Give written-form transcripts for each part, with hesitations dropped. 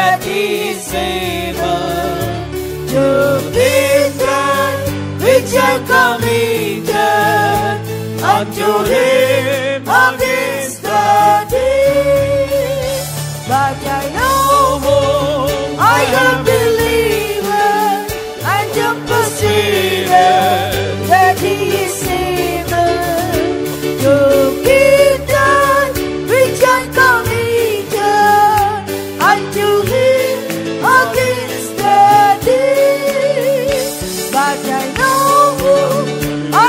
that He is able to keep that which are committed unto Him against the day. But I know I have believed and am persuaded that He is able to keep that which I committed unto Him against the day. But I know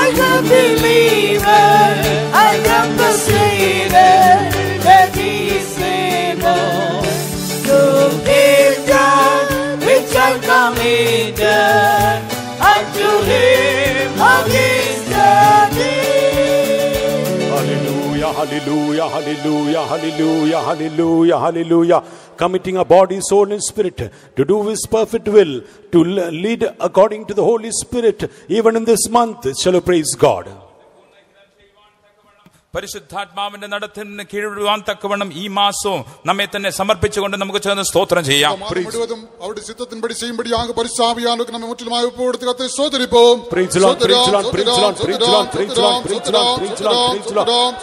I have believed and am persuaded that He is able to keep that which I committed unto Him against the day. Hallelujah, hallelujah, hallelujah, hallelujah, hallelujah, hallelujah. Committing our body, soul and spirit to do His perfect will, to lead according to the Holy Spirit, even in this month. Shall we praise God? പരിശുദ്ധാത്മാവിന്റെ നടത്തിന് കീഴ്പ്പെടുവാൻ തക്കവണ്ണം ഈ മാസവും നമ്മെ തന്നെ സമർപ്പിച്ചുകൊണ്ട് നമുക്ക് ചേർന്ന് സ്തോത്രം ചെയ്യാം. അവരുടെ ചിത്തത്തിൻപടി ചെയ്യുമ്പടിയാക പരിശുദ്ധാവിയാനോക്ക് നമ്മെ മുற்றிലുമായി ഒപ്പുകൊടുത്ത് കർത്താവെ സ്തോത്രിപ്പോം. Praise the Lord, praise the Lord, praise the Lord, praise the Lord, praise the Lord, praise the Lord,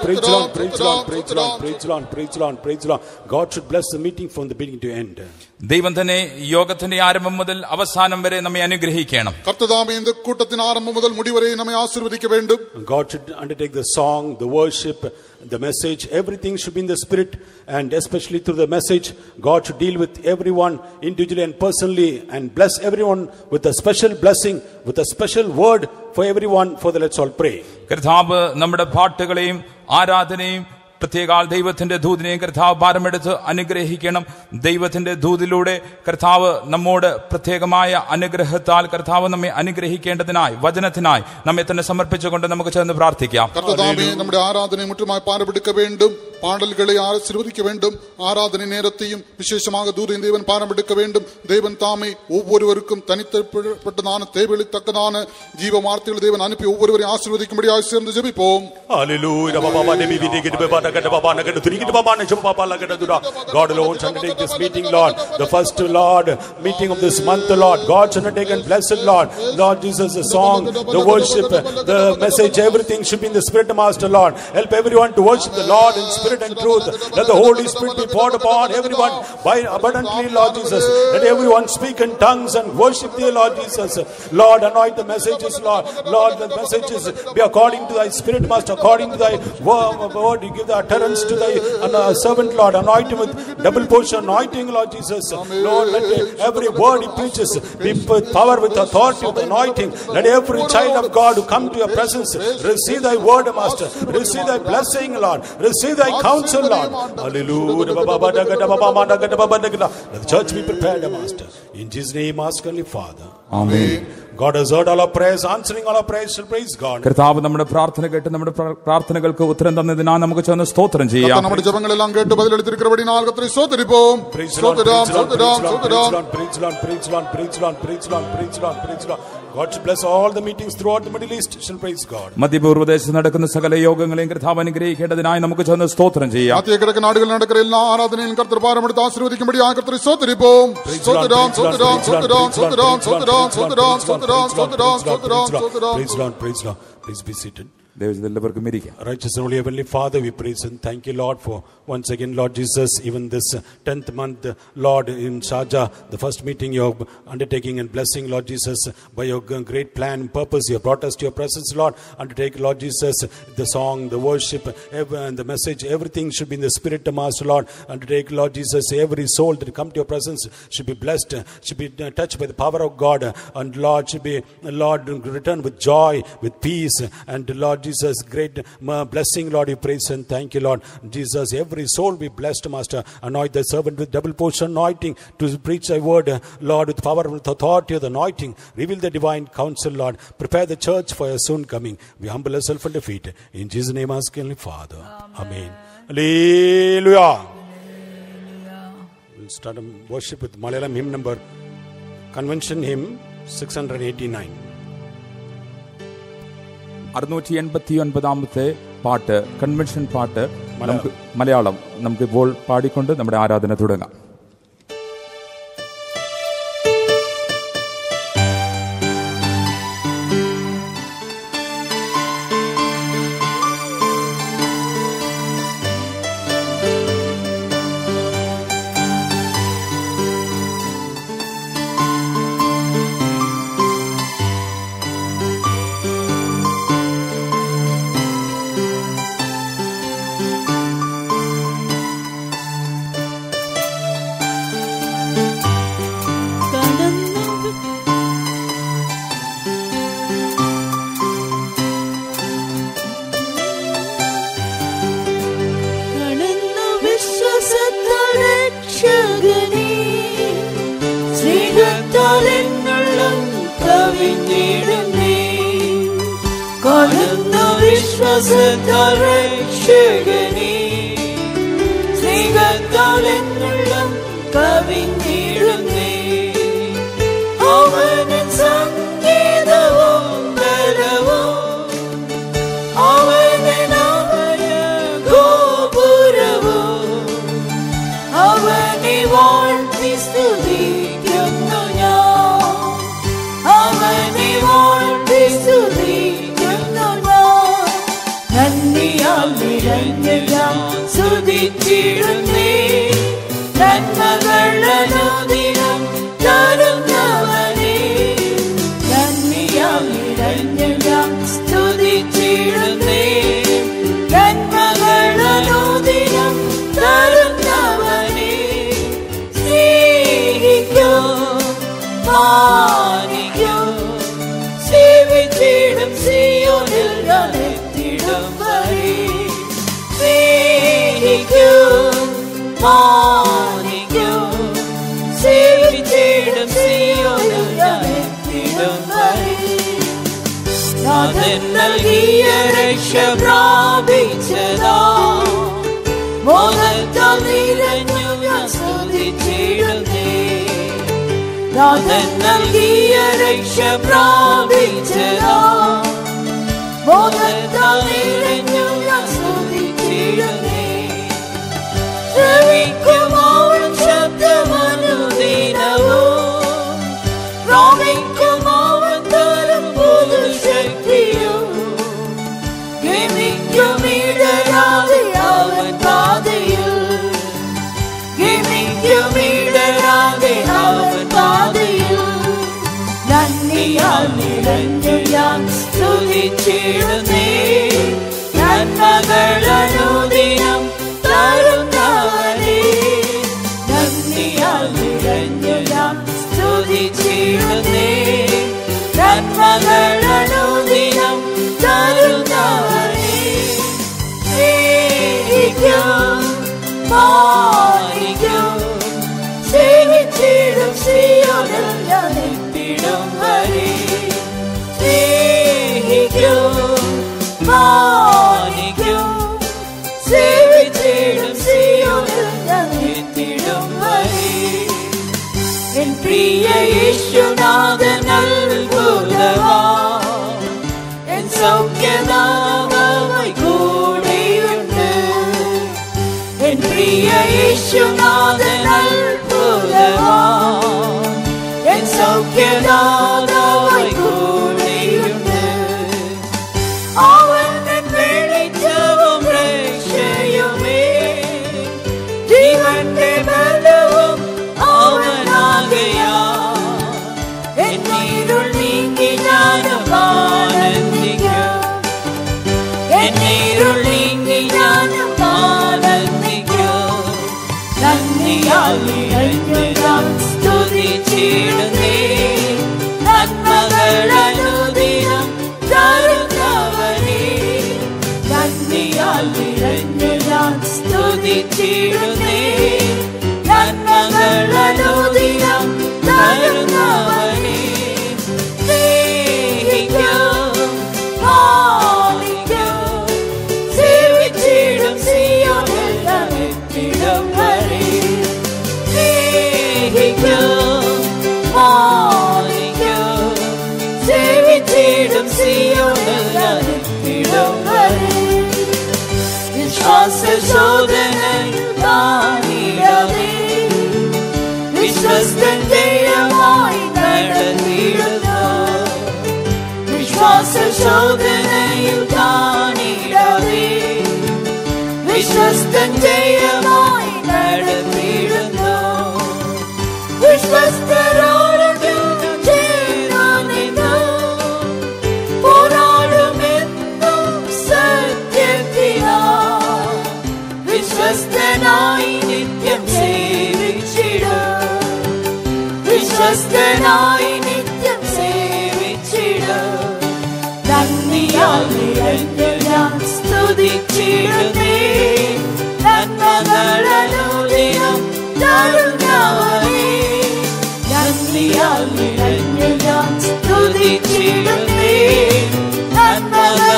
praise the Lord, praise the Lord, praise the Lord, praise the Lord, praise the Lord, praise the Lord, praise the Lord, praise the Lord. God should bless the meeting from the beginning to end. ദൈവം തന്നെ യോഗത്തിന്റെ ആരംഭം മുതൽ അവസാനം വരെ നമ്മെ അനുഗ്രഹിക്കണം. കർത്താവേ இந்த கூட்டத்தின் ஆரம்பம் முதல் முடிவரை நம்மை ஆசீர்வதிக்க வேண்டும். God should undertake the song, the worship, the message. Everything should be in the spirit, and especially through the message, God should deal with everyone individually and personally and bless everyone with a special blessing, with a special word for everyone. For the let's all pray. കർത്താവ് നമ്മുടെ പാട്ടുകളെയും ആരാധനയും പ്രത്യേകാൽ ദൈവത്തിന്റെ ദൂതിനെയും കർത്താവ് ഭാരമെടുത്ത് അനുഗ്രഹിക്കണം. ദൈവത്തിന്റെ ദൂതിലൂടെ കർത്താവ് നമ്മോട് പ്രത്യേകമായ അനുഗ്രഹത്താൽ കർത്താവ് നമ്മെ അനുഗ്രഹിക്കേണ്ടതിനായി വചനത്തിനായി നമ്മെ തന്നെ സമർപ്പിച്ചുകൊണ്ട് നമുക്ക് ചേർന്ന് പ്രാർത്ഥിക്കാം. കർത്താവേ, നമ്മുടെ ആരാധനയെ മുറ്റുമായി പാരമെടുക്ക வேண்டும், பாடல்களை ஆசீர்வதிக்க வேண்டும். ஆராதனை நேரத்தையும் விசேஷமாக தூதின் தேவன் பாரமெடுக்க வேண்டும். தேவன் தாமே ஒவ்வொருவருக்கும் தனித்தப்பட்டதான தேவைத்தக்கதான ஜீவ வார்த்தைகளை தேவன் அனுப்பி ஒவ்வொருவரையும் ஆசீர்வதிக்கும்படியாக சேர்ந்து ஜெபிப்போம். God alone shall undertake this meeting, Lord. The first, Lord, meeting of this month, Lord. God shall undertake and bless it, Lord. Lord Jesus, the song, the worship, the message, everything should be in the Spirit, Master, Lord. Help everyone to worship the Lord in spirit and truth. Let the Holy Spirit be poured upon everyone by abundantly, Lord Jesus. Let everyone speak in tongues and worship thee, Lord Jesus. Lord, anoint the messages, Lord. Lord, the messages be according to thy Spirit, Master, according to thy word. You give the utterance to thy servant, Lord. Anoint him with double portion anointing, Lord Jesus. Lord, let every word he preaches be with power, with authority, with anointing. Let every child of God who come to your presence receive thy word, Master. Receive thy blessing, Lord. Receive thy counsel, Lord. Hallelujah. Let the church be prepared, Master. In Jesus' name, ask only, Father. Amen. God has heard all our prayers, answering all our prayers. Shall praise God. കർത്താവ് നമ്മുടെ പ്രാർത്ഥന കേട്ട് നമ്മുടെ പ്രാർത്ഥനകൾക്ക് ഉത്തരം തന്നതിനാൽ നമുക്ക് ചേർന്ന് സ്തോത്രം ചെയ്യാം. നമ്മുടെ ജപങ്ങളെല്ലാം കേട്ട് ബദലെടുത്തിരിക്കുന്നതിനാൽ കർത്താവേ സ്തോത്രിപ്പോം. സ്തോത്രം സ്തോത്രം സ്തോത്രം. Praise the Lord, praise the Lord, praise the Lord, praise the Lord, praise the Lord, praise the Lord. God should bless all the meetings throughout the Middle East. Shall praise God. മധ്യപൂർവ്വദേശത്ത് നടക്കുന്ന സകല യോഗങ്ങളെയും കർത്താവ് അനുഗ്രഹിക്കേണ്ടതിനായി നമുക്ക് ചേർന്ന് സ്തോത്രം ചെയ്യാം. മധ്യകിഴക്കൻ നാടുകളിൽ നടക്കുന്ന എല്ലാ ആരാധനയിലും കർത്താവ് ഭാരമെടുത്ത് ആശീർവദിക്കുമ്പടിയായി കർത്താവേ സ്തോത്രിപ്പോം. സ്തോത്രം സ്തോത്രം സ്തോത്രം സ്തോത്രം സ്തോത്രം സ്തോത്രം സ്തോത്രം സ്തോത്രം സ്തോത്രം സ്തോത്രം. Praise the Lord, praise the Lord. Please be seated. Righteous and holy Heavenly Father, we praise and thank you, Lord, for once again, Lord Jesus, even this 10th month, Lord, in Sharjah, the first meeting you're undertaking and blessing, Lord Jesus, by your great plan and purpose, you have brought us to your presence, Lord. Undertake, Lord Jesus, the song, the worship, and the message, everything should be in the Spirit, Master, Lord. Undertake, Lord Jesus, every soul that come to your presence should be blessed, should be touched by the power of God, and Lord, should be, Lord, return with joy, with peace, and Lord Jesus, great blessing, Lord, we praise and thank you, Lord Jesus. Every soul be blessed, Master. Anoint the servant with double portion anointing to preach thy word, Lord, with power and with authority of the anointing. Reveal the divine counsel, Lord. Prepare the church for your soon coming. We humble ourselves under feet. In Jesus' name, ask only, Father. Amen. Hallelujah. We'll start a worship with Malayalam hymn number, Convention hymn 689. 689 പാട്ട്, convention പാട്ട്, മലയാളം നമുക്കിപ്പോൾ പാടിക്കൊണ്ട് നമ്മുടെ ആരാധന തുടങ്ങാം. കാണുന്നു വിശ്വാസത്താൽ രക്ഷകനെ, സ്നേഹത്താൽ എന്നുള്ളം കവിഞ്ഞിടുന്നേ. അവന് സംഗീതവും ബലവും, അവനായ ഗോപുരവും, അവനെ വാഴ്ത്തി സ്തുതിക്കുന്നു ഞാൻ, അവനെ വാഴ്ത്തി സ്തുതിക്കുന്നു ഞാൻ. നന്ദിയാൽ നിറഞ്ഞു ഞാൻ സ്തുതിച്ചിടുന്നേ, നന്മകളനുദിനം തരുന്നവനേ. നന്ദിയാൽ നിറഞ്ഞു ഞാൻ സ്തുതിച്ചിടുന്നേ, നന്മകളനുദിനം തരുന്നവനേ. സ്നേഹിക്കൂ, മാനിക്കൂ, സേവിച്ചിടും സിയോനിൽ ഞാൻ എത്തിടും വരെ. സ്നേഹിക്കൂ, മാനിക്കൂ, സേവിച്ചിടും സിയോനിൽ ഞാൻ എത്തിടും വരെ. നാഥൻ നൽകിയ രക്ഷ പ്രാപിച്ചതാ, മോഹത്താൽ നിറഞ്ഞു ഞാൻ സ്തുതിച്ചിടുന്നേ. നാഥൻ നൽകിയ രക്ഷ പ്രാപിച്ചതാ, മോഹത്താൽ നിറഞ്ഞു ഞാൻ സ്തുതിച്ചിടുന്നേ. ശ്രവിക്കുമവൻ ശബ്ദമനുദിനവും, പ്രാപിക്കുമവൻ തരും പുതുശക്തിയും. ഗമിക്കുമിടരാതെ അവൻ പാതയിൽ, ഗമിക്കുമിടരാതെ അവൻ പാതയിൽ. നന്ദിയാൽ നിറഞ്ഞു ഞാൻ സ്തുതിച്ചിടുന്നേ, നന്മകളനുദിനം തരുന്നവനേ. നന്ദിയാൽ നിറഞ്ഞു ഞാൻ സ്തുതിച്ചിടുന്നേ, നന്മകളനുദിനം തരുന്നവനേ. സ്നേഹിക്കൂ, മാനിക്കൂ, സേവിച്ചിടും സിയോനിൽ ഞാൻ എത്തിടും വരെ. സ്നേഹിക്കൂ, മാനിക്കൂ, സേവിച്ചിടും സിയോനിൽ ഞാൻ എത്തിടും വരെ. എൻ പ്രിയ യേശുനാഥൻ അത്ഭുതവാൻ, എൻ സൗഖ്യദാതാവായി കൂടെയുണ്ട്. എൻ പ്രിയ യേശുനാഥൻ അത്ഭുതവാൻ, എൻ സൗഖ്യദാതാവായി കൂടെയുണ്ട്. അവൻ എൻ വെളിച്ചവും രക്ഷയുമേ, ജീവന്റെ ബലവും അവനാകയാൽ. എന്നീരുൾ നീങ്ങി ഞാനും ആനന്ദിക്കും, എന്നീരുൾ നീങ്ങി ഞാനും ആനന്ദിക്കും. നന്ദിയാൽ നിറഞ്ഞു ഞാൻ സ്തുതിച്ചിടുന്നേ, നന്മകളനുദിനം തരുന്നവനേ. നന്ദിയാൽ നിറഞ്ഞു ഞാൻ സ്തുതിച്ചിടുന്നേ, നന്മകളനുദിനം തരുന്നവനേ. സ്നേഹിക്കൂ, മാനിക്കൂ, സേവിച്ചിടും സിയോനിൽ ഞാൻ എത്തിടും വരെ. സ്നേഹിക്കൂ, മാനിക്കൂ, സേവിച്ചിടും സിയോനിൽ ഞാൻ എത്തിടും വരെ. വിശ്വാസ ശോധനയിൽ താണിടാതെ, വിശ്വസ്തൻ ജയമായി നടന്നിടുന്നു. വിശ്വാസ ശോധനയിൽ താണിടാതെ, വിശ്വസ്തൻ ജയമായി നടന്നിടുന്നു. വിശ്വസ്തരോട് ചേർന്നു പോരാടുമെന്നും സത്യത്തിനായി. വിശ്വസ്തനായി നിത്യം സേവിച്ചിടും, വിശ്വസ്തനായി നിത്യം സേവിച്ചിടും. നന്ദിയാൽ നിറഞ്ഞു ഞാൻ സ്തുതിച്ചിടുന്നേ, നന്മകളനുദിനം തരുന്നവനേ. നന്ദിയാൽ നിറഞ്ഞു ഞാൻ സ്തുതിച്ചിടുന്നേ, നന്മകൾ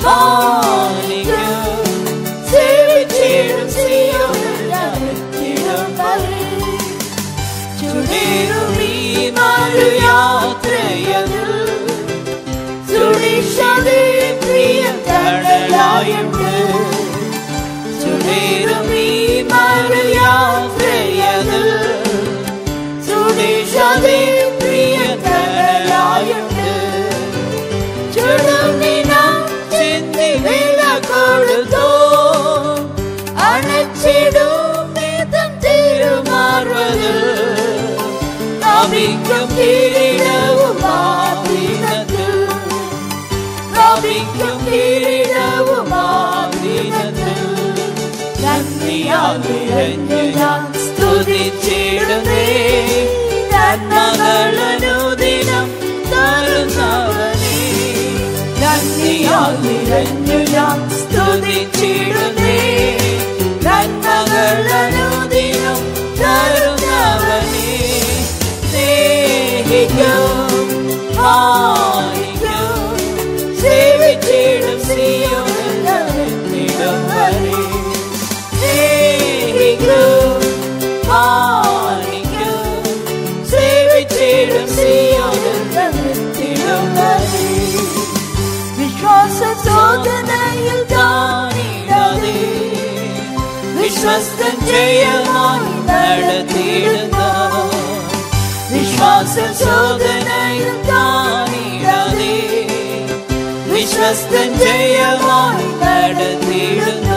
മാനിക്കും സേവിച്ചിടും സിയോനിൽ എത്തിടും വരെ. ചുടേറും ഈ മരുയാത്രയിൽ സുരക്ഷിതേ പ്രിയ തണലായുണ്ട്. ചുടേറും ഈ മരുയാത്രയിൽ സുരക്ഷിതേ പ്രിയ തണലായുണ്ട്. ചുടുനിനം ചിന്തി വില കൊടുത്തോ അണച്ചിടും നീതം തിരുമാർവതിൽ. പ്രാപിക്കും കിരീടവും ആദിനത്തിൽ. പ്രാപിക്കും കിരീടവും ആദിനത്തിൽ. നന്ദിയാൽ നിറഞ്ഞു ഞാൻ സ്തുതിച്ചിടുന്നേ നന്മകൾ അനുദിനം തരുന്നവനേ. നന്ദിയാൽ നിറഞ്ഞു ഞാൻ സ്തുതിച്ചിടുന്നേ നന്മകൾ അനുദിനം തരുന്നവനേ. സ്നേഹിക്കും മാനിക്കും സേവിച്ചിടും സിയോനിൽ എത്തിടും വരെ. സ്നേഹിക്കും മാനിക്കും സേവിച്ചിടും സിയോനിൽ എത്തിടും വരെ. വിശ്വാസ ശോധനയിൽ താണിടാതെ വിശ്വസ്തൻ ജയമായി നടത്തിയിടുന്ന. വിശ്വാസ ശോധനയിൽ താണിടാതെ വിശ്വസ്തൻ ജയമായി നടത്തിയിടുന്ന.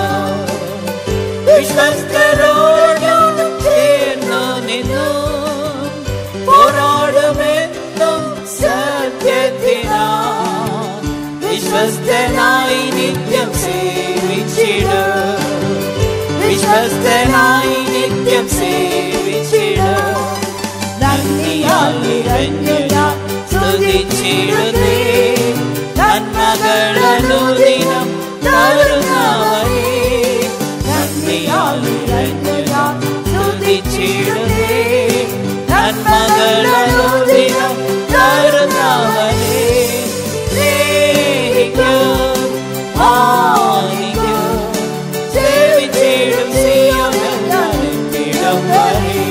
വിശ്വസ്തരോടും ചേർന്നു നിന്നു പോരാടുമെന്നും സത്യത്തിനാ. വിശ്വസ്തനായി നിത്യം സേവിച്ചിടും. വിശ്വസ്തനായി നിത്യം സേവിച്ചിടും. നന്ദിയാൽ നിറഞ്ഞു ഞാൻ സ്തുതിച്ചിടുന്നേ നന്മകൾ അനുദിനം തരുന്നവനേ. നന്ദിയാൽ നിറഞ്ഞു ഞാൻ സ്തുതിച്ചിടുന്നേ നന്മകൾ അനുദിനം തരുന്നവനേ. സ്നേഹിക്കും മാനിക്കും സേവിച്ചിടും സിയോനിൽ എത്തിടും വരെ.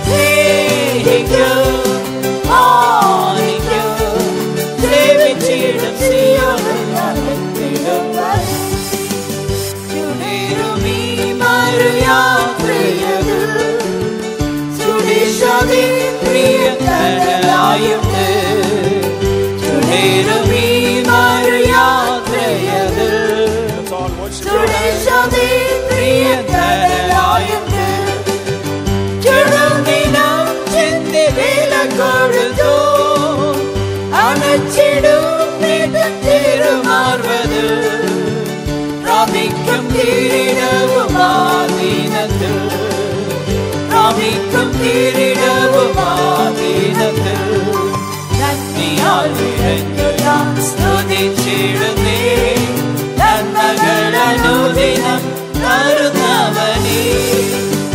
സ്നേഹിക്കും മാനിക്കും സേവിച്ചിടും സിയോനിൽ എത്തിടും വരെ. ചുടേറും ഈ മരുയാത്രയിൽ സുരക്ഷിതേ പ്രിയ തണലായുണ്ട്. ചുടേറും ഈ മരുയാത്രയിൽ സുരക്ഷിതേ പ്രിയ തണലായുണ്ട്. ചുടുനിനം ചിന്തി വില കൊടുത്തോ അണച്ചിടും നീതം തിരുമാർവതിൽ. പ്രാപിക്കും കിരീടവും ആദിനത്തിൽ. പ്രാപിക്കും കിരീടവും ആദിനത്തിൽ. നന്ദിയാൽ നിറഞ്ഞു ഞാൻ സ്തുതിച്ചിടുന്നേ നന്മകൾ അനുദിനം തരുന്നവനേ.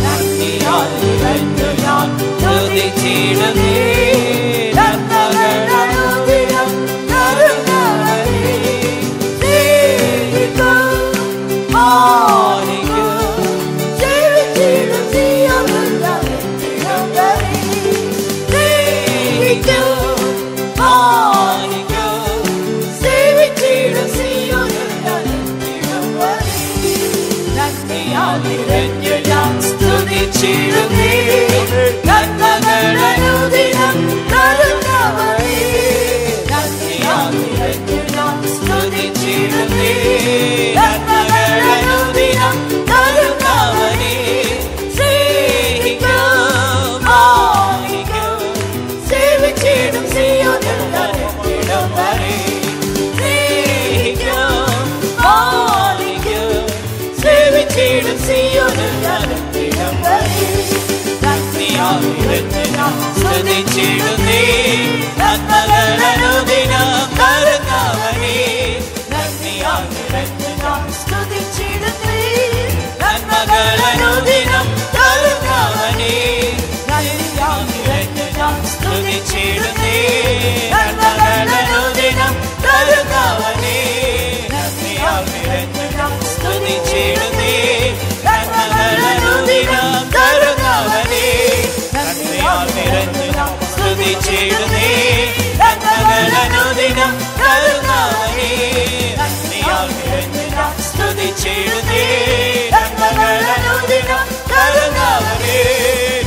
നന്ദിയാൽ നിറഞ്ഞു ഞാൻ സ്തുതിച്ചിടുന്നേ നന്മകൾ അനുദിനം തരുന്നവനേ. സ്നേഹിക്കും മാനിക്കും സേവിച്ചിടും സിയോനിൽ എത്തിടും വരെ. സ്നേഹിക്കും മാനിക്കും സേവിച്ചിടും സിയോനിൽ എത്തിടും വരെ. നന്ദിയാൽ നിറഞ്ഞു ഞാൻ സ്തുതിച്ചിടുന്നേ നന്മകൾ അനുദിനം തരുന്നവനേ. നന്ദിയാൽ നിറഞ്ഞു ഞാൻ സ്തുതിച്ചിടുന്നേ നന്മകൾ അനുദിനം തരുന്നവനേ. സ്നേഹിക്കും മാനിക്കും സേവിച്ചിടും സിയോനിൽ എത്തിടും വരെ. സ്നേഹിക്കും മാനിക്കും സേവിച്ചിടും സിയോനിൽ എത്തിടും വരെ. നന്ദിയാൽ നിറഞ്ഞു ഞാൻ സ്തുതിച്ചിടുന്നേ നന്മകൾ അനുദിനം തരുന്നവനേ. നന്ദിയാൽ നിറഞ്ഞു ഞാൻ സ്തുതിച്ചിടുന്നേ നന്മകൾ അനുദിനം തരുന്നവനേ. നന്ദിയാൽ നിറഞ്ഞു ഞാൻ സ്തുതിച്ചിടുന്നേ നന്മകൾ അനുദിനം തരുന്നവനേ. സകലനുദിനം കരുണാവനേ നന്ദിയാൽ നിറഞ്ഞു ഞാൻ സ്തുതിച്ചിടുന്നേ നന്മകളനുദിനം കരുണാവനേ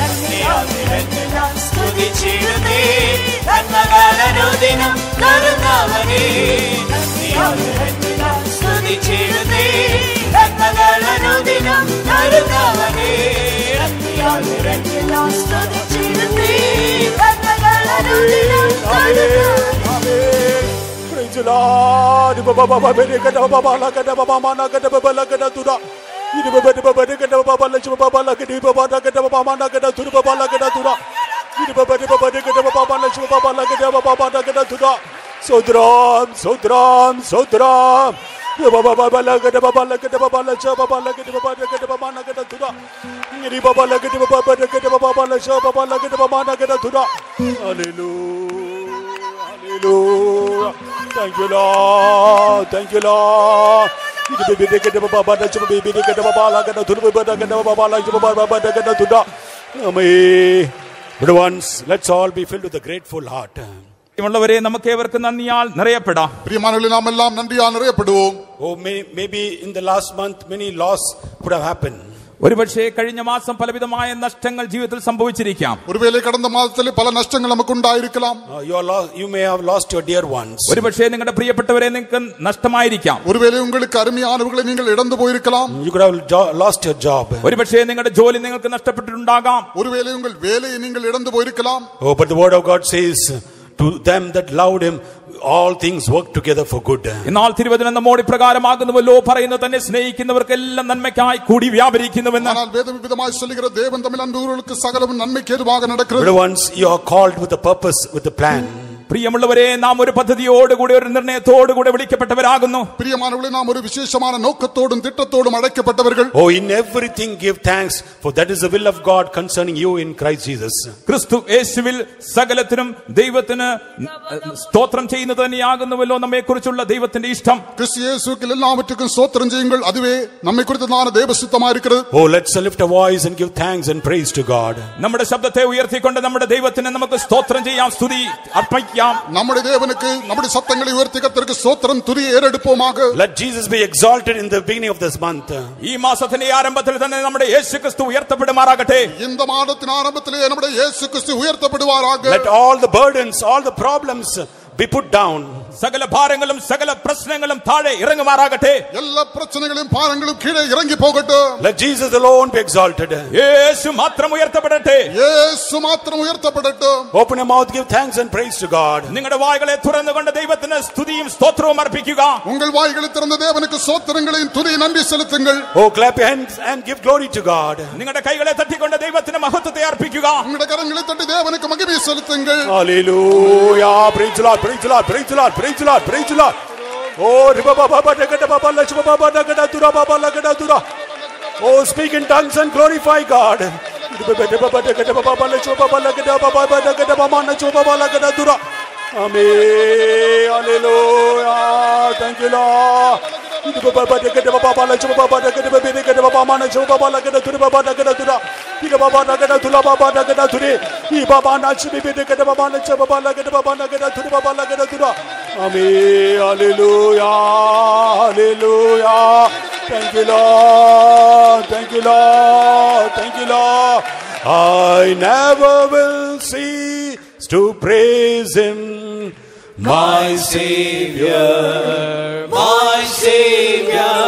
നന്ദിയാൽ നിറഞ്ഞു ഞാൻ സ്തുതിച്ചിടുന്നേ നന്മകളനുദിനം കരുണാവനേ നന്ദിയാൽ നിറഞ്ഞു ഞാൻ സ്തുതിച്ചിടുന്നേ നന്മകളനുദിനം കരുണാവനേ നന്ദിയാൽ നിറഞ്ഞു ഞാൻ സ്തുതിച്ചിടുന്നേ നന്മകളനുദിനം കരുണാവനേ. Praise the Lord. Baba bere kada baba la kada baba mana kada baba la kada tura. Ini baba bere kada baba la chuma baba la kada baba la kada baba mana kada tura baba la kada tura. Ini baba bere kada baba la chuma baba la kada baba mana kada tura. Sodram sodram sodram. Baba la kada baba la kada baba la chuma baba la kada baba la kada baba mana kada tura. Ini baba la kada baba la kada baba la chuma baba la kada baba mana kada tura. Hallelujah. Hallelujah. Thank you, Lord. Thank you, Lord. But once, let's all be filled with a grateful heart. പ്രിയമുള്ളവരെ, നമുക്ക് ഏവർക്കും നന്ദിയാൽ നിറയപ്പെടാം. പ്രിയമാനവരെ, നാം എല്ലാം നന്ദിയാൽ നിറയപ്പെടുவோம். Oh, maybe in the last month many loss could have happened. ഒരുപക്ഷെ കഴിഞ്ഞ മാസം പലവിധമായ നഷ്ടങ്ങൾ ജീവിതത്തിൽ സംഭവിച്ചിരിക്കാം. ഒരുവേളை கடந்த മാസത്തിൽ പല നഷ്ടങ്ങൾ നമുക്കുണ്ടായിരിക്കാം. You may have lost your dear ones. ഒരുപക്ഷെ നിങ്ങളുടെ പ്രിയപ്പെട്ടവരെ നിങ്ങൾക്ക് നഷ്ടമായിരിക്കാം. ഒരുവേளை உங்களுக்கு அருமையானவர்களை நீங்கள் இழந்து போயிருக்கலாம். You could have lost your job. ഒരുപക്ഷെ നിങ്ങളുടെ ജോലി നിങ്ങൾക്ക് നഷ്ടപ്പെട്ടിട്ടുണ്ടാകാം. ഒരുവേளை உங்கள் வேலையை நீங்கள் இழந்து போயிருக்கலாம். Oh, but the word of God says to them that loved him, all things work together for good. എന്നാൽ തിരുവചനം നമ്മോട് ഇപ്രകാരമാകുന്നുവല്ലോ, പറയുന്നു തന്നെ സ്നേഹിക്കുന്നവർക്കെല്ലാം നന്മയ്ക്കായി കൂടി വ്യാപരിക്കുന്നുവെന്ന്. ஆனால் வேதம் விதமாய் சொல்லுகிற தேவன் தம்மில் அன்புள்ளவர்களுக்கு சகலமும் நன்மைக்கு ஏதுவாக நடக்கிறது. But once you are called with a purpose, with a plan. പ്രിയമുള്ളവരെ, നാം ഒരു പദ്ധതിയോടുകൂടി ഒരു നിർണയത്തോടുകൂടി വിളിക്കപ്പെട്ടവരാകുന്നു. പ്രിയമാനവരെ, നാം ഒരു വിശേഷமான நோக்கத்தோடும் திட்டத்தோடும் அழைக்கப்பட்டவர்கள். Oh, in everything give thanks, for that is the will of God concerning you in Christ Jesus. ക്രിസ്തു യേശുവിൽ സകലത്തിനും ദൈവത്തിന് സ്തോത്രം ചെയ്യുന്നത് തന്നെയാകുന്നുവല്ലോ നമ്മെക്കുറിച്ചുള്ള ദൈവത്തിന്റെ ഇഷ്ടം. ക്രിസ്തു യേശുവിൽ എല്ലാവറ്റുക്കും സ്തോത്രം ചെയ്യുங்கள், அதுவே நம்மைக்குறித்ததான தேவ சித்தமாக இருக்கிறது. Oh, let's lift a voice and give thanks and praise to God. നമ്മുടെ ശബ്ദത്തെ ഉയർത്തിക്കൊണ്ട് നമ്മുടെ ദൈവത്തിന് നമുക്ക് സ്തോത്രം ചെയ്യാം, സ്തുതി അർപ്പിക്കാം. നമ്മുടെ ദേവനുக்கு നമ്മുടെ സത്തങ്ങളെ ഉയർത്തി കർത്തർക്ക് സ്തോത്രം തുതി ഏറെടുപ്പോமாக. Let Jesus be exalted in the beginning of this month. ഈ മാസത്തിന്റെ ആരംഭത്തിൽ തന്നെ നമ്മുടെ യേശുക്രിസ്തു ഉയർത്തപ്പെടുമാറാകട്ടെ. இந்த மாதத்தின் ஆரம்பத்திலே നമ്മുടെ യേശുക്രിസ്തു ഉയർത്തപ്പെടുവാറാക. Let all the burdens, all the problems be put down. സകല ഭാരങ്ങളും സകല പ്രശ്നങ്ങളും താഴെ ഇറങ്ങുമാറാകട്ടെ. എല്ലാ പ്രശ്നങ്ങളും ഭാരങ്ങളും കീഴെ ഇറങ്ങി പോകട്ടെ. Let Jesus alone be exalted. യേശു മാത്രം ഉയർത്തപ്പെടട്ടെ. യേശു മാത്രം ഉയർത്തപ്പെടട്ടെ. Open your mouth, give thanks and praise to God. നിങ്ങളുടെ വായ്കളെ തുറന്നുകൊണ്ട് ദൈവത്തിന് സ്തുതിയും സ്തോത്രവും അർപ്പിക്കുക. உங்கள் வாய்களை திறந்து தேவனுக்கு ஸ்தோத்திரங்களையும் துதியும் நன்றி செலுத்துங்கள். Oh, clap your hands and give glory to God. നിങ്ങളുടെ കൈകളെ തട്ടിക്കൊണ്ട് ദൈവത്തിന് മഹത്വത്തെ അർപ്പിക്കുക. உங்களுடைய கரங்களை தட்டி தேவனுக்கு மகிமை செலுத்துங்கள். Hallelujah. Praise the Lord, praise the Lord, praise the Lord, praise the Lord, praise the Lord. Oh, riba baba baba gada baba la chuma baba la gada tura baba la gada tura. Oh, speak in tongues and glorify God. Riba baba gada baba la chuma baba la gada baba la gada baba na chuma baba la gada tura. Amen. Hallelujah. Thank you, Lord. Riba baba gada baba la chuma baba la gada baba la gada baba na chuma baba la gada tura baba la gada tura. Riba baba la gada tura baba la gada ture. Riba baba na chuma baba gada baba la chuma baba la gada baba la gada tura baba la gada tura. Amen. Hallelujah. Hallelujah. Thank you, Lord. Thank you, Lord. Thank you, Lord. I never will cease to praise him, my Savior, my Savior.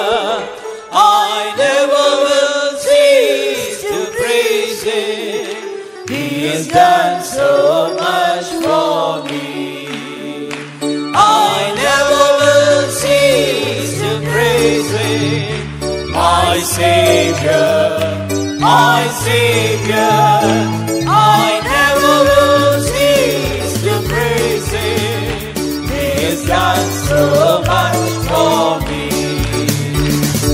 I never will cease to praise him. He has done so much for me. I never will cease to praise him, my Savior, my Savior. I never will cease to praise him. He has done so much for me.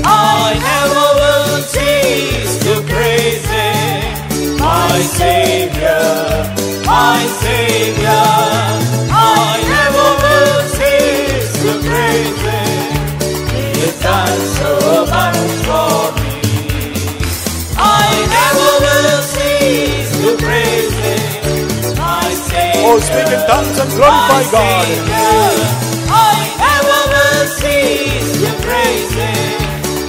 I never will cease to praise him, my Savior, my Savior. I never will cease to praise him. He has done so much for me. I never will cease to praise him, my Savior. Oh, speak in tongues and glorify God. I never will cease to praise Him.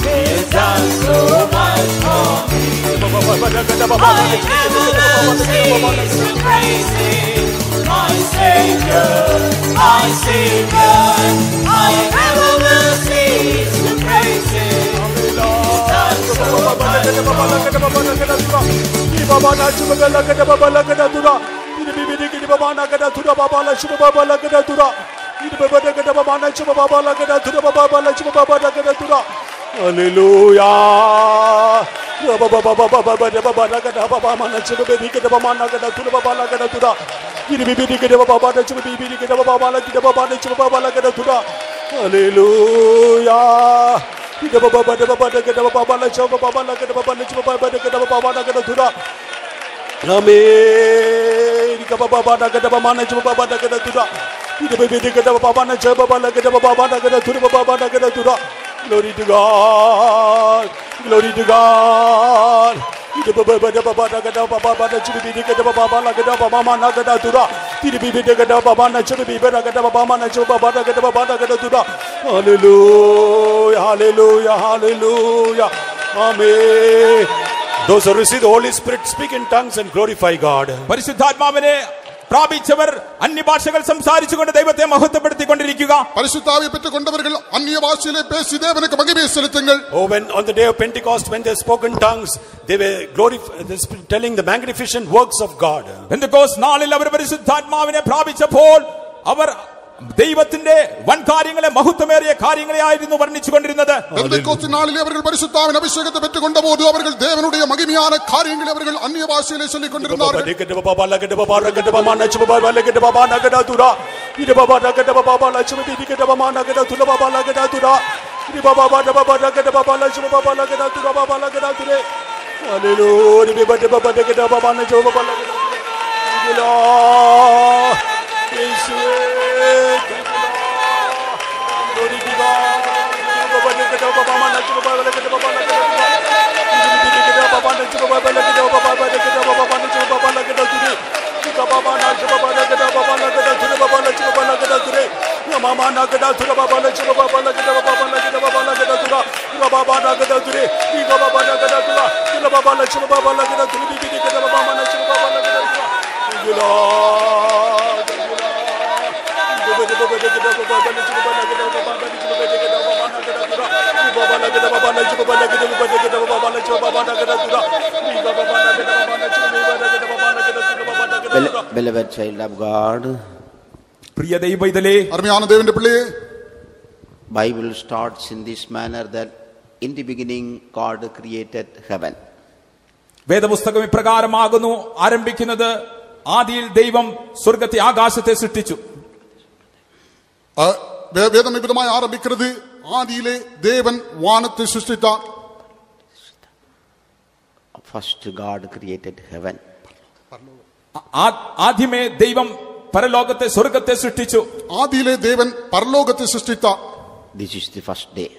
He has done so much for me. I never will cease to praise Him. My Savior, my Savior. I never will cease to praise Him. He's done so Hallelujah. Glory to God. Glory to God. Hallelujah, hallelujah, hallelujah. Amen. Those who receive the Holy Spirit speak in tongues and glorify God. പരിശുദ്ധാത്മാവിനെ പ്രാപിച്ചവർ അന്യഭാഷകൾ സംസാരിച്ചുകൊണ്ട് ദൈവത്തെ മഹത്വപ്പെടുത്തിക്കൊണ്ടിരിക്കുക. പരിശുദ്ധാവിയെ പെറ്റുകൊണ്ടവர்கள் അന്യഭാഷയിലെ പേശി ദേവനുക്ക് മഹിമയെ സെലുത്തുங்கள். Oh, when on the day of Pentecost, when they spoke in tongues, they were telling the magnificent works of God. Pentecost നാളിൽ അവർ പരിശുദ്ധാത്മാവിനെ പ്രാപിച്ചപ്പോൾ അവർ ദൈവത്തിന്റെ വൻ കാര്യങ്ങളെ, മഹത്വമേറിയ കാര്യങ്ങളെ ആയിരുന്നു വർണ്ണിച്ചുകൊണ്ടിരുന്നത്. പെന്തക്കോസ്ത് നാളിൽ അവർ പരിശുദ്ധാവിന്റെ അഭിഷേകത്തെ പെറ്റുകൊണ്ടപ്പോൾ അവർ ദൈവനുடைய മഹിമயான കാര്യങ്ങളെ അവർ അന്യഭാഷയിലെ ചൊല്ലിക്കൊണ്ടിരുന്നാர்கள். Beloved child of God, പ്രിയ ദൈവമൈതലേ, അരുമയാന ദേവന്റെ പിള്ളയെ, Bible starts in this manner that in the beginning God created heaven. വേദപുസ്തകം ഇപ്രകാരമാകുന്നു ആരംഭിക്കുന്നത്, ആദിയിൽ ദൈവം സ്വർഗത്തെ ആകാശത്തെ സൃഷ്ടിച്ചു. വേദം വിധമായി ആരംഭിക്കുന്നത് ആദിയിലെ ദേവൻ വാനത്തെ സൃഷ്ടിത്താർ. First God created heaven. ആദ്യമേ ദൈവം പരലോകത്തെ, സ്വർഗത്തെ സൃഷ്ടിച്ചു. ആദിയിലെ ദേവൻ പരലോകത്തെ സൃഷ്ടിത്താർ. This is the first day.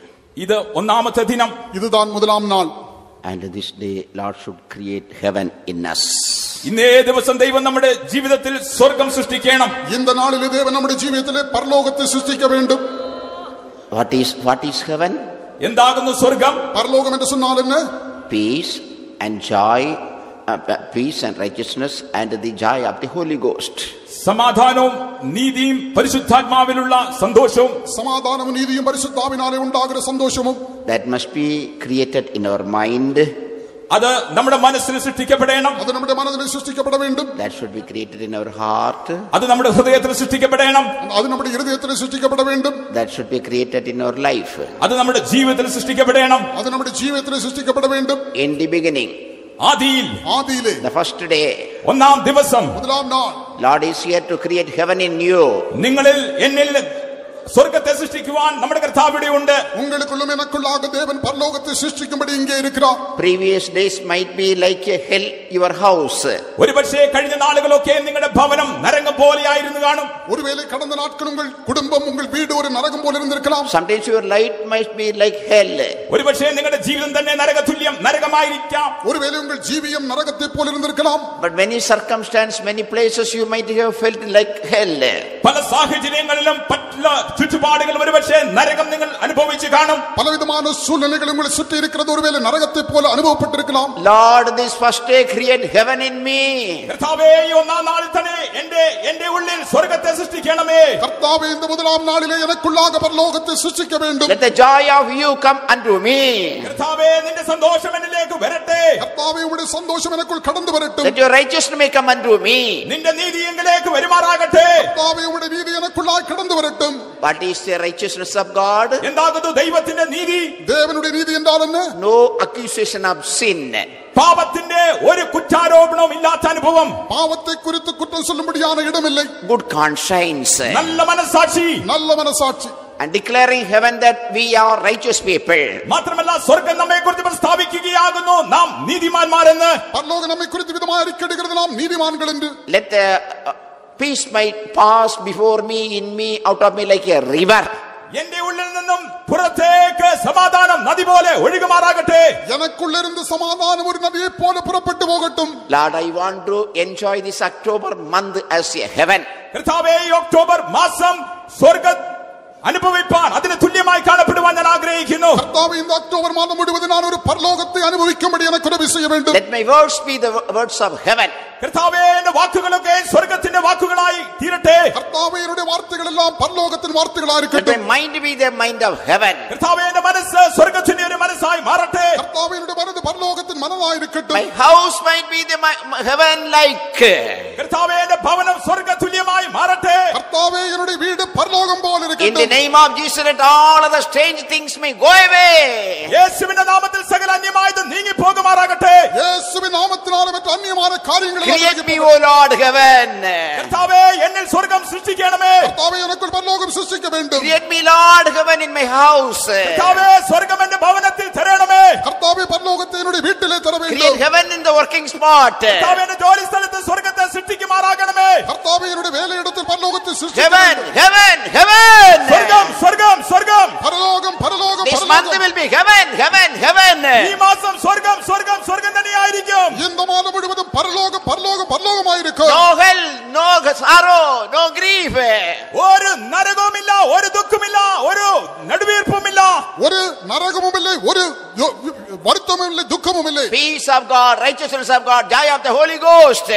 ഇത് ഒന്നാമത്തെ ദിനം. ഇതുതാൻ മുതലാം നാൾ. And this day Lord should create heaven in us. ഇന്നേ ദിവസം ദൈവം നമ്മുടെ ജീവിതത്തിൽ സ്വർഗം സൃഷ്ടിക്കണം. இந்த നാളിലെ ദേവൻ നമ്മുടെ ജീവിതത്തിലെ പരലോകത്തെ സൃഷ്ടിക്ക വേണ്ടും. What is heaven? എന്താകുന്നു സ്വർഗം? പരലോകം എന്ന് சொன்னால் என்ன? Peace and joy, peace and righteousness and the joy of the Holy Ghost. സമാധാനവും നീതിയും പരിശുദ്ധാത്മാവിലുള്ള സന്തോഷവും. സമാധാനവും നീതിയും പരിശുദ്ധാത്മാവിനാലെ ഉണ്ടാകുന്ന സന്തോഷവും. That must be created in our mind. അത് നമ്മുടെ മനസ്സിൽ സൃഷ്ടിക്കപ്പെടണം. അത് നമ്മുടെ മനസ്സിൽ സൃഷ്ടിക്കപ്പെട വേണ്ടും. That should be created in our heart. അത് നമ്മുടെ ഹൃദയത്തിൽ സൃഷ്ടിക്കപ്പെടണം. അത് നമ്മുടെ ഹൃദയത്തിൽ സൃഷ്ടിക്കപ്പെട വേണ്ടും. That should be created in our life. അത് നമ്മുടെ ജീവിതത്തിൽ സൃഷ്ടിക്കപ്പെടണം. അത് നമ്മുടെ ജീവിതത്തിൽ സൃഷ്ടിക്കപ്പെട വേണ്ടും. In the beginning, ആദിയിലെ the first day, ഒന്നാം ദിവസം മുതലാം നാൾ, Lord is here to create heaven in you. നിങ്ങളിൽ എന്നിൽ സ്വർഗ്ഗത്തെ സൃഷ്ടിക്കുവാൻ നമ്മുടെ കർത്താവ് ഇവിടെയുണ്ട്. உங்களுக்குள்ளும் எனக்குள்ளாக தேவன் பரலோகத்தை சிருஷ்டிக்கும்படி இங்கே இருக்கிறார். Previous days might be like a hell, your house. ഒരുപക്ഷേ കഴിഞ്ഞ നാളുകളൊക്കെ നിങ്ങളുടെ ഭവനം നരകം പോലെയായിരുന്നു കാണും. ஒருவேளை கடந்த நாட்கள் உங்கள் குடும்பம் உங்கள் வீடு ஒரு நரகம் போல இருந்திருக்கலாம். Sometimes your life might be like hell. ഒരുപക്ഷേ നിങ്ങളുടെ ജീവിതം തന്നെ നരകതുല്യം നരകമായിരിക്കാം. ஒருவேளை உங்கள் ஜீவியம் நரகத்தை போல இருந்திருக்கலாம். But many circumstances, many places you might have felt like hell. പല സാഹചര്യങ്ങളിലും പല ചുറ്റുപാടുകളും ഒരുപക്ഷേ നരകം നിങ്ങൾ അനുഭവിച്ചു കാണും. பலவிதமான சூழ்நிலைகள் உங்களை சுற்றி இருக்கிறது. ஒருவேளை நரகத்தை போல அனுபவப்பட்டிருக்கலாம். Lord, this first day create heaven in me. കർത്താവേ, ഈ ഒന്നാം നാളിൽ തന്നെ എന്റെ ഉള്ളിൽ സ്വർഗ്ഗത്തെ സൃഷ്ടിക്കണമേ. கர்த்தாவே, இந்த முதலாம் நாளிலே எனக்குள்ளாக பரலோகத்தை சிருஷ்டிக்க வேண்டும். Let the joy of you come unto me. കർത്താവേ, നിന്റെ സന്തോഷം എന്നിലേക്ക് വരട്ടെ. கர்த்தாவே, உம்முடைய சந்தோஷம் எனக்குள் கடந்து வரட்டும். Let your righteousness may come unto me. നിന്റെ നീതി എങ്കിലേക്ക് വരുമാറാകട്ടെ. கர்த்தாவே, உம்முடைய நீதி எனக்குள்ளாக கடந்து வரட்டும். What is the righteousness of God? എന്താകുന്നു ദൈവത്തിന്റെ നീതി? தேவனுடைய நீதி என்றால் என்ன? No accusation of sin. പാപത്തിന്റെ ഒരു കുറ്റാരോപണവും ഇല്ലാത്ത അനുഭവം. பாவத்தை குறித்து குற்றம் சொல்லும்படியான இடமில்லை. Good conscience. നല്ല മനസാക്ഷി. நல்ல மனசாட்சி. And declaring heaven that we are righteous people. മാത്രമല്ല സ്വർഗ്ഗം നമ്മെ കുറിച്ച് പ്രസ്താവിക്കുകയാകുന്നു നാം നീതിമാന്മാരെന്ന്. பரலோகம் நம்மை குறித்து விதமாக அறிக்கையிடுகிறது, நாம் நீதிமான்கள் என்று. Let the peace might pass before me, in me, out of me like a river. എന്റെ ഉള്ളിൽ നിന്നും പുറത്തേക്ക് സമാധാനം നദി പോലെ ഒഴുകുമാറാകട്ടെ. எனக்குள்ளிருந்து சமாதானம் ஒரு நதியை போல புறப்பட்டு போகட்டும். Lord, I want to enjoy this October month as a heaven. കർത്താവേ, ഈ ഒക്ടോബർ മാസം സ്വർഗ്ഗം അനുഭവിപ്പാൻ അതിന് തുല്യമായി കാണപ്പെടുവാൻ ഞാൻ ആഗ്രഹിക്കുന്നു. கர்த்தாவே, இந்த அக்டோபர் மாதம் முழுவதும் நான் ஒரு பரலோகத்தை அனுபவிக்கும்படி எனக்கு உதவி செய்ய வேண்டும். Let my words be the words of heaven. കർത്താവേ, എന്റെ വാക്കുകളൊക്കെ സ്വർഗ്ഗത്തിന്റെ വാക്കുകളായി തീരട്ടെ. கர்த்தாவே, என்னுடைய வார்த்தைகள் எல்லாம் பரலோகத்தின் வார்த்தைகளாக Let my இருக்கட்டும். mind be the mind of heaven. കർത്താവേ, എന്റെ മനസ്സ് സ്വർഗ്ഗത്തിന്റെ ഒരു മനസ്സായി മാറട്ടെ. கர்த்தாவே, என்னுடைய மனது பரலோகத்தின் மனதாய் இருக்கட்டும். My house might be the heaven like. കർത്താവേ, എന്റെ ഭവനം സ്വർഗ്ഗതുല്യമായി മാറട്ടെ. கர்த்தாவே, என்னுடைய வீடு பரலோகம் போல In the இருக்கட்டும். name of Jesus, let all other strange things may go away. യേശുവിന്റെ നാമത്തിൽ സകല അന്യമായത് നീങ്ങി പോകുമാറാകട്ടെ. இயேசுவின் நாமத்தினாலே மற்ற அந்நியமான காரியங்கள் எல்லாம் Create me, விலகி O Lord, heaven. കർത്താവേ, എന്നിൽ സ്വർഗ്ഗം സൃഷ്ടിക്കണമേ. கர்த்தாவே, எனக்குள் பரலோகம் சிருஷ்டிக்க வேண்டும். Create me, Lord, heaven in my house. കർത്താവേ, സ്വർഗ്ഗം എന്റെ ഭവനത്തിൽ തരണമേ. கர்த்தாவே, பரலோகத்தை என்னுடைய வீட்டிலே தர Create வேண்டும். heaven in the working spot. കർത്താവേ, എന്റെ ജോലി സ്ഥലത്ത് സ്വർഗ്ഗത്തെ സൃഷ്ടിക്കുമാറാകണമേ. கர்த்தாவே, என்னுடைய வேலையிடத்தில் பரலோகத்தை சிருஷ்டிக்க Heaven, வேண்டும். heaven, heaven. സ്വർഗ്ഗം സ്വർഗ്ഗം സ്വർഗ്ഗം. பரலோகம் பரலோகம் This month பரலோகம். will be heaven, heaven, heaven. ഈ മാസം സ്വർഗ്ഗം സ്വർഗ്ഗം സ്വർഗ്ഗം തന്നെയായിരിക്കും. இந்த மாதம் முழுவதும் பரலோகம் பரலோகம் பரலோகமாயிருக்கும். No hell, no sorrow, no grief. ഒരു നരകവുമില്ല, ഒരു ദുഃഖമില്ല, ഒരു നെടുവീർപ്പുമില്ല. ஒரு நரகமும் இல்லை, ஒரு வருத்தமும் இல்லை, துக்கமும் இல்லை. Peace of God, righteousness of God, joy of the Holy Ghost.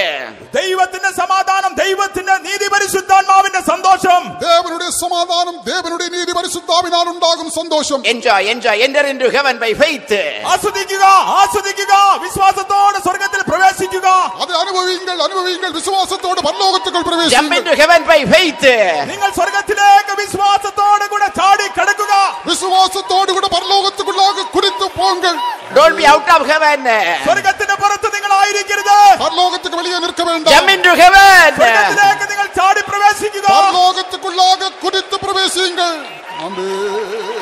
ദൈവത്തിന്റെ സമാധാനം, ദൈവത്തിന്റെ നീതി, പരിശുദ്ധാത്മാവിന്റെ സന്തോഷം. தேவனுடைய சமாதானம், தேவனுடைய நீதி, பரிசுத்தாவினால் உண்டாகும் சந்தோஷம். Enjoy, enjoy, enter into heaven by faith. ആസ്വദിക്കുക, ആസ്വദിക്കുക, വിശ്വാസത്തോടെ സ്വർഗ്ഗത്തിൽ പ്രവേശിക്കുക. அதை அனுபவியுங்கள், அனுபவியுங்கள், விசுவாசத்தோடு பரலோகத்துக்குள் Jump பிரவேசியுங்கள். into heaven by faith. നിങ്ങൾ സ്വർഗ്ഗത്തിലേക്ക് വിശ്വാസത്തോടെ കൂടെ ചാടി കടക്കുക. விசுவாசத்தோடு கூட பரலோகத்துக்குள்ளாக குதித்து போங்கள். Don't be out of heaven. സ്വർഗ്ഗത്തിന്റെ പുറത്ത് നിങ്ങൾ ആയിരിക്കരുത്. பரலோகத்துக்கு வெளியே நிற்க வேண்டாம். Jump into heaven. സ്വർഗ്ഗത്തിലേക്ക് നിങ്ങൾ ചാടി പ്രവേശിക്കുക. பரலோகத்துக்குள்ளாக குதித்து பிரவேசியுங்கள். ஆமென்.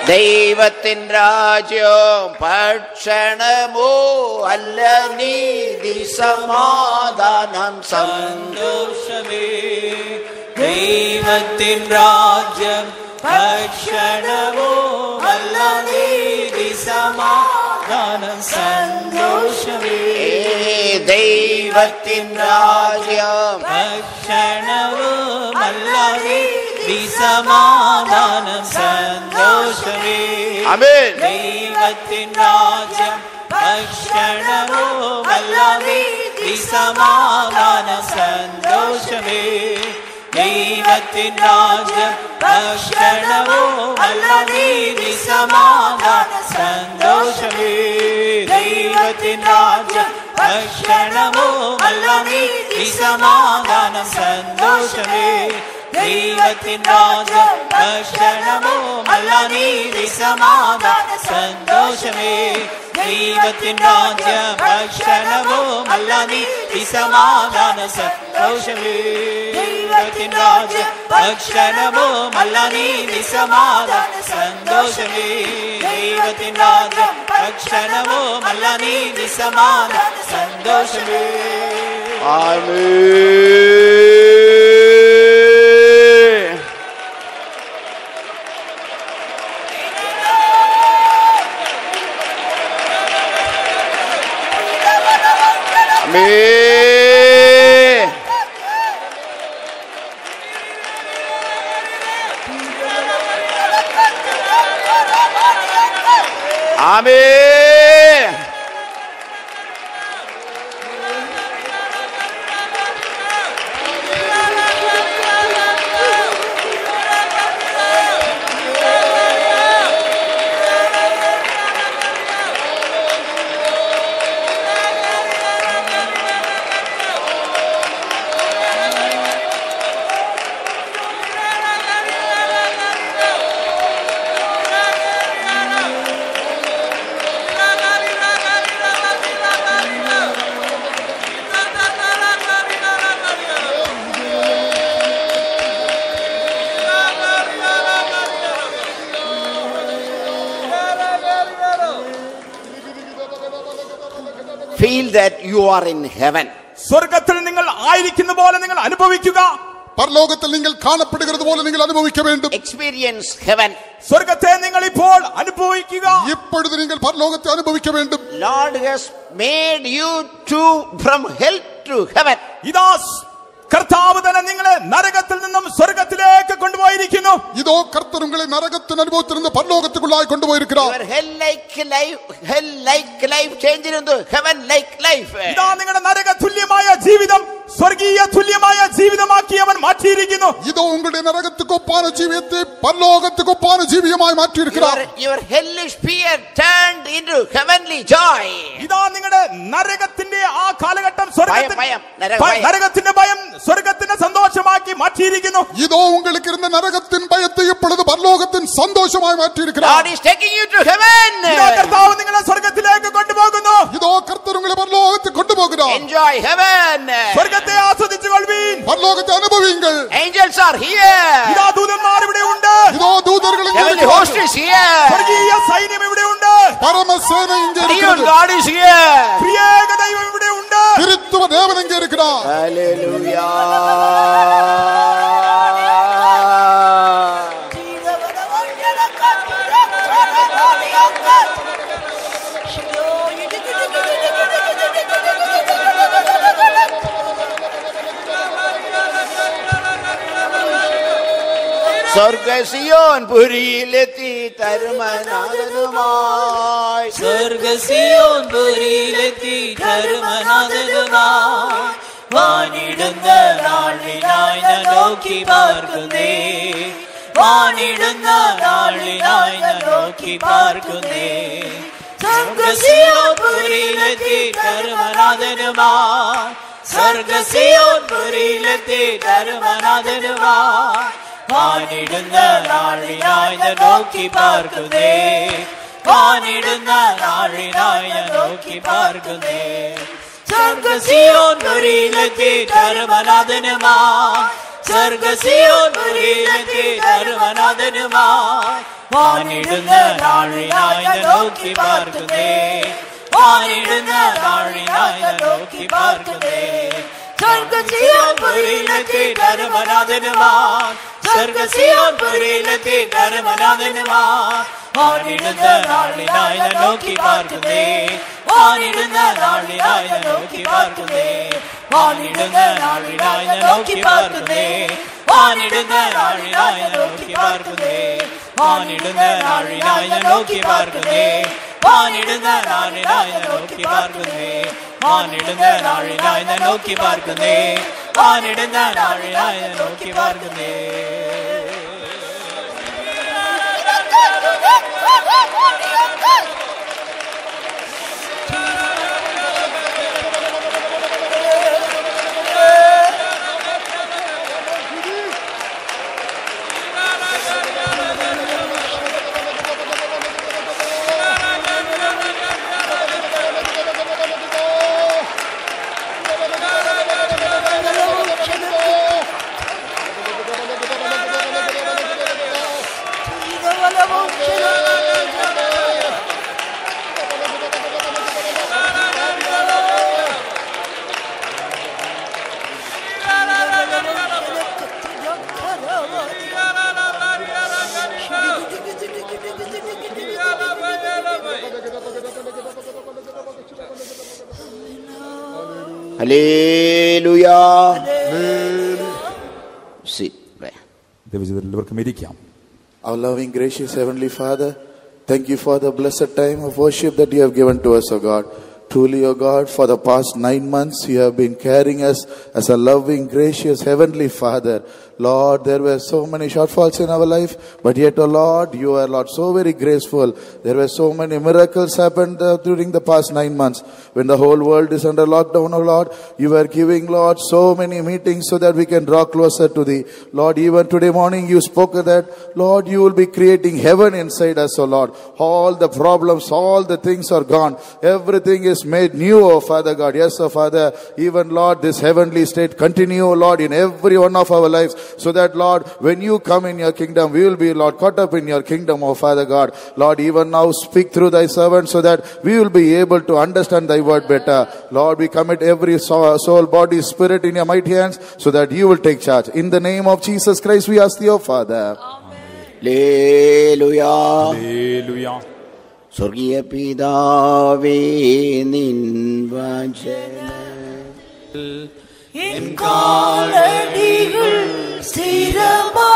ദൈവത്തിൻ രാജ്യം ഭക്ഷണമോ അല്ല നീതി സമാധാനം സന്തോഷമേ. ദൈവത്തിൻ രാജ്യം ഭക്ഷണമോ അല്ല നീതി സമാധാനം സന്തോഷമേ. ദൈവത്തിൻ രാജ്യം ഭക്ഷണമോ അല്ല നീതി സമാധാനം സന്തോഷമേ. ആമേൻ. ദൈവത്തിൻ രാജ്യം ഭക്ഷണമോ അല്ല നീതി സമാധാനം സന്തോഷമേ ദൈവത്തിൻ രാജ്യം ഭക്ഷണവുമല്ല നീതി സമാധാനം സന്തോഷമേ ദൈവത്തിൻ രാജ്യം ഭക്ഷണവുമല്ല നീതി സമാധാനം സന്തോഷമേ ദൈവത്തിൻ രാജ്യം ഭക്ഷണവുമല്ല നീതി സമാധാനം സന്തോഷമേ ദൈവത്തിൻ രാജ്യം ഭക്ഷണവുമല്ല നീതി സമാധാനം സന്തോഷമേ ദൈവത്തിൻ രാജ്യം ഭക്ഷണവുമല്ല നീതി സമാധാനം സന്തോഷമേ ദൈവത്തിൻ രാജ്യം ഭക്ഷണവുമല്ല നീതി സമാധാനം സന്തോഷമേ Feel that you are in heaven. സ്വർഗ്ഗത്തിൽ നിങ്ങൾ ആയിരിക്കുന്ന പോലെ നിങ്ങൾ അനുഭവിക്കുക. പരലോകത്തിൽ നിങ്ങൾ കാണപ്പെടുന്നത് പോലെ നിങ്ങൾ അനുഭവിക്ക വേണ്ടും. Experience heaven. സ്വർഗ്ഗത്തെ നിങ്ങൾ ഇപ്പോൾ അനുഭവിക്കുക. ഇപ്പോഴും നിങ്ങൾ പരലോകത്തെ അനുഭവിക്ക വേണ്ടും. Lord has made you to from hell to heaven. ഇതാ കർത്താവ് തന്നെ നിങ്ങളെ നരകത്തിൽ നിന്നും സ്വർഗ്ഗത്തിലേക്ക് കൊണ്ടുപോയിരിക്കുന്നു. ഇതോ കർത്തർ നിങ്ങളെ നരകത്തിൻ അനുഭവത്തിൽ നിന്ന് പരലോകത്തിലേക്കുള്ളായി കൊണ്ടുപോയിരിക്കുന്നു. Your hell like life changed into heaven like life. ഇതാ നിങ്ങളുടെ നരക തുല്യമായ ജീവിതം സ്വർഗീയ തുല്യമായ ജീവിതമാക്കി അവൻ മാറ്റിയിരിക്കുന്നു. ഇതോ നിങ്ങളുടെ നരകത്തുക്കൊപ്പാന ജീവിതത്തെ പരലോകത്തുക്കൊപ്പാന ജീവിതമായി മാറ്റിയിരിക്കുന്നു. Your hellish fear turned into heavenly joy. ഇതാ നിങ്ങളുടെ നരകത്തിന്റെ ആ കാലഘട്ടം നരകത്തിന്റെ ഭയം സ്വർഗത്തിന്റെ സന്തോഷമാക്കി മാറ്റിയിരിക്കുന്നു. ഇതോ നിങ്ങൾക്ക് ഇരുന്ന നരകത്തിൻ ഭയത്തെ ഇപ്പോഴത് പരലോകത്തിൻ സന്തോഷമായി മാറ്റിയിരിക്കുന്നു. God is taking you to heaven. ഇതാ കർത്താവ് നിങ്ങളെ സ്വർഗത്തിലേക്ക് കൊണ്ടുപോകുന്നു. ഇതോ കർത്തർ നിങ്ങളെ പരലോകത്തിൽ കൊണ്ടുപോകുന്നു. Enjoy heaven. സ്വർഗത്തെ ആസ്വദിച്ചുകൊള്ളുവീൻ. പരലോകത്തെ അനുഭവിയുங்கள். Angels are here. ഇതാ ദൂതന്മാർ ഇവിടെ ഉണ്ട്. ഇതോ ദൂതர்கள் Heavenly host is here. സ്വർഗീയ സൈന്യം ഇവിടെ ഉണ്ട്. പരമസേന Triune God is here. ത്രിയേക ദൈവം ഇവിടെ ഉണ്ട്. തിരുത്തുവ ദേവൻ ഇங்கே இருக்கிறார். Hallelujah. സ്വർഗ സിയോൻ പുരിയിലെത്തി തരുമനാഥനുമായി. സ്വർഗ സിയോൻ പുരിയിലെത്തി തരുമനാഥനുമായി വാണിടുന്ന നാളിനായി ഞാൻ നോക്കി പാർക്കുന്നേ. വാണിടുന്ന നാളിനായി ഞാൻ നോക്കി പാർക്കുന്നേ. സ്വർഗ സിയോൻ പുരിയിലെത്തി തരുമനാഥനുമായി. സ്വർഗ സിയോൻ പുരിയിലെത്തി തരുമനാഥനുമായി വാണിടുന്ന നാളിനായി ഞാൻ നോക്കി പാർക്കുന്നേ. വാണിടുന്ന നാളിനായി ഞാൻ നോക്കി പാർക്കുന്നേ. സ്വർഗ സിയോൻ പുരിയിലെത്തി തരുമനാഥനുമായി. സ്വർഗ സിയോൻ പുരിയിലെത്തി തരുമനാഥനുമായി വാണിടുന്ന നാളിനായി ഞാൻ നോക്കി പാർക്കുന്നേ. വാണിടുന്ന നാളിനായി ഞാൻ നോക്കി പാർക്കുന്നേ. സ്വർഗ സിയോൻ പുരിയിലെത്തി തരുമനാഥനുമായി. സ്വർഗ സിയോൻ പുരിയിലെത്തി തരുമനാഥനുമായി വാണിടുന്ന നാളിനായി ഞാൻ നോക്കി പാർക്കുന്നേ. വാണിടുന്ന നാളിനായി ഞാൻ നോക്കി പാർക്കുന്നേ. വാണിടുന്ന നാളിനായി ഞാൻ നോക്കി പാർക്കുന്നേ. വാണിടുന്ന നാളിനായി ഞാൻ നോക്കി പാർക്കുന്നേ. വാണിടുന്ന നാളിനായി ഞാൻ നോക്കി പാർക്കുന്നേ. വാനിടുന്ന നാളിനായി ഞാൻ നോക്കി പാർക്കുന്നേ, വാനിടുന്ന നാളിനായി ഞാൻ നോക്കി പാർക്കുന്നേ, വാനിടുന്ന നാളിനായി ഞാൻ നോക്കി പാർക്കുന്നേ. Hallelujah. Sit, pray. എല്ലാവർക്കും ഇരിക്കാം. Our loving, gracious Heavenly Father, thank you for the blessed time of worship that you have given to us, O God. Truly, O God, for the past 9 months, you have been carrying us as a loving, gracious Heavenly Father. Lord, there were so many shortfalls in our life, but yet, O Lord, you are, Lord, so very graceful. There were so many miracles happened during the past 9 months. When the whole world is under lockdown, O Lord, you were giving, Lord, so many meetings so that we can draw closer to Thee. Lord, even today morning you spoke that, Lord, you will be creating heaven inside us, O Lord. All the problems, all the things are gone. Everything is made new, O Father God. Yes, O Father, even, Lord, this heavenly state continue, O Lord, in every one of our lives. So that, Lord, when you come in your kingdom, we will be, Lord, caught up in your kingdom, O Father God. Lord, even now speak through thy servant so that we will be able to understand thy word better. Lord, we commit every soul, body, spirit in your mighty hands so that you will take charge. In the name of Jesus Christ, we ask thee, O Father. Hallelujah. Hallelujah. സ്വർഗീയ പിതാവേ നിൻ വചനം N കാലടികൾ സ്ഥിരമാക്കണമേ,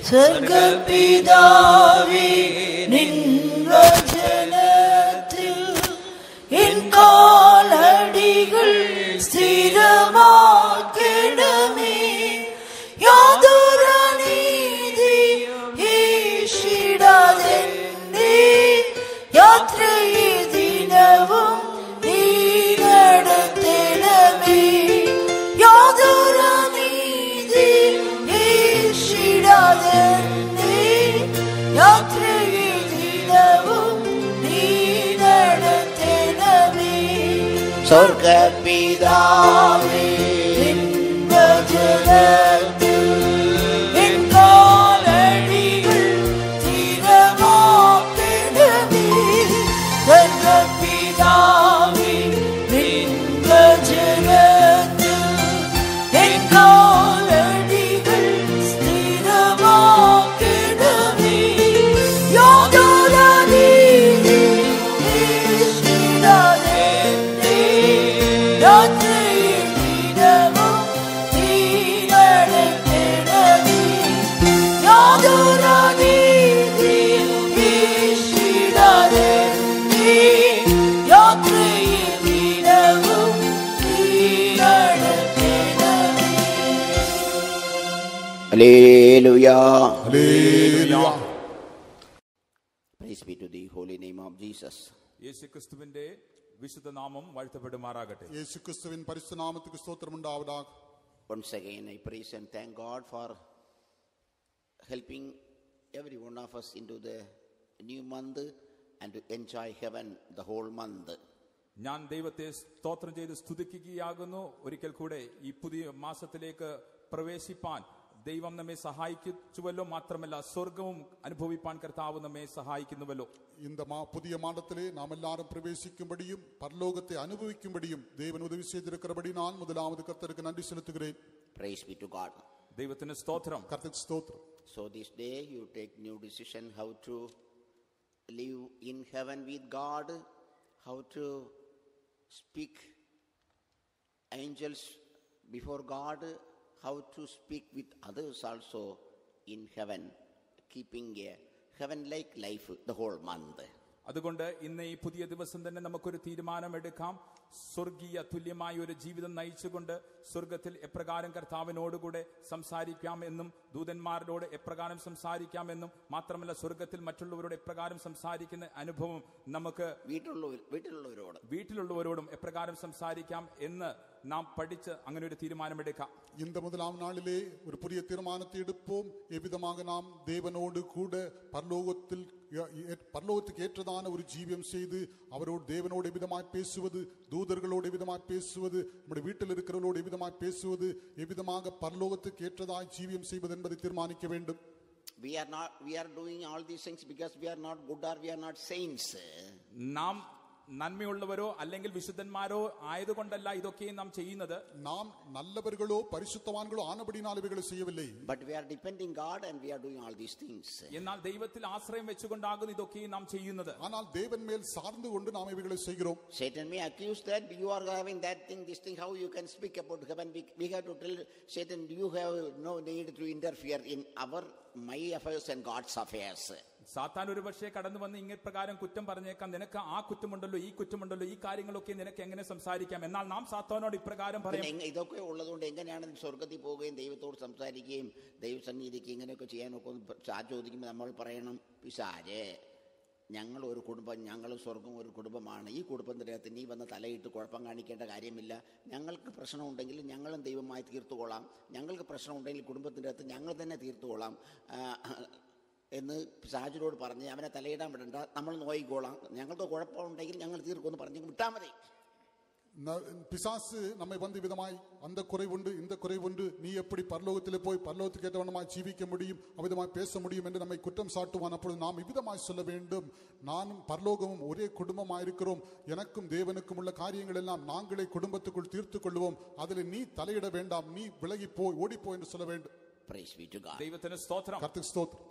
സ്വർഗപിതാവേ നിൻ വചനത്തിൽ N കാലടികൾ സ്ഥിരമാക്കണമേ. യാതൊരനീതിയും ഈശിടാതെന്നെ യാത്രയെ ദിനവും നീ നടത്തണമേ. യാതൊരനീതിയും ഈശിടാതെന്നെ യാത്രയെ ദിനവും നീ നടത്തണമേ. സ്വർഗപിതാവേ നിൻ വചനത്തിൽ എൻ കാലടികൾ സ്ഥിരമാക്കണമേ. സ്വർഗപിതാവേ നിൻ വചനത്തിൽ എൻ കാലടികൾ സ്ഥിരമാക്കണമേ. യാതൊരനീതിയും ഈശിടാതെന്നെ യാത്രയെ ദിനവും നീ നടത്തണമേ. യാതൊരനീതിയും ഈശിടാതെന്നെ യാത്രയെ ദിനവും നീ നടത്തണമേ. Hallelujah. Hallelujah. Praise be to the holy name of Jesus. യേശുക്രിസ്തുവിന്റെ വിശുദ്ധ നാമം വാഴ്ത്തപ്പെടുമാറാകട്ടെ. യേശുക്രിസ്തുവിൻ പരിശുദ്ധനാമത്തിற்கு സ്തോത്രം ഉണ്ടാവதாக. Once again, I praise and thank God for helping every one of us into the new month and to enjoy heaven the whole month. ഞാൻ ദൈവത്തെ സ്തോത്രം ചെയ്ത് സ്തുതിക്കുകയാകുന്നു. ഒരിക്കൽ കൂടെ ഈ പുതിയ മാസത്തിലേക്ക് പ്രവേശിപ്പാൻ ദൈവം നമ്മെ സഹായിക്കുവല്ലോ. മാത്രമല്ല സ്വർഗവും അനുഭവിപ്പാൻ കർത്താവ് നമ്മെ സഹായിക്കുന്നുവല്ലോ. இந்த புதிய மாதத்திலே நாம் எல்லாரும் பிரவேசிக்கும்படியும் பரலோகத்தை அனுபவிக்கும்படியும் தேவன் உதவி செய்திருக்கிறபடி நான் முதலாவது கர்த்தருக்கு நன்றி செலுத்துகிறேன். Praise be to God. ദൈവത്തിന് സ്തോത്രം. கர்த்தருக்கு ஸ்தோத்திரம். So this day you take new decision how to live in heaven with God, how to speak angels before God, how to speak with others also in heaven, keeping a heaven-like life the whole month. അതുകൊണ്ട് ഇന്ന് ഈ പുതിയ ദിവസം തന്നെ നമുക്കൊരു തീരുമാനമെടുക്കാം. സ്വർഗീയ തുല്യമായ ഒരു ജീവിതം നയിച്ചുകൊണ്ട് സ്വർഗത്തിൽ എപ്രകാരം കർത്താവിനോടുകൂടെ സംസാരിക്കാം എന്നും ദൂതന്മാരോട് എപ്രകാരം സംസാരിക്കാമെന്നും മാത്രമല്ല സ്വർഗത്തിൽ മറ്റുള്ളവരോട് എപ്രകാരം സംസാരിക്കുന്ന അനുഭവം നമുക്ക് വീട്ടിലുള്ളവരോടും എപ്രകാരം സംസാരിക്കാം എന്ന് നാം പഠിച്ച് അങ്ങനെ ഒരു തീരുമാനമെടുക്കാം. இந்த முதலாம் நாளிலே ஒரு புதிய தீர்மானத்தை எடுப்போம். எவ்விதமாக நாம் தேவனோடு கூட பரலோகத்துக்கு ஏற்றதான ஒரு ஜீவியம் செய்து அவரோடு தேவனோடு எவ்விதமாய் பேசுவது, தூதர்களோடு எவ்விதமாய் பேசுவது, நம்முடைய வீட்டில் இருக்கிறவர்களோடு எவ்விதமாய் பேசுவது, எவ்விதமாக பரலோகத்துக்கு ஏற்றதாய் ஜீவியம் செய்வது என்பதை தீர்மானிக்க வேண்டும். We are doing all these things because we are not good or we are not saints. നാം നന്മയുള്ളവരോ അല്ലെങ്കിൽ വിശുദ്ധന്മാരോ ആയതുകൊണ്ടല്ല ഇതൊക്കെയും നാം ചെയ്യുന്നത്. നാം നല്ലവர்களோ പരിശുദ്ധവാൻകളോ ആനപടിനാൽ ഇവകളെ ചെയ്യവില്ലേ. But we are depending God and we are doing all these things. എന്നാൽ ദൈവത്തിൽ ആശ്രയം വെച്ചുകൊണ്ടാകുന്നു ഇതൊക്കെയും നാം ചെയ്യുന്നത്. ஆனால் தேவன் மேல் சார்ந்துകൊണ്ട് നാം ഇവകളെ ചെയ്യുகிறோம். Satan may accuse that you are having that thing, this thing, how you can speak about heaven. We have to tell Satan, you have no need to interfere in my affairs and God's affairs. സാത്താൻ ഒരുപക്ഷെ കടന്നു വന്ന് ഇങ്ങനെ പ്രകാരം കുറ്റം പറഞ്ഞേക്കാം, നിനക്ക് ആ കുറ്റമുണ്ടല്ലോ ഈ കുറ്റമുണ്ടല്ലോ ഈ കാര്യങ്ങളൊക്കെ നിനക്ക് എങ്ങനെ സംസാരിക്കാം. എന്നാൽ നാം സാത്താനോട് ഇപ്രകാരം പറയാം. ഇതൊക്കെ ഉള്ളതുകൊണ്ട് എങ്ങനെയാണ് സ്വർഗത്തിൽ പോവുകയും ദൈവത്തോട് സംസാരിക്കുകയും ദൈവസന്നിധിക്ക് ഇങ്ങനെയൊക്കെ ചെയ്യാനൊക്കെ ചോദിക്കുമ്പോൾ നമ്മൾ പറയണം, പിശാചേ, ഞങ്ങൾ ഒരു കുടുംബം, ഞങ്ങൾ സ്വർഗം ഒരു കുടുംബമാണ്. ഈ കുടുംബത്തിനകത്ത് നീ വന്ന് തലയിട്ട് കുഴപ്പം കാണിക്കേണ്ട കാര്യമില്ല. ഞങ്ങൾക്ക് പ്രശ്നമുണ്ടെങ്കിൽ ഞങ്ങളും ദൈവമായി തീർത്തുകൊള്ളാം. ഞങ്ങൾക്ക് പ്രശ്നമുണ്ടെങ്കിൽ കുടുംബത്തിൻ്റെ അകത്ത് ഞങ്ങൾ തന്നെ തീർത്തുകൊള്ളാം എന്ന് പിശാചിനോട് പറഞ്ഞ് അവനെ തലയിടാൻ വിടണ്ട, നമ്മൾ നോയിക്കോളാം, ഞങ്ങൾക്ക് കുഴപ്പമുണ്ടെങ്കിൽ ഞങ്ങൾ തീർക്കുമെന്ന് പറഞ്ഞ് വിട്ടാൽ മതി. பிசாசு நம்மை வந்து விதமாய் அந்த குறைவுண்டு இந்த குறைவுண்டு, நீ எப்படி பரலோகத்திலே போய் பரலோகத்துக்கு ஏற்றவனமாய் ஜீவிக்க முடியும், அவ்விதமாய் பேச முடியும் என்று நம்மை குற்றம் சாட்டுவான். அப்பொழுது நாம் இவ்விதமாய் சொல்ல வேண்டும், நானும் பரலோகமும் ஒரே குடும்பமாயிருக்கிறோம், எனக்கும் தேவனுக்கும் உள்ள காரியங்கள் எல்லாம் நாங்களே குடும்பத்துக்குள் தீர்த்து கொள்வோம், அதில் நீ தலையிட வேண்டாம், நீ விலகி போய் ஓடிப்போ என்று சொல்ல வேண்டும். Praise be to God. ദൈവത്തിന് സ്തോത്രം.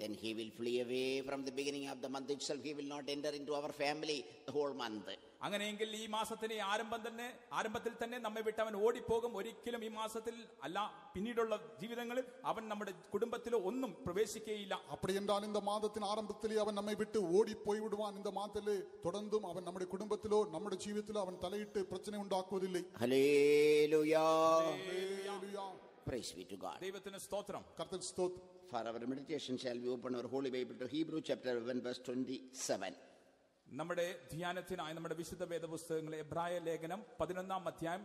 Then he will flee away from the beginning of the month itself. He will not enter into our family the whole month. അങ്ങനെയെങ്കിൽ ഈ മാസത്തിന്റെ ആരംഭത്തിൽ തന്നെ നമ്മെ വിട്ട് അവൻ ഓടിപ്പോകും. ഒരിക്കലും ഈ മാസത്തിൽ അല്ല പിന്നീടുള്ള ജീവിതങ്ങളിൽ അവൻ നമ്മുടെ കുടുംബത്തിലോ ഒന്നും പ്രവേശിക്കുകയില്ല. அப்படி என்றால் இந்த மாதத்தின் ஆரம்பத்திலே அவன் நம்மை விட்டு ஓடி போய் விடுவான். இந்த மாதத்திலே தொடர்ந்தும் அவன் நம்முடைய குடும்பத்திலோ நம்முடைய ஜீவிதத்திலோ அவன் தலையிட்டு பிரச்சனை உண்டாக்குவதில்லை. Hallelujah. Hallelujah. Praise be to God. ദൈവത്തിന് സ്തോത്രം. കർത്താവിന് സ്തോത്രം. For our meditation shall we open our holy Bible to Hebrew chapter 11 verse 27. നമ്മുടെ ധ്യാനത്തിനായി നമ്മുടെ വിശുദ്ധ വേദപുസ്തകങ്ങളെ എബ്രായ ലേഖനം 11-ാം അധ്യായം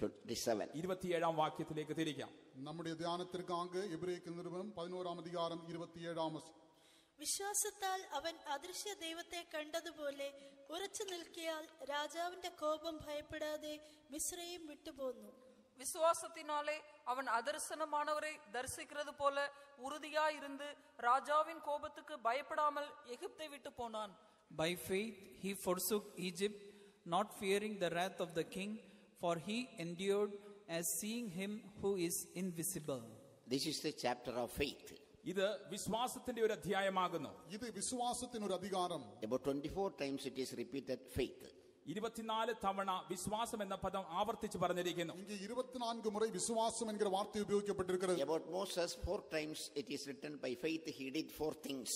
27-ാം വാക്യത്തിലേക്ക് തിരിക്കാം. നമ്മുടെ ധ്യാനത്തിற்காக എബ്രായ നിരുപം 11-ാം അധ്യായം 27-ാം വചനം. വിശ്വാസത്താൽ അവൻ അദൃശ്യ ദൈവത്തെ കണ്ടതുപോലെ ഉറച്ചു നിൽക്കിയാൽ രാജാവിന്റെ കോപം ഭയപ്പെടാതെ മിസ്രയീം വിട്ടുപോന്നു. விசுவாசத்தினாலே அவன் அதர்சனமானவரை தரிசிக்கிறது போல உறுதியாயிருந்து ராஜாவின் கோபத்துக்கு பயப்படாமல் எகிப்தை விட்டு போனான். By faith he forsook Egypt, not fearing the wrath of the king, for he endured as seeing him who is invisible. This is the chapter of faith. ഇത് വിശ്വാസത്തിന്റെ ഒരു അധ്യായമാകുന്നു. ഇത് വിശ്വാസത്തിന്റെ ഒരു അധികാരം. About 24 times it is repeated, faith. 24 തവണ വിശ്വാസം എന്ന പദം ആവർത്തിച്ച് പറഞ്ഞിരിക്കുന്നു. ഇങ്ങ 24 മുறை വിശ്വാസം എന്ന വാർത്ത ഉപയോഗിക്കപ്പെട്ടിരിക്കുന്നത്. About Moses 4 times it is written, by faith he did 4 things.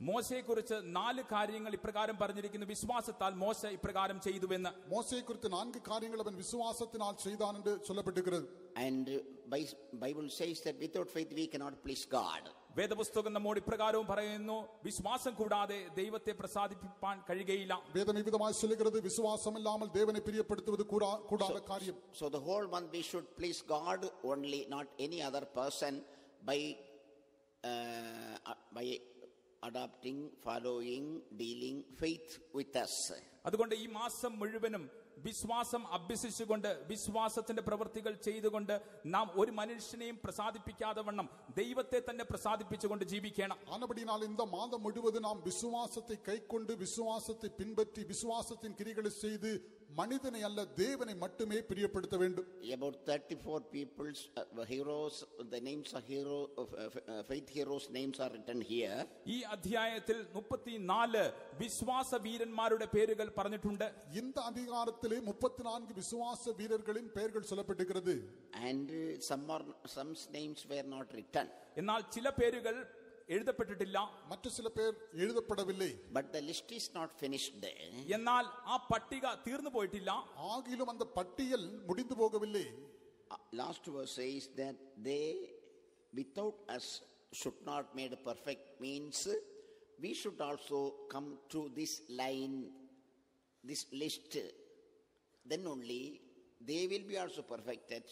മോശയെക്കുറിച്ച് 4 കാര്യങ്ങൾ ഇപ്രകാരം പറഞ്ഞിരിക്കുന്നു, വിശ്വാസത്താൽ മോശ ഇപ്രകാരം ചെയ്തുവെന്ന്. മോശയെക്കുറിച്ച് 4 കാര്യങ്ങൾ അവൻ വിശ്വാസത്തിനാൽ ചെയ്താൻ എന്ന് சொல்லப்பட்டிருக்கிறது. And Bible says that without faith we cannot please God. വേദപുസ്തകം നമ്മോട് ഇപ്രകാരവും പറയുന്നു, വിശ്വാസം കൂടാതെ ദൈവത്തെ പ്രസാദിപ്പിക്കാൻ കഴിയുകയില്ല. വേദം വിധമായി சொல்லுகிறது, விசுவாசம் இல்லாமல் தேவனை பிரியப்படுத்துவது கூடாத காரியம். So the whole month we should please God only, not any other person, by adopting, following, dealing faith with us. അതുകൊണ്ട് ഈ മാസം മുഴുവനും വിശ്വാസം അഭ്യസിച്ചുകൊണ്ട് വിശ്വാസത്തിന്റെ പ്രവൃത്തികൾ ചെയ്തുകൊണ്ട് നാം ഒരു മനുഷ്യനെയും പ്രസാദിപ്പിക്കാതെ വണ്ണം ദൈവത്തെ തന്നെ പ്രസാദിപ്പിച്ചുകൊണ്ട് ജീവിക്കണം. ആനപടിനാൽ இந்த மாதம் முழுவதும் நாம் விசுவாசத்தை கைக்கொண்டு விசுவாசத்தை பின்பற்றி விசுவாசத்தின் கிரிகளை செய்து மனிதனை அல்ல தேவனை மட்டுமே பிரியப்படுத்த வேண்டும். About 34 people's heroes, the names of faith heroes names are written here. ഈ അധ്യായത്തിൽ 34 വിശ്വാസ വീരന്മാരുടെ പേരുകൾ പറഞ്ഞിട്ടുണ്ട്. இந்த அதிகாரத்திலே 34 விசுவாச வீரர்களின் பெயர்கள் சொல்லப்பட்டிருக்கிறது. And some names were not written. എന്നാൽ ചില പേരുകൾ എഴുതപ്പെട്ടിട്ടില്ല. മറ്റു ചില പേർ എഴുതപ്പെടവില്ലേ. But the list is not finished. എന്നാൽ ആ പട്ടിക തീർന്നു പോയിട്ടില്ല. ആകിലും அந்த பட்டியல் முடிந்து போகவில்லை. Last verse says that they without us should not made perfect, means we should also come to this line, this list. Then only they will be also perfected.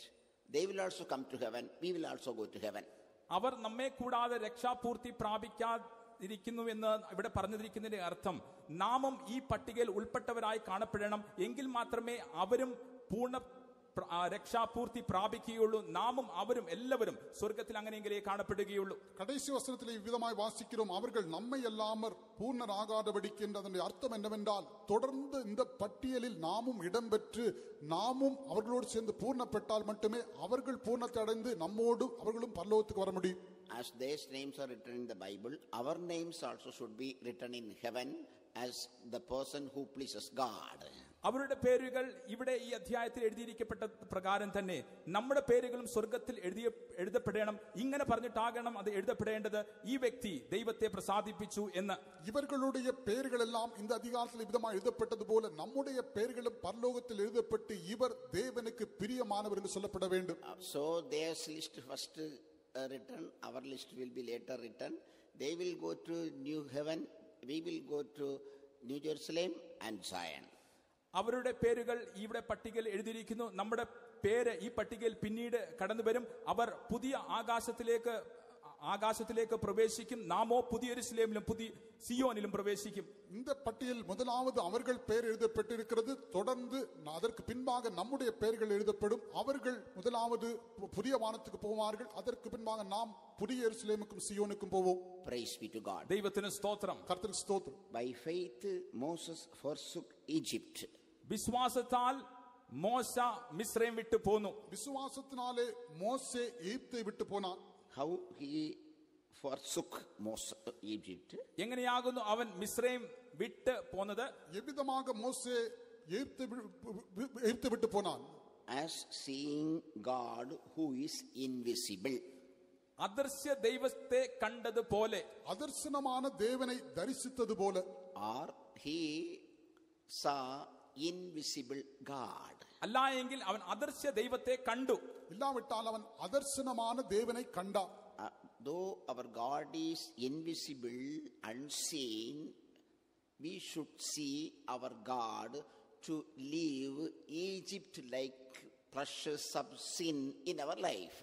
They will also come to heaven. We will also go to heaven. അവർ നമ്മെ കൂടാതെ രക്ഷാപൂർത്തി പ്രാപിക്കാതിരിക്കുന്നുവെന്ന് ഇവിടെ പറഞ്ഞിരിക്കുന്നതിന്റെ അർത്ഥം നാമും ഈ പട്ടികയിൽ ഉൾപ്പെട്ടവരായി കാണപ്പെടണം. എങ്കിൽ മാത്രമേ അവരും പൂർണ്ണ രക്ഷാപൂർത്തി പ്രാപിക്കുകയുള്ളൂ. നാമും അവരും എല്ലാവരും സ്വർഗത്തിൽ അങ്ങനെയെങ്കിലേ കാണപ്പെടുകയുള്ളൂ. கடைசி வசனத்திலே விதமாய் வாசிக்கிறோம், அவர்கள் நம்மை அல்லாமற் பூர்ணராகாதபடிக்கு. அதனுடைய அர்த்தம் என்னவென்றால், தொடர்ந்து இந்த பட்டியலில் நாமும் இடம்பெற்று நாமும் அவர்களோடு சேர்ந்து பூர்ணப்பட்டால் மட்டுமே அவர்கள் பூர்ணத்தை அடைந்து நம்மோடு அவர்களும் பரலோகத்துக்கு வர முடியும். As their names are written in the Bible, our names also should be written in heaven as the person who pleases God. അവരുടെ പേരുകൾ ഇവിടെ ഈ അധ്യായത്തിൽ എഴുതിയിരിക്കപ്പെട്ട പ്രകാരം തന്നെ നമ്മുടെ പേരുകളും സ്വർഗത്തിൽ എഴുതപ്പെടണം. ഇങ്ങനെ പറഞ്ഞിട്ടാകണം അത് എഴുതപ്പെടേണ്ടത്, ഈ വ്യക്തി ദൈവത്തെ പ്രസാദിപ്പിച്ചു എന്ന്. ഇവர்களுடைய പേരുകളെല്ലാം இந்த அதிகாரத்தில் விதமாக எழுதப்பட்டதுபோல நம்முடைய பேர்களும் பரலோகத்தில் எழுதப்பட்டு இவர் தேவனுக்கு பிரியமானவர் என்று சொல்லப்பட வேண்டும். So their list first written, our list will be later written. They will go to new heaven, we will go to New Jerusalem and Zion. അവരുടെ പേരുകൾ ഇവിടെ പട്ടികയിൽ എഴുതിയിരിക്കുന്നു. നമ്മുടെ പേര് ഈ പട്ടികയിൽ പിന്നീട് കടന്നു വരും. അവർ പുതിയ ആകാശത്തിലേക്ക് പ്രവേശിക്കും. നാമോ പുതിയ യെരുശലേമിലും പുതിയ സിയോനിലും പ്രവേശിക്കും. இந்த பட்டியல் முதலாவது அவர்கள் பெயர் எழுதப்பட்டிருக்கிறது. தொடர்ந்து அதற்கு பின்பாக நம்முடைய பெயர்கள் எழுதப்படும். அவர்கள் முதலாவது புதிய வானத்துக்கு போவார்கள். அதற்கு பின்பாக நாம் புதிய எருசலேமுக்கும் சியோனுக்கும் போவோம். Praise be to God. ദൈവത്തിന് സ്തോത്രം. கர்த்தருக்கு ஸ்தோத்திரம். By faith Moses forsook Egypt. വിശ്വാസത്താൽ മോശ മിസ്രൈം വിട്ടു പോന്നു. விசுவாசத்தினாலே மோசே எகிப்தை விட்டு போனான். How he forsook Egypt? എങ്ങനെയാകുന്നു അവൻ മിസ്രൈം വിട്ട് പോന്നത്? எவ்விதமாக மோசே எகிப்தை விட்டு போனான்? As seeing God who is invisible. അദൃശ്യ ദൈവത്തെ കണ്ടതുപോലെ, അദർശനமான தேவனை தரிசித்தது போல. Or he saw invisible God. അല്ല എങ്കിൽ അവൻ അദൃശ്യ ദൈവത്തെ കണ്ടു. ഇല്ലാവിട്ടാൽ അവൻ അദർശനமான தேவனை கண்டான். Though our God is invisible, unseen, we should see our God to leave Egypt like pressures of sin in our life.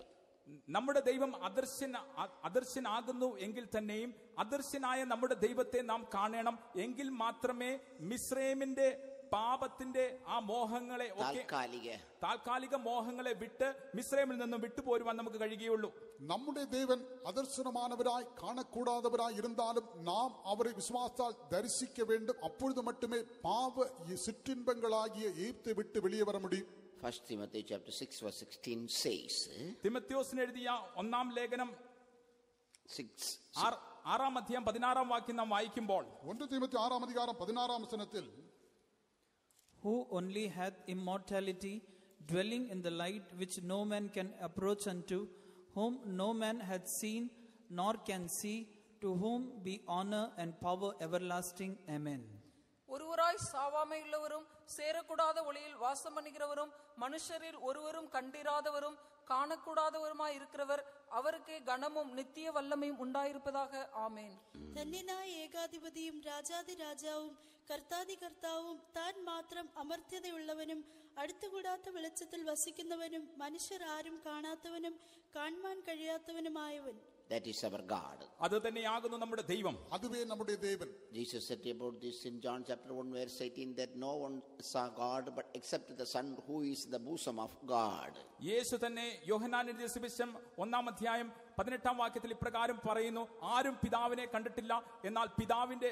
നമ്മുടെ ദൈവം അദർശ്യനാകുന്നു എങ്കിൽ തന്നെയും അദർശ്യനായ നമ്മുടെ ദൈവത്തെ നാം കാണണം. എങ്കിൽ മാത്രമേ മിസ്രൈമിന്റെ പാപത്തിന്റെ ആ മോഹങ്ങളെ, താൽക്കാലിക മോഹങ്ങളെ വിട്ട് മിസ്രൈമിൽ നിന്നും വിട്ടുപോരുവാൻ നമുക്ക് കഴിയുകയുള്ളൂ. നമ്മുടെ ദേവൻ അദർശനമാനവരായി കാണക്കൂടാதவராய் இருந்தாலும் நாம் அவரை விசுவாசத்தால் தரிசிக்க வேண்டும். அப்பொழுது மட்டுமே பாவ சிற்றின்பங்களாகிய எகிப்தை விட்டு வெளியே வர முடியும். 1 Timothy chapter 6 verse 16 says, തിമോഥെയോസിന് എഴുതിയ ഒന്നാം ലേഖനം 6 ആറാം അധ്യായം 16 വാക്യം നാം വായിക്കുമ്പോൾ, 1 തിമോത്തി 6 അധികാരം 16 വചനത്തിൽ, who only hath immortality, dwelling in the light which no man can approach unto, whom no man hath seen nor can see, to whom be honor and power everlasting. Amen. ஒருவராய் சாவாமையுள்ளவரும் சேரக்கூடாத ஒளியில் வாசம் பண்ணுகிறவரும் மனுஷரில் ஒருவரும் கண்டிராதவரும் காணக்கூடாதவருமாய் இருக்கிறவர், அவருக்கே கனமும் நித்திய வல்லமையும் உண்டாயிருப்பதாக. ஆமேன். ധന്യനായ ഏകാധിപതിയും രാജാതി രാജാവും കർത്താതി കർത്താവും താൻ മാത്രം അമർത്യതയുള്ളവനും അടുത്തുകൂടാത്ത വെളിച്ചത്തിൽ വസിക്കുന്നവനും മനുഷ്യർ ആരും കാണാത്തവനും കാണുവാൻ കഴിയാത്തവനുമായവൻ. That is our God. അത് തന്നെയാകുന്നു നമ്മുടെ ദൈവം. അതുവേ നമ്മുടെ ദേവൻ. Jesus said about this in John chapter 1 verse 18 that no one saw God but except the Son who is the bosom of God. യേശു തന്നെ യോഹന്നാൻ എഴുതിയ സുവിശേഷം 1 അധ്യായം 18 വാക്യത്തിൽ ഇപ്രകാരം പറയുന്നു, ആരും പിതാവിനെ കണ്ടിട്ടില്ല, എന്നാൽ പിതാവിന്റെ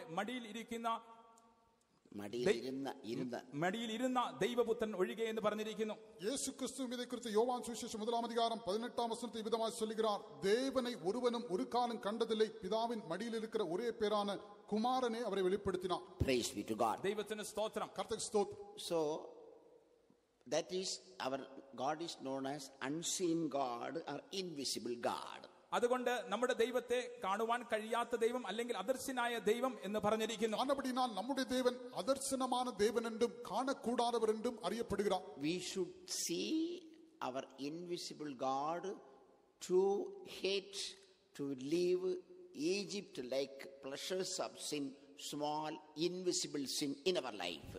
മടിയിൽ ഇരുന്ന ദൈവപുത്രൻ ഒഴികെ എന്ന് പറഞ്ഞിരിക്കുന്നു. യേശു ക്രിസ്തു ഇതേക്കുറിച്ച് യോവാൻ സുവിശേഷം 1 അധികാരം 18 വചനത്തിൽ വിധമായി சொல்லுகிறார், தேவனை ஒருவனும் ஒரு காலம் கண்டதில்லை, பிதாவின் மடியில் இருக்கிற ஒரே பேரான குமாரனே அவரை வெளிப்படுத்தினார். Praise be to God. ദൈവത്തിന് സ്തോത്രം. കർത്തൃ സ്തോത്രം. So that is our God is known as unseen God or invisible God. അതുകൊണ്ട് നമ്മുടെ ദൈവത്തെ കാണുവാൻ കഴിയാത്ത ദൈവം അല്ലെങ്കിൽ അദർശനായ ദൈവം എന്ന് പറഞ്ഞിരിക്കുന്നു. ஆனபடினால் நம்முடைய தேவன் அதர்சனமான தேவன் என்றும் காணக்கூடாதவர் என்றும் அறியப்படுகிறார். We should see our invisible God to hate, to leave Egypt like pleasures of sin, small invisible sin in our life.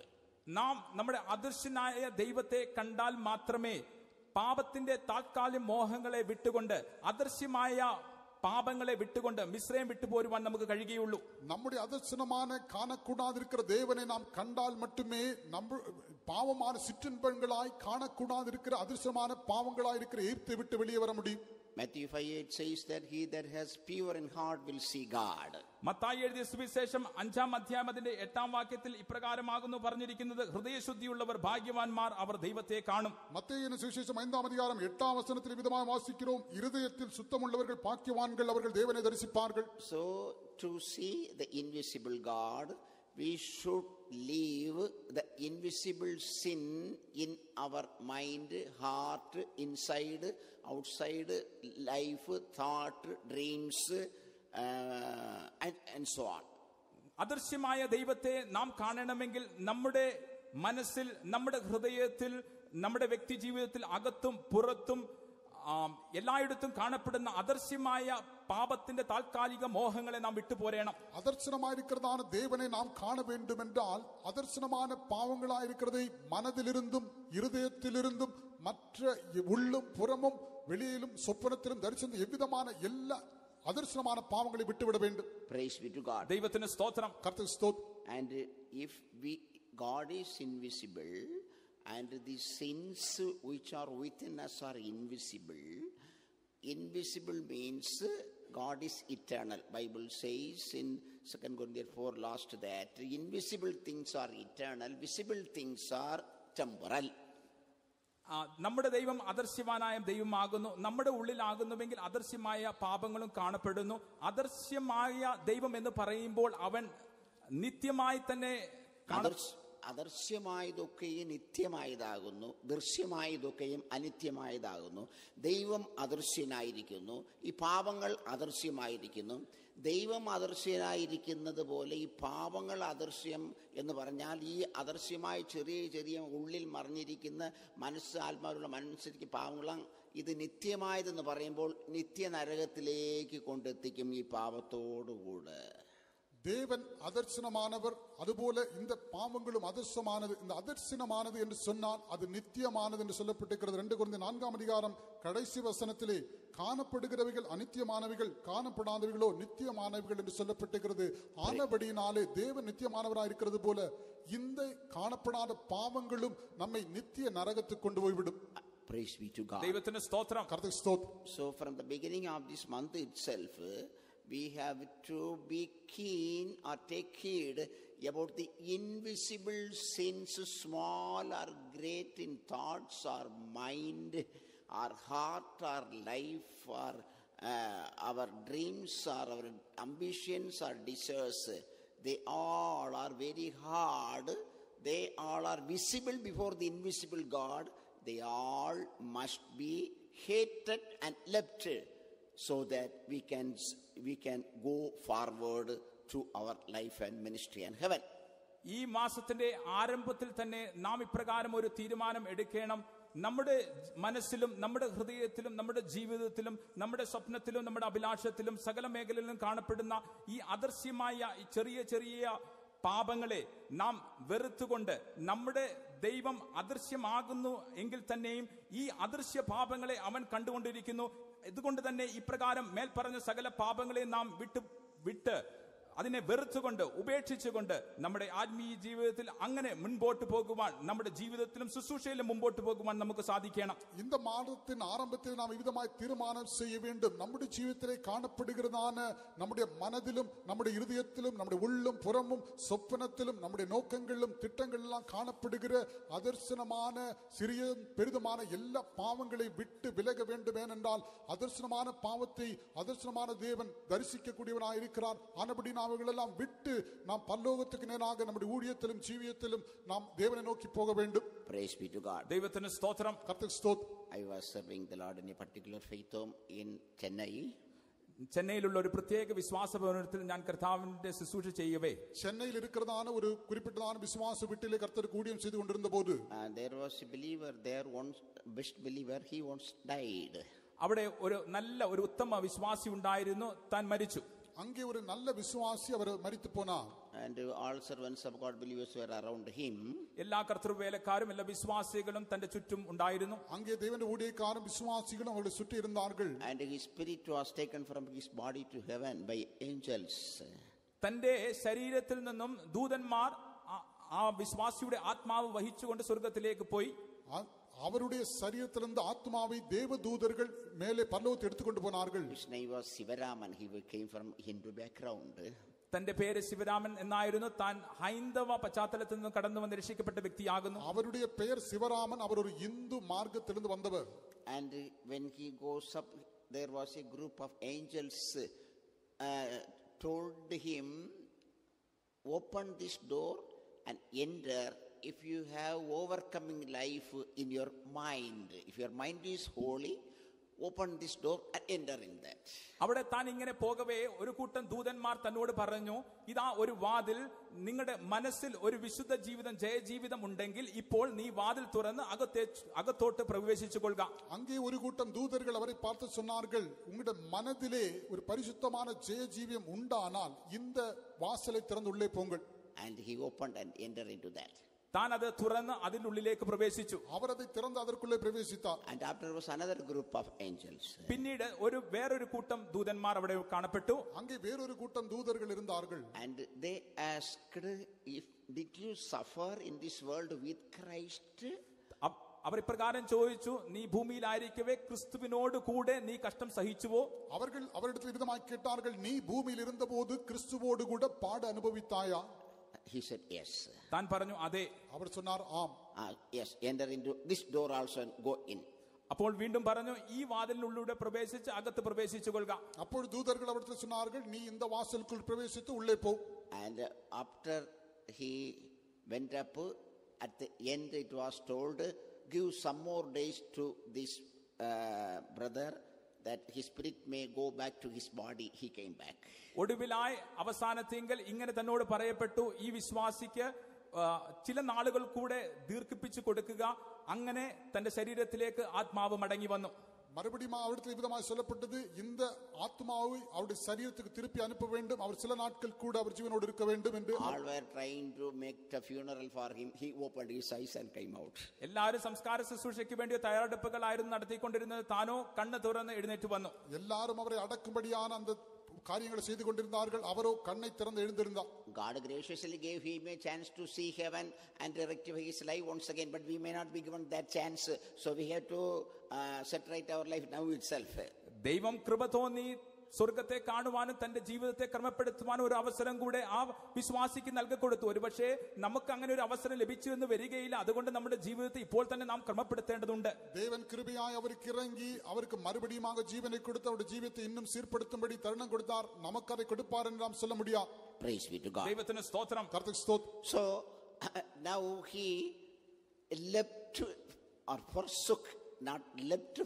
നാം നമ്മുടെ അദർശനായ ദൈവത്തെ കണ്ടാൽ മാത്രമേ പാപത്തിന്റെ താൽക്കാലിക മോഹങ്ങളെ വിട്ടുകൊണ്ട് അദർശ്യമായ പാപങ്ങളെ വിട്ടുകൊണ്ട് മിസ്രൈം വിട്ടുപോരുവാൻ നമുക്ക് കഴിയുകയുള്ളൂ. நம்முடைய அதர்சனமான காணக்கூடாதிருக்கிற தேவனை நாம் கண்டால் மட்டுமே நம்ம பாவமான சிற்றின்பங்களாய் காணக்கூடாதிருக்கிற அதிர்ஷ்டமான பாவங்களாய் இருக்கிற எகிப்தை விட்டு வெளியே வர முடியும். Matthew 5:8 says that he that has pure in heart will see God. Mathai എഴുതിയ സുവിശേഷം 5-ാം അധ്യായം അതിന്റെ 8-ാം വാക്യത്തിൽ ഇപ്രകാരമാകുന്നു പറഞ്ഞിരിക്കുന്നത്, ഹൃദയശുദ്ധിയുള്ളവർ ഭാഗ്യവാന്മാർ, അവർ ദൈവത്തെ കാണും. மத்தேயுவின் சுவிசேஷம் 5-ாம் அதிகாரம் 8-ாம் வசனத்தில் விதமாக வாசிக்கிறோம், இருதயத்தில் சுத்தமுள்ளவர்கள் பாக்கியவான்கள், அவர்கள் தேவனை தரிசிப்பார்கள். So to see the invisible God, we should leave the invisible sin in our mind, heart, inside, outside, life, thought, dreams, and so on. അദൃശ്യമായ ദൈവത്തെ നാം കാണണമെങ്കിൽ നമ്മുടെ മനസ്സിൽ, നമ്മുടെ ഹൃദയത്തിൽ, നമ്മുടെ വ്യക്തി ജീവിതത്തിൽ അകത്തും പുറത്തും എല്ലായിടത്തും കാണപ്പെടുന്ന അദർശ്യമായ പാപത്തിന്റെ താൽക്കാലിക മോഹങ്ങളെ നാം വിട്ടുപോരേണം. அதர்சனமாயிருக்கிறதான தேவனை நாம் காண வேண்டும் என்றால் அதர்சனமான பாவங்களாயிருக்கிறதை மனதிலிருந்தும் இருதயத்திலிருந்தும் மற்ற உள்ளும் புறமும் வெளியிலும் சொப்பனத்திலும் தரிசித்த எவ்விதமான எல்லா அதர்சனமான பாவங்களை விட்டுவிட வேண்டும். Praise be to God. ദൈവത്തിന് സ്തോത്രം. கர்த்தருக்கு ஸ்தோத்திரம். And if God is invisible and the sins which are within us are invisible. Invisible means God is eternal. Bible says in 2 Corinthians 4 last that invisible things are eternal, visible things are temporal. നമ്മുടെ ദൈവം അദർശ്യവാനായ ദൈവമാകുന്നു. നമ്മുടെ ഉള്ളിലാകുന്നുവെങ്കിൽ അദർശ്യമായ പാപങ്ങളും കാണപ്പെടുന്നു. അദർശ്യമായ ദൈവം എന്ന് പറയുമ്പോൾ അവൻ നിത്യമായി തന്നെ അദർശ്യമായതൊക്കെയും നിത്യമായതാകുന്നു, ദൃശ്യമായതൊക്കെയും അനിത്യമായതാകുന്നു. ദൈവം അദർശ്യനായിരിക്കുന്നു, ഈ പാപങ്ങൾ അദർശ്യമായിരിക്കുന്നു. ദൈവം അദർശ്യനായിരിക്കുന്നത് പോലെ ഈ പാപങ്ങൾ അദർശ്യം എന്ന് പറഞ്ഞാൽ ഈ അദർശ്യമായ ചെറിയ ചെറിയ ഉള്ളിൽ മറിഞ്ഞിരിക്കുന്ന മനസ്സ്, ആത്മാവുള്ള മനസ്സിലേക്ക് പാപങ്ങൾ ഇത് നിത്യമായതെന്ന് പറയുമ്പോൾ നിത്യനരകത്തിലേക്ക് കൊണ്ടെത്തിക്കും ഈ പാപത്തോടുകൂടെ. தேவன் அதர்சனமானவர், அதுபோல இந்த பாவங்களும் அதர்சனமானது. இந்த அதர்சனமானது என்று சொன்னால் அது நித்தியமானது என்று சொல்லப்பட்டிருக்கிறது. 2 கொரிந்தியர் 4-ாம் அதிகாரம் கடைசி வசனத்திலே காணப்படுகிறவைகள் அநித்தியமானவைகள், காணப்படாதவைகளோ நித்தியமானவைகள் என்று சொல்லப்பட்டிருக்கிறது. ஆனபடியினாலே தேவன் நித்தியமானவராக இருக்கிறது போல இந்த காணப்படாத பாவங்களும் நம்மை நித்திய நரகத்துக்கு கொண்டு போய்விடும். Praise be to God. ദൈവത്തിന് സ്തോത്രം. கர்த்தருக்கு ஸ்தோத்திரம். So from the beginning of this month itself, we have to be keen or take heed about the invisible sins, small or great, in thoughts or mind or heart or life or our dreams or our ambitions or desires. They all are very hard. They all are visible before the invisible God. They all must be hated and left, so that we can go forward to our life and ministry and heaven. ഈ മാസത്തിന്റെ ആരംഭത്തിൽ തന്നെ നാം ഇപ്രകാരം ഒരു തീരുമാനം എടുക്കണം. നമ്മുടെ മനസ്സിലും നമ്മുടെ ഹൃദയത്തിലും നമ്മുടെ ജീവിതത്തിലും നമ്മുടെ സ്വപ്നത്തിലും നമ്മുടെ അഭിലാഷത്തിലും സകല മേഖലയിലും കാണപ്പെടുന്ന ഈ അദർശ്യമായ ഈ ചെറിയ ചെറിയ പാപങ്ങളെ നാം വെറുത്തുകൊണ്ട്, നമ്മുടെ ദൈവം അദൃശ്യമാകുന്നു എങ്കിൽ തന്നെയും ഈ അദൃശ്യ പാപങ്ങളെ അവൻ കണ്ടുകൊണ്ടിരിക്കുന്നു. ഇതുകൊണ്ട് തന്നെ ഇപ്രകാരം മേൽപ്പറഞ്ഞ സകല പാപങ്ങളെ നാം വിട്ട് അതിനെ വെറുത്തുകൊണ്ട് ഉപേക്ഷിച്ചുകൊണ്ട് നമ്മുടെ ആത്മീയ ജീവിതത്തിൽ അങ്ങനെ മുൻപോട്ട് പോകുവാൻ, നമ്മുടെ ജീവിതത്തിലും ശുശ്രൂഷയിലും മുമ്പോട്ട് പോകുവാൻ നമുക്ക് സാധിക്കണം. இந்த மாதத்தின் ஆரம்பத்தில் நாம் விதமாய் தீர்மானம் செய்ய வேண்டும். நம்முடைய ஜீவிதத்திலே காணப்படுகிறதான நம்முடைய மனதிலும் நம்முடைய இருதயத்திலும் நம்முடைய உள்ளும் புறமும் சொப்பனத்திலும் நம்முடைய நோக்கங்களிலும் திட்டங்கள் எல்லாம் காணப்படுகிற அதர்சனமான சிறிய பெரிதமான எல்லா பாவங்களை விட்டு விலக வேண்டும். ஏனென்றால் அதர்சனமான பாவத்தை அதர்சனமான தேவன் தரிசிக்கக்கூடியவனாய் இருக்கிறார். ஆனபடி அவைகளெல்லாம் விட்டு நாம் பரலோகத்துக்கு நேராக நம்முடைய ஊழியத்திலும் ஜீவியத்திலும் நாம் தேவனை நோக்கி போக வேண்டும். Praise be to God. ദൈവത്തിന് സ്തോത്രം. கர்த்தருக்கு ஸ்தோத்திரம். I was serving the Lord in a particular faith home in Chennai. ചെന്നൈയിലുള്ള ഒരു പ്രത്യേക വിശ്വാസ ഭവനത്തിൽ ഞാൻ കർത്താവിന്റെ ശുശ്രൂഷ ചെയ്യവേ ചെന്നൈയിൽ இருக்கிறதான ഒരു குறிப்பிட்டதான വിശ്വാസ വീട്ടിലെ കർത്തർ കൂടിയും ചെയ്തുകൊണ്ടിരുന്ന പോது there was a believer there, once best believer, he once died. അവിടെ ഒരു നല്ല ഒരു ഉത്തമ വിശ്വാസി ഉണ്ടായിരുന്നു, താൻ മരിച്ചു. அங்கே ஒரு நல்ல விசுவாசி அவர் மரித்து போனார். And all servants of God believers were around him. എല്ലാ കർത്തൃവേലക്കാരും എല്ലാ വിശ്വാസികളും തന്റെ ചുറ്റും ഉണ്ടായിരുന്നു. அங்கே தேவனுடைய ஊழியக்காரரும் விசுவாசிகளும் அவரை சுற்றி இருந்தார்கள். And his spirit was taken from his body to heaven by angels. തന്റെ ശരീരത്തിൽ നിന്നും ദൂതന്മാർ ആ വിശ്വാസിയുടെ ആത്മാവ് വഹിച്ചുകൊണ്ട് സ്വർഗ്ഗത്തിലേക്ക് പോയി. அவருடைய சரீரத்திலிருந்து ஆத்மாவை தேவதூதர்கள் மேலே பரலோகத்தை எடுத்துக்கொண்டு போனார்கள். His name was Sivaraman. He came from Hindu background. തന്റെ പേര് ശിവരാമൻ എന്നായിരുന്നു. താൻ ഹൈന്ദവ പശ്ചാത്തലത്തിൽ നിന്ന് കടന്നു വന്ന് രക്ഷിക്കപ്പെട്ട വ്യക്തിയാകുന്നു. അവരുടെ പേര് ശിവരാമൻ. അവർ ഒരു ഹിന്ദു മാർഗത്തിൽ നിന്ന് വന്നവർ. And when he goes up, there was a group of angels told him, open this door and enter. If you have overcoming life in your mind, if your mind is holy, open this door and enter in that. അവിടെ താൻ ഇങ്ങനെ പോകവേ ഒരു കൂട്ടം ദൂതന്മാർ തന്നോട് പറഞ്ഞു, ഇതാ ഒരു വാതിൽ, നിങ്ങളുടെ മനസ്സിൽ ഒരു വിശുദ്ധ ജീവിതം, ജയജീവിതം ഉണ്ടെങ്കിൽ ഇപ്പോൾ നീ വാതിൽ തുറന്ന് അകത്തോട്ട് പ്രവേശിച്ചു കൊള്ളുക. அங்கே ஒரு கூட்டம் தூதர்கள் அவரை பார்த்து சொன்னார்கள், உங்களுடைய மனதிலே ஒரு பரிசுத்தமான ஜெயஜீவியம் உண்டானால் இந்த வாசலை திறந்து உள்ளே போங்கள். And he opened and entered into that. താൻ അത് തുറന്ന് അതിനുള്ളിലേക്ക് പ്രവേശിച്ചു. അവർ അത് തുറന്ന് അതற்குள்ளே പ്രവേശിத்தார். And after was another group of angels. പിന്നീട് വേറൊരു കൂട്ടം ദൂതന്മാർ അവിടെ കാണപ്പെട്ടു. அங்கே வேறொரு கூட்டம் தூதர்கள் இருந்தார்கள். And they asked, if did you suffer in this world with Christ? അവർ ഇപ്രകാരം ചോദിച്ചു, നീ ഭൂമിയിലായിരിക്കവേ ക്രിസ്തുവിനോട് കൂടെ നീ കഷ്ടം സഹിച്ചുവോ? அவர்கள் அவரிடத்தில் விதமாய் கேட்டார்கள், நீ பூமியில் இருந்தபோது கிறிஸ்துவோடு கூட பாடு அனுபவித்தாயா? He said yes. താൻ പറഞ്ഞു അതെ. അവർ சொன்னார் ஆம். Yes, enter into this door also and go in. അപ്പോൾ വീണ്ടും പറഞ്ഞു, ഈ വാതിലിനുള്ളിലൂടെ പ്രവേശിച്ച് അകത്ത് പ്രവേശിച്ചു കൊള്ളുക. അപ്പോൾ ദൂതர்கள் അവർക്ക് சொன்னார்கள், நீ இந்த வாசலுக்குள் பிரவேசித்து உள்ளே போ. And after he went up, at the end it was told, give some more days to this brother, that his spirit may go back to his body. He came back. ഒടുവിലായി അവസാനത്തിങ്കൽ ഇങ്ങനെ തന്നോട് പറയപ്പെട്ടു, ഈ വിശ്വാസിക്ക് ചില നാളുകൾ കൂടെ ദീർഘിപ്പിച്ചു കൊടുക്കുക. അങ്ങനെ തന്റെ ശരീരത്തിലേക്ക് ആത്മാവ് മടങ്ങി വന്നു. மறுபடியும் அவரிடத்தில் விதமாக சொல்லப்பட்டது, இந்த ஆத்மாவை அவருடைய சரீரத்துக்கு திருப்பி அனுப்ப வேண்டும். அவர் சில நாட்கள் கூட அவர் ஜீவனோடு இருக்க வேண்டும் என்று. All were trying to make a funeral for him. He opened his eyes and came out. എല്ലാവരും സംസ്കാര ശുശ്രൂഷയ്ക്ക് വേണ്ടി തയ്യാറെടുപ്പുകളായിരുന്നു നടത്തിക്കൊണ്ടിരുന്നത്. താനോ കണ്ണ് തുറന്ന് എഴുന്നേറ്റ് വന്നു. எல்லாரும் அவரை அடக்கும்படியான அந்த காரியங்களை செய்து கொண்டிருந்தார்கள். அவரோ கண்ணை திறந்து எழுந்திருந்தார். God graciously gave him a chance to see heaven and rectify his life once again, but we may not be given that chance, so we have to set right our life now itself. ദൈവം കൃപ തോന്നി സ്വർഗത്തെ കാണുവാനും തന്റെ ജീവിതത്തെ ക്രമപ്പെടുത്തുവാനും ഒരു അവസരം കൂടെ ആ വിശ്വാസിക്ക് നൽകിക്കൊടുത്തു. ഒരുപക്ഷെ നമുക്ക് അങ്ങനെ ഒരു അവസരം ലഭിച്ചു എന്ന് വരികയില്ല. അതുകൊണ്ട് നമ്മുടെ ജീവിതത്തെ ഇപ്പോൾ തന്നെ നാം ക്രമപ്പെടുത്തേണ്ടതുണ്ട്. ദേവൻ കൃപയായി അവർക്ക് ഇറങ്ങി അവർക്ക് മറുപടിയുமாக ജീവനെ കൊടുത്ത് അവരുടെ ജീവിതത്തെ இன்னுം சீர்படுத்தும்படி தருணம் கொடுத்தார். நமக்கு கொடுப்பார் என்று நாம் சொல்ல முடியாது. Praise be to God. ദൈവത്തിന് സ്തോത്രം. കർത്താവിന് സ്തോത്രം. So now he left or forsook, not left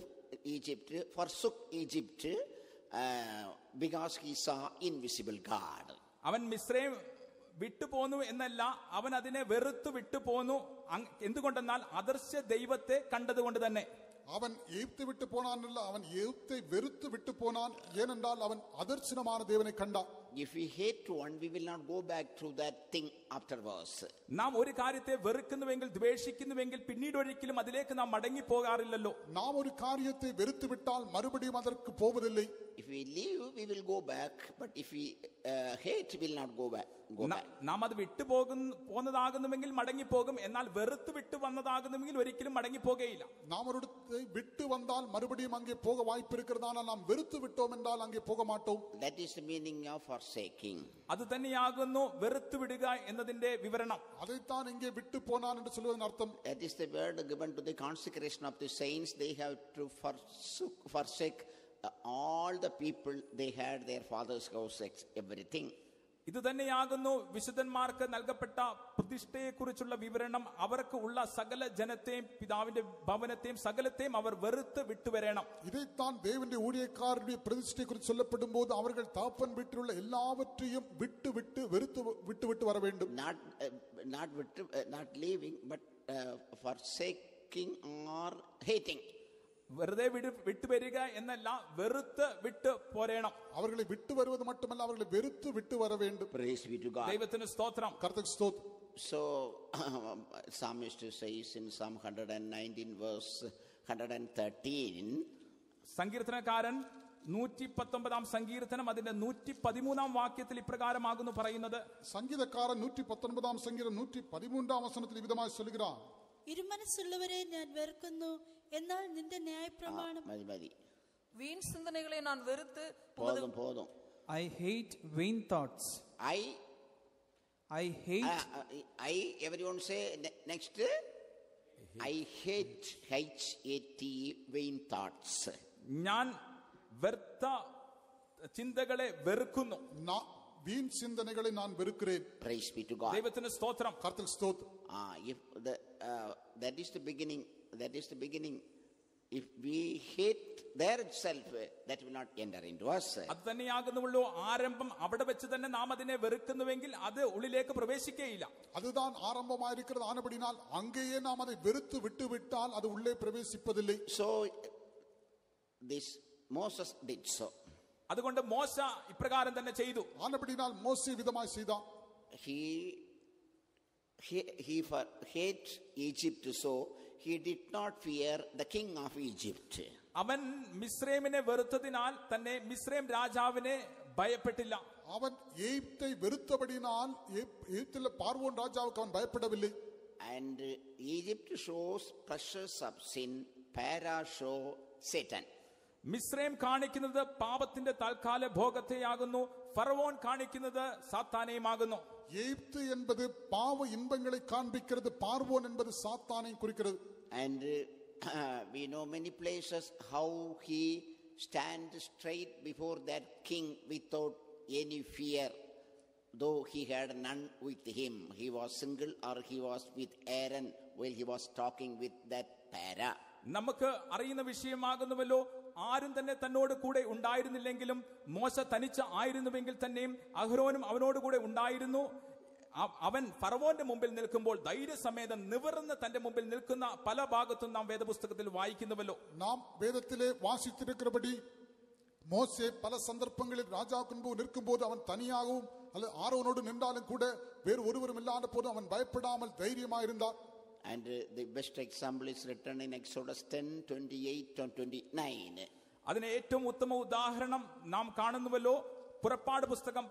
Egypt, forsook Egypt, because he saw invisible God. അവൻ മിസ്രൈം വിട്ടുപോന്നു എന്നല്ല, അവൻ അതിനെ വെറുത്തു വിട്ടുപോന്നു. എന്തുകൊണ്ടെന്നാൽ അദൃശ്യ ദൈവത്തെ കണ്ടതുകൊണ്ട് തന്നെ. அவன் எகிப்தை விட்டு போனான், அவன் எகிப்தை வெறுத்து விட்டு போனான். ஏனென்றால் அவன் அதர்சனமான தேவனை கண்டான். If we hate one, we will not go back to that thing afterwards. നാം ഒരു കാര്യത്തെ വെറുക്കുന്നുവെങ്കിൽ, ദ്വേഷിക്കുന്നുവെങ്കിൽ പിന്നീട് ഒരിക്കലും അതിലേക്ക് നാം മടങ്ങി പോകാറില്ലല്ലോ. നാം ഒരു കാര്യത്തെ വെറുത്തു വിട്ടാൽ മറുപടിയും അതற்கு പോവதில்லை. If we leave, we will go back, but if we hate, we will not go back. നാം അത് പോന്നതാകുന്നുവെങ്കിൽ മടങ്ങിപ്പോകും, എന്നാൽ വെറുത്ത് വിട്ടു വന്നതാകുന്നുവെങ്കിൽ ഒരിക്കലും മടങ്ങിപ്പോകുകയില്ല. നാം ഒരിടത്തെ വിട്ടു വന്നാൽ മറുപടിയും അങ്ങേ പോക വായ്പ இருக்கிறதானால் നാം വെറുത്തു വിട്ടോം என்றால் അങ്ങേ പോക മാട്ടോം. That is the meaning of forsaking. അത് തന്നെയാകുന്നു വെറുത്തു വിടുക എന്നതിന്റെ വിവരണം. അதைத்தான் இங்கே விட்டு போனான் என்று சொல்வதன் அர்த்தம். That is the word given to the consecration of the saints. They have to forsake all the people they had, their father's house, everything. ഇത് തന്നെയാകുന്നു വിശുദ്ധന്മാർക്ക് നൽകപ്പെട്ട പ്രതിഷ്ഠയെക്കുറിച്ചുള്ള വിവരണം. അവർക്ക് ഉള്ള സകല ജനത്തെയും പിതാവിന്റെ ഭവനത്തെയും സകലത്തെയും അവർ വെറുത്ത് വിട്ടുവരണം. ഇதைத்தான் தேவனுடைய ஊழியக்காரருடைய பிரதிஷ்டை குறித்து சொல்லப்படும்போது அவர்கள் தாப்பன் வீட்டிலுள்ள எல்லாவற்றையும் விட்டு விட்டு வெறுத்து விட்டு வர வேண்டும். Not leaving but forsaking or hating. വെറുതെ വിട്ടുവരിക എന്നല്ല, വെറുത്ത് വിട്ട് പോരേണം. அவர்களை விட்டு வருவது மட்டுமல்ல, அவர்களை வெறுத்து விட்டு வர வேண்டும். Praise be to God. ദൈവത്തിന് സ്തോത്രം. കർത്താവിന് സ്തോത്രം. So psalmist says in Psalm 119 verse 113, സങ്കീർത്തനക്കാരൻ 119 സങ്കീർത്തനം അതിന്റെ 113 വാക്യത്തിൽ ഇപ്രകാരമാകുന്നു പറയുന്നത്. സംഗീതക്കാരൻ 119 സങ്കീർത്തനം 113 വചനത്തിൽ വിധമായി ചൊല്ലുகிறார். ഇരുമനസ്സുള്ളവരെ ഞാൻ വെറുക്കുന്നു, എന്നാൽ നിന്റെ ന്യായപ്രമാണം. വീൺ ചിന്തകളെ ഞാൻ വെറുത്ത് പോതും. I hate vain thoughts. I hate. Everyone say next. I hate vain thoughts. ഞാൻ വെറുത്ത ചിന്തകളെ വെറുക്കുന്നു. வீண் சிந்தனைகளை நான் வெறுக்கிறேன். Praise be to God. ദൈവത്തിന് സ്തോത്രം. കർത്താവിന് സ്തോത്രം. If that is the beginning. If we hate there itself, that will not enter into us. അത് തന്നെയാകുന്നുള്ളൂ ആരംഭം. അവിടെ വെച്ച് തന്നെ നാം അതിനെ വെറുക്കുന്നുവെങ്കിൽ അത് ഉള്ളിലേക്ക് പ്രവേശിക്കുകയില്ല. அதுதான் ஆரம்பமாயிருக்கிறது. ஆனபடினால் அங்கேயே நாம் அதை வெறுத்து விட்டுவிட்டால் அது உள்ளே பிரவேசிப்பதில்லை. So this Moses did so. അതുകൊണ്ട് മോശ ഇപ്രകാരം തന്നെ ചെയ്തു. ആനപടിനാൽ മോശെ വിധമായി ചെയ്താൻ. He hate Egypt, so he did not fear the king of Egypt. അവൻ മിസ്രൈമിനെ വെറുത്തതിനാൽ തന്നെ മിസ്രൈം രാജാവിനെ ഭയപ്പെട്ടില്ല. അവൻ എയ്പ്தை വെറുത്തபடியினால் എയ്പ്തിലെ പാർവോൻ രാജാവുക്ക് അവൻ ഭയപ്പെടവിல்லை. And Egypt shows pressures of sin, Para show Satan. Mizraim കാണിക്കുന്നത് പാപത്തിന്റെ തൽക്കാല ഭോഗത്തെയാകുന്നു, ഫറവോൻ കാണിക്കുന്നത് സാത്താനെയുമാകുന്നു. எய்ப்து என்பது பாவ இன்பங்களை காண்பிக்கிறது, பார்வோன் என்பது சாத்தானை குறிக்கிறது. And we know many places how he stand straight before that king without any fear, though he had none with him. He was single or he was with Aaron while he was talking with that Para. നമുക്ക് അറിയുന്ന വിഷയമാകുന്നുവല്ലോ. ആരും തന്നെ തന്നോട് കൂടെ ഉണ്ടായിരുന്നില്ലെങ്കിലും മോശ തനിച്ച് ആയിരുന്നുവെങ്കിൽ തന്നെയും അഹ്റോനും അവനോട് കൂടെ ഉണ്ടായിരുന്നു. അവൻ ഫറവോന്റെ മുമ്പിൽ നിൽക്കുമ്പോൾ ധൈര്യസമേതം നിവർന്ന് തന്റെ മുമ്പിൽ നിൽക്കുന്ന പല ഭാഗത്തും നാം വേദപുസ്തകത്തിൽ വായിക്കുന്നുവല്ലോ. നാം വേദത്തിലെ വാസിത്തിരിക്കുന്നപടി മോശെ പല സന്ദർഭങ്ങളിൽ രാജാവിന് മുമ്പ് നിൽക്കുമ്പോൾ അവൻ തനിയാகவும் அல்லது ஆரோனோடு நின்றாலும் கூட வேறு ஒருவரும் இல்லாத போது அவன் பயப்படாமல் தைரியமாயிருந்தான். And the best example is written in Exodus 10:28 and 29. അതിന് ഏറ്റവും ഉത്തമ ഉദാഹരണം നാം കാണുന്നുവല്ലോ. പുറപ്പാട് പുസ്തകം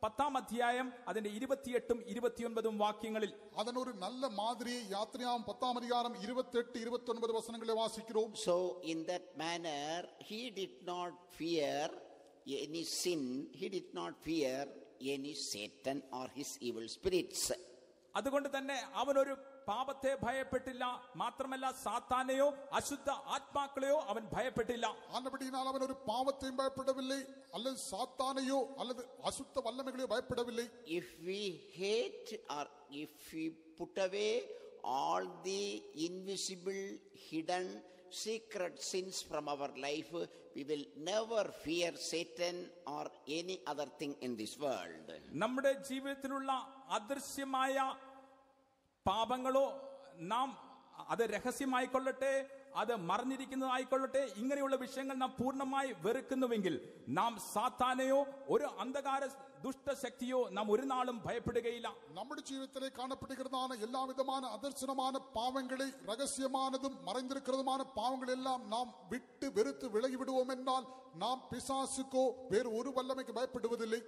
10-ാം അധ്യായം അതിന്റെ 28 29 വാക്യങ്ങളിൽ. അതിനൊരു നല്ല മാതൃകയെ യാത്രയാം 10-ാം അധികാരം 28 29 വചനങ്ങളെ വാസിக்கிறோം. So in that manner he did not fear any sin, he did not fear any Satan or his evil spirits. അതുകൊണ്ട് തന്നെ അവനൊരു പാപത്തെ ഭയപ്പെട്ടില്ല, മാത്രമല്ല സാത്താനെയോ അശുദ്ധ ആത്മാക്കളെയോ അവൻ ഭയപ്പെട്ടില്ല. ആനപടിയാൽ അവൻ ഒരു പാപത്തെയും ഭയപ്പെടവിல்லை, அல்லது சாத்தானையோ அல்லது அசுத்த வல்லமைகளையோ பயப்படவில்லை. If we hate or if we put away all the invisible, hidden, secret sins from our life, we will never fear Satan or any other thing in this world. നമ്മുടെ ജീവിതത്തിലുള്ള അദൃശ്യമായ പാപങ്ങളോ നാം അത് രഹസ്യമായിക്കൊള്ളട്ടെ, അത് മറഞ്ഞിരിക്കുന്നതായിക്കൊള്ളട്ടെ, ഇങ്ങനെയുള്ള വിഷയങ്ങൾ നാം പൂർണ്ണമായി വെറുക്കുന്നുവെങ്കിൽ നാം സാത്താനെയോ ഒരു അന്ധകാര ദുഷ്ടശക്തിയോ നാം ഒരു നാളും ഭയപ്പെടുകയില്ല. നമ്മുടെ ജീവിതത്തിലെ കാണപ്പെടുന്നതാണ് എല്ലാവിധமான അദർശനமான പാവങ്ങളെ, രഹസ്യമാനതും മറഞ്ഞിരിക്കുന്നതുமான പാവങ്ങളെല്ലാം നാം വിട്ട് വെറുത്ത് വിലകി വിടുவோம் என்றால் நாம் பிசாசுக்கோ வேறு ஒரு வல்லமைக்கு பயப்படுவதில்லை.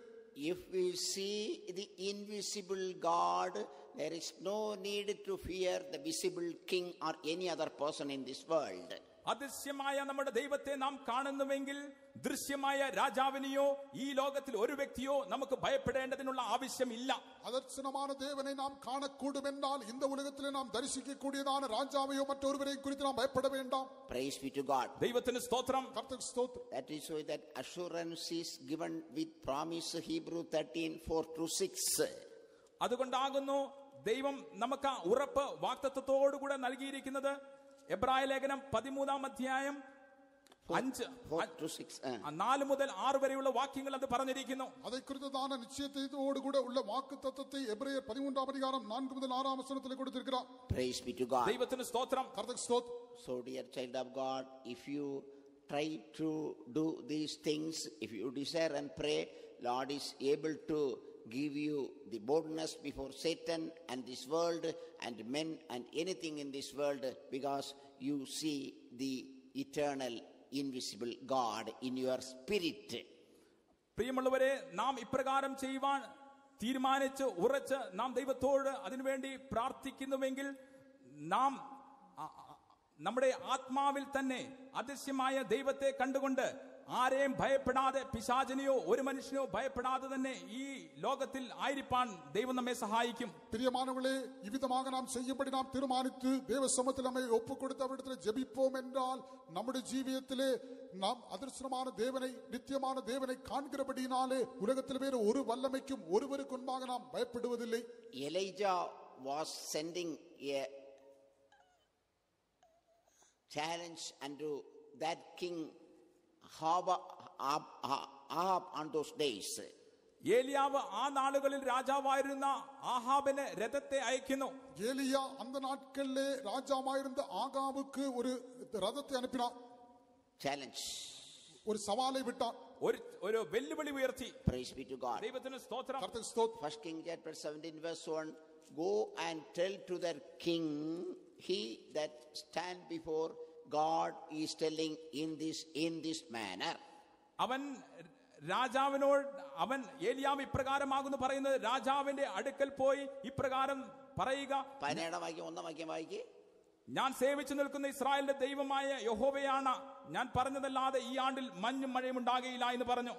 If we see the invisible God, there is no need to fear the visible king or any other person in this world. അദൃശ്യമായ നമ്മുടെ ദൈവത്തെ നാം കാണുന്നുവെങ്കിൽ ദൃശ്യമായ രാജാവിനെയോ ഈ ലോകത്തിൽ ഒരു വ്യക്തിയോ നമുക്ക് ഭയപ്പെടേണ്ടതിനുള്ള ആവശ്യമില്ല. அதர்சனமான தேவனை நாம் காணக்கூடும் என்றால் இந்த உலகத்திலே நாம் தரிசிக்கக்கூடியதான ராஜாவையோ மற்றொருவரையும் குறித்து நாம் பயப்பட வேண்டாம். Praise be to God. ദൈവത്തിന് സ്തോത്രം. கர்த்தருக்கு ஸ்தோத்திரம். That is why that assurance is given with promise, Hebrew 13:4-6. അതുകൊണ്ടാകുന്നു ദൈവം നമുക്ക് ആ ഉറപ്പ് വാഗ്ദത്തത്തോടുകൂടെ നൽകിയിരിക്കുന്നത്. എബ്രായ ലേഖനം 13-ാം അധ്യായം 4 മുതൽ 6 വരെയുള്ള വാക്യങ്ങൾ അത് പറഞ്ഞിരിക്കുന്നു. അതെക്കുറിച്ചതാന നിശ്ചയത്തോടുകൂടെ ഉള്ള വാഗ്ദത്തത്തെ എബ്രായർ 13-ാം അധികാരം 4 മുതൽ 6-ാം വചനത്തിൽ കൊടുത്തിരിക്കുന്നു. Praise be to God. ദൈവത്തിന് സ്തോത്രം. കർത്തർക്ക് സ്തോത്രം. So dear child of God, if you try to do these things, if you desire and pray, Lord is able to give you the boldness before Satan and this world and men and anything in this world, because you see the eternal invisible God in your spirit. പ്രിയമുള്ളവരെ, നാം ഇപ്രകാരം ചെയ്യുവാൻ തീരുമാനിച്ച് ഉറച്ച് നാം ദൈവത്തോട് അതിനുവേണ്ടി പ്രാർത്ഥിക്കുന്നുവെങ്കിൽ നാം നമ്മുടെ ആത്മാവിൽ തന്നെ അദൃശ്യമായ ദൈവത്തെ കണ്ടുകൊണ്ട് ആരെയും ഭയപ്പെടാതെ, പിശാചിനെയോ ഒരു മനുഷ്യനോ ഭയപ്പെടാതെ തന്നെ ഈ ലോകത്തിൽ ആയിരിക്കാൻ ദൈവം നമ്മെ സഹായിക്കും. பிரியமானவர்களே, இவ்விதமாக நாம் செய்யும்படி நாம் தீர்மானித்து தேவ சமூகத்தில் நம்மை ஒப்புக் கொடுத்து அவரிடத்தில் ஜெபிப்போம் என்றால் நம்முடைய ஜீவியத்திலே நாம் அதிர்ஷ்டமான தேவனை, நித்தியமான தேவனை காண்கிறபடியினாலே உலகத்தில் வேறு ஒரு வல்லமைக்கும் ஒருவருக்கு முன்பாக நாம் பயப்படுவதில்லை. Elijah was sending a challenge unto that king Ahab on those days. ഏലിയാവ് ആ നാളുകളിൽ രാജാവായിരുന്ന ആഹാബിന് രഥത്തെ അയക്കുന്നു. ഏലിയ அந்த நாட்களிலே ராஜாவாயிருந்த ஆகாபுக்கு ஒரு ரதத்தை அனுப்பினார். Challenge. ഒരു സവാலை വിട്ടാർ. ഒരു വെല്ലുവിളി ഉയർത്തി. Praise be to God. ദൈവത്തിന് സ്തോത്രം. കർത്തർക്ക് സ്തോത്രം. 1 King chapter 17 verse 1, go and tell to their king, he that stand before God is telling in this manner. അവൻ രാജാവിനോട്, അവൻ ഏലിയാവ് ഇപ്രകാരമാകുന്നു പറയുന്നത്, രാജാവിന്റെ അടുക്കൽ പോയി ഇപ്രകാരം പറയുക. 17-ാം വാക്യം 1-ാം വാക്യം വായിക്കേ. ഞാൻ സേവിച്ചു നിൽക്കുന്ന ഇസ്രായേലിന്റെ ദൈവമായ യഹോവയാണ്, ഞാൻ പറഞ്ഞതല്ലാതെ ഈ ആണ്ടിൽ മഞ്ഞും മഴയും ഉണ്ടാകുകയില്ല എന്ന് പറഞ്ഞു.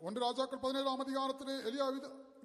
1 രാജാക്കൾ 17-ാം അധികാരത്തിലെ എലിയ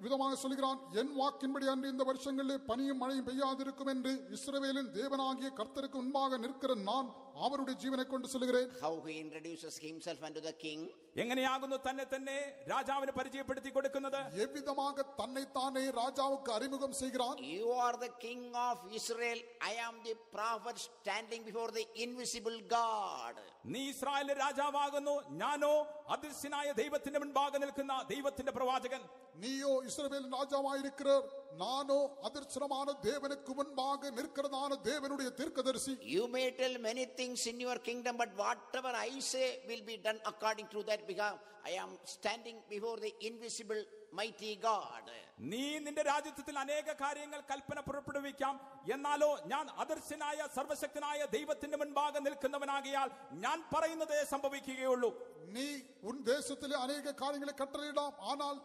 விதமாக சொல்கிறான், என் வாக்கின்படி அன்று இந்த வருஷங்களிலே பனியும் மழையும் பெய்யாதிருக்கும் என்று இஸ்ரவேலின் தேவனாகிய கர்த்தருக்கு முன்பாக நிற்கிற நான் அவருடைய ஜீவனை கொண்டு சொல்கிறேன். How he introduces himself unto the king. എങ്ങനെയാകുന്നു തന്നെ തന്നെ രാജാവിന് പരിചയപ്പെടുത്തി കൊടുക്കുന്നത്? എவ்விதமாக தன்னைத்தானே ராஜாவுக்கு அறிமுகம் செய்கிறான். You are the king of Israel, I am the prophet standing before the invisible God. നീ ഇസ്രായേലിന്റെ രാജാവാകുന്നു, ഞാനോ അദൃശ്യനായ ദൈവത്തിന്റെ മുൻപാകെ നിൽക്കുന്ന ദൈവത്തിന്റെ പ്രവാചകൻ. നീയോ இஸ்ரவேலின் ராஜாவாயிருக்கிறார், நானோ அதிர்ஷ்டமான தேவனுக்கு முன்பாக நிற்கிறதான தேவனுடைய தீர்க்கதரிசி. You may tell many things in your kingdom, but whatever I say will be done according to that, because I am standing before the invisible mighty God. നീ നിന്റെ രാജ്യത്തിൽ അനേക കാര്യങ്ങൾ കൽപ്പന പുറപ്പെടുവിക്കാം, എന്നാലോ ഞാൻ അദർശനായ സർവശക്തനായ ദൈവത്തിന്റെ മുൻപാകെ നിൽക്കുന്നവനാകിയാൽ ഞാൻ പറയുന്നതേ സംഭവിക്കുകയുള്ളൂ. നീ ഉൻ ദേശത്തിലെ അനേക കാര്യങ്ങളെ കട്ടளையிടാം, ஆனால்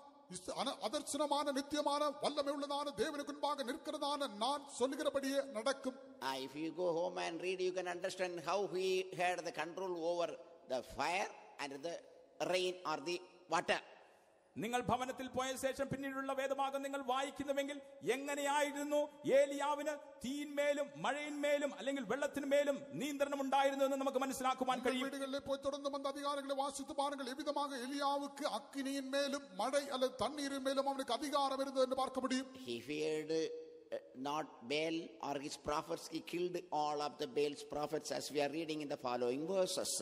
அதர்சனமான நித்தியமான வல்லமை உள்ளதான தேவனுக்கு முன்பாக நிற்கிறதான நான் சொல்லுகிறபடியே நடக்கும். If you go home and read, you can understand how he had the control over the fire and the rain or the water. നിങ്ങൾ ഭവനത്തിൽ പോയ ശേഷം പിന്നീടുള്ള വേദഭാഗം നിങ്ങൾ വായിക്കുന്നുവെങ്കിൽ എങ്ങനെയായിരുന്നു ഏലിയാവിന് തീന്മേലും മഴയിന്മേലും അല്ലെങ്കിൽ വെള്ളത്തിന്മേലും നിയന്ത്രണം ഉണ്ടായിരുന്നു എന്ന് നമുക്ക് മനസ്സിലാക്കുവാൻ കഴിയും. വീടുകളിൽ പോയി തുടർന്ന് വന്ന അധികാരങ്ങളെ വാസിத்து பாருங்கள், எவ்விதமாக எலியாவுக்கு அக்கினியின் மேலும் மழை அல்லது தண்ணீரின் மேலும் அவனுக்கு அதிகாரம் இருந்தது என்று பார்க்க முடியும். He feared not Baal or his prophets. He killed all of the Baal's prophets, as we are reading in the following verses.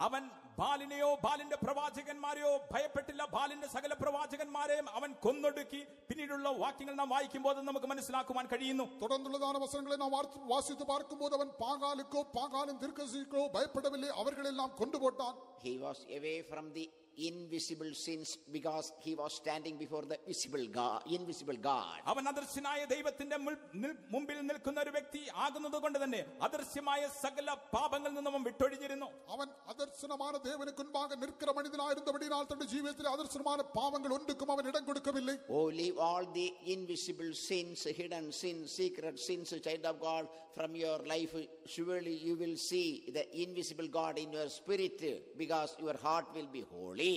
അവൻ ബാലിനെയോ ബാലിന്റെ പ്രവാചകന്മാരെയോ ഭയപ്പെട്ടില്ല, ബാലിന്റെ സകല പ്രവാചകന്മാരെയും അവൻ കൊന്നൊടുക്കി. പിന്നീടുള്ള വാക്യങ്ങൾ നാം വായിക്കുമ്പോൾ നമുക്ക് മനസ്സിലാക്കുവാൻ കഴിയുന്നു. തുടർന്നുള്ളதான വചനങ്ങളെ നാം വാസിத்து பார்க்கும்போது அவன் பாகாலுக்கோ பாகாலின் தீர்க்கதரிசிக்கோ பயப்படவில்லை, அவர்களெல்லாம் கொண்டு போட்டான். He was away from the invisible sins because he was standing before the visible God, invisible God. അവൻ അദൃശ്യനായ ദൈവത്തിന്റെ മുമ്പിൽ നിൽക്കുന്ന ഒരു വ്യക്തി ആകുന്നത് കൊണ്ട് തന്നെ അദൃശ്യമായ സകല പാപങ്ങളിൽ നിന്നും അവൻ വിട്ടൊഴിഞ്ഞിരുന്നു. അവൻ അദർശനமான தேவனுக்கு முன்பாக நிற்கிற மனிதனாயிருந்தபடியால் தன்னுடைய ஜீவிதத்தில் அதர்சனமான பாவங்கள் ஒன்றுக்கும் அவன் இடம் கொடுக்கவில்லை. Oh, leave all the invisible sins, hidden sins, secret sins, child of God, from your life. Surely you will see the invisible God in your spirit, because your heart will be holy.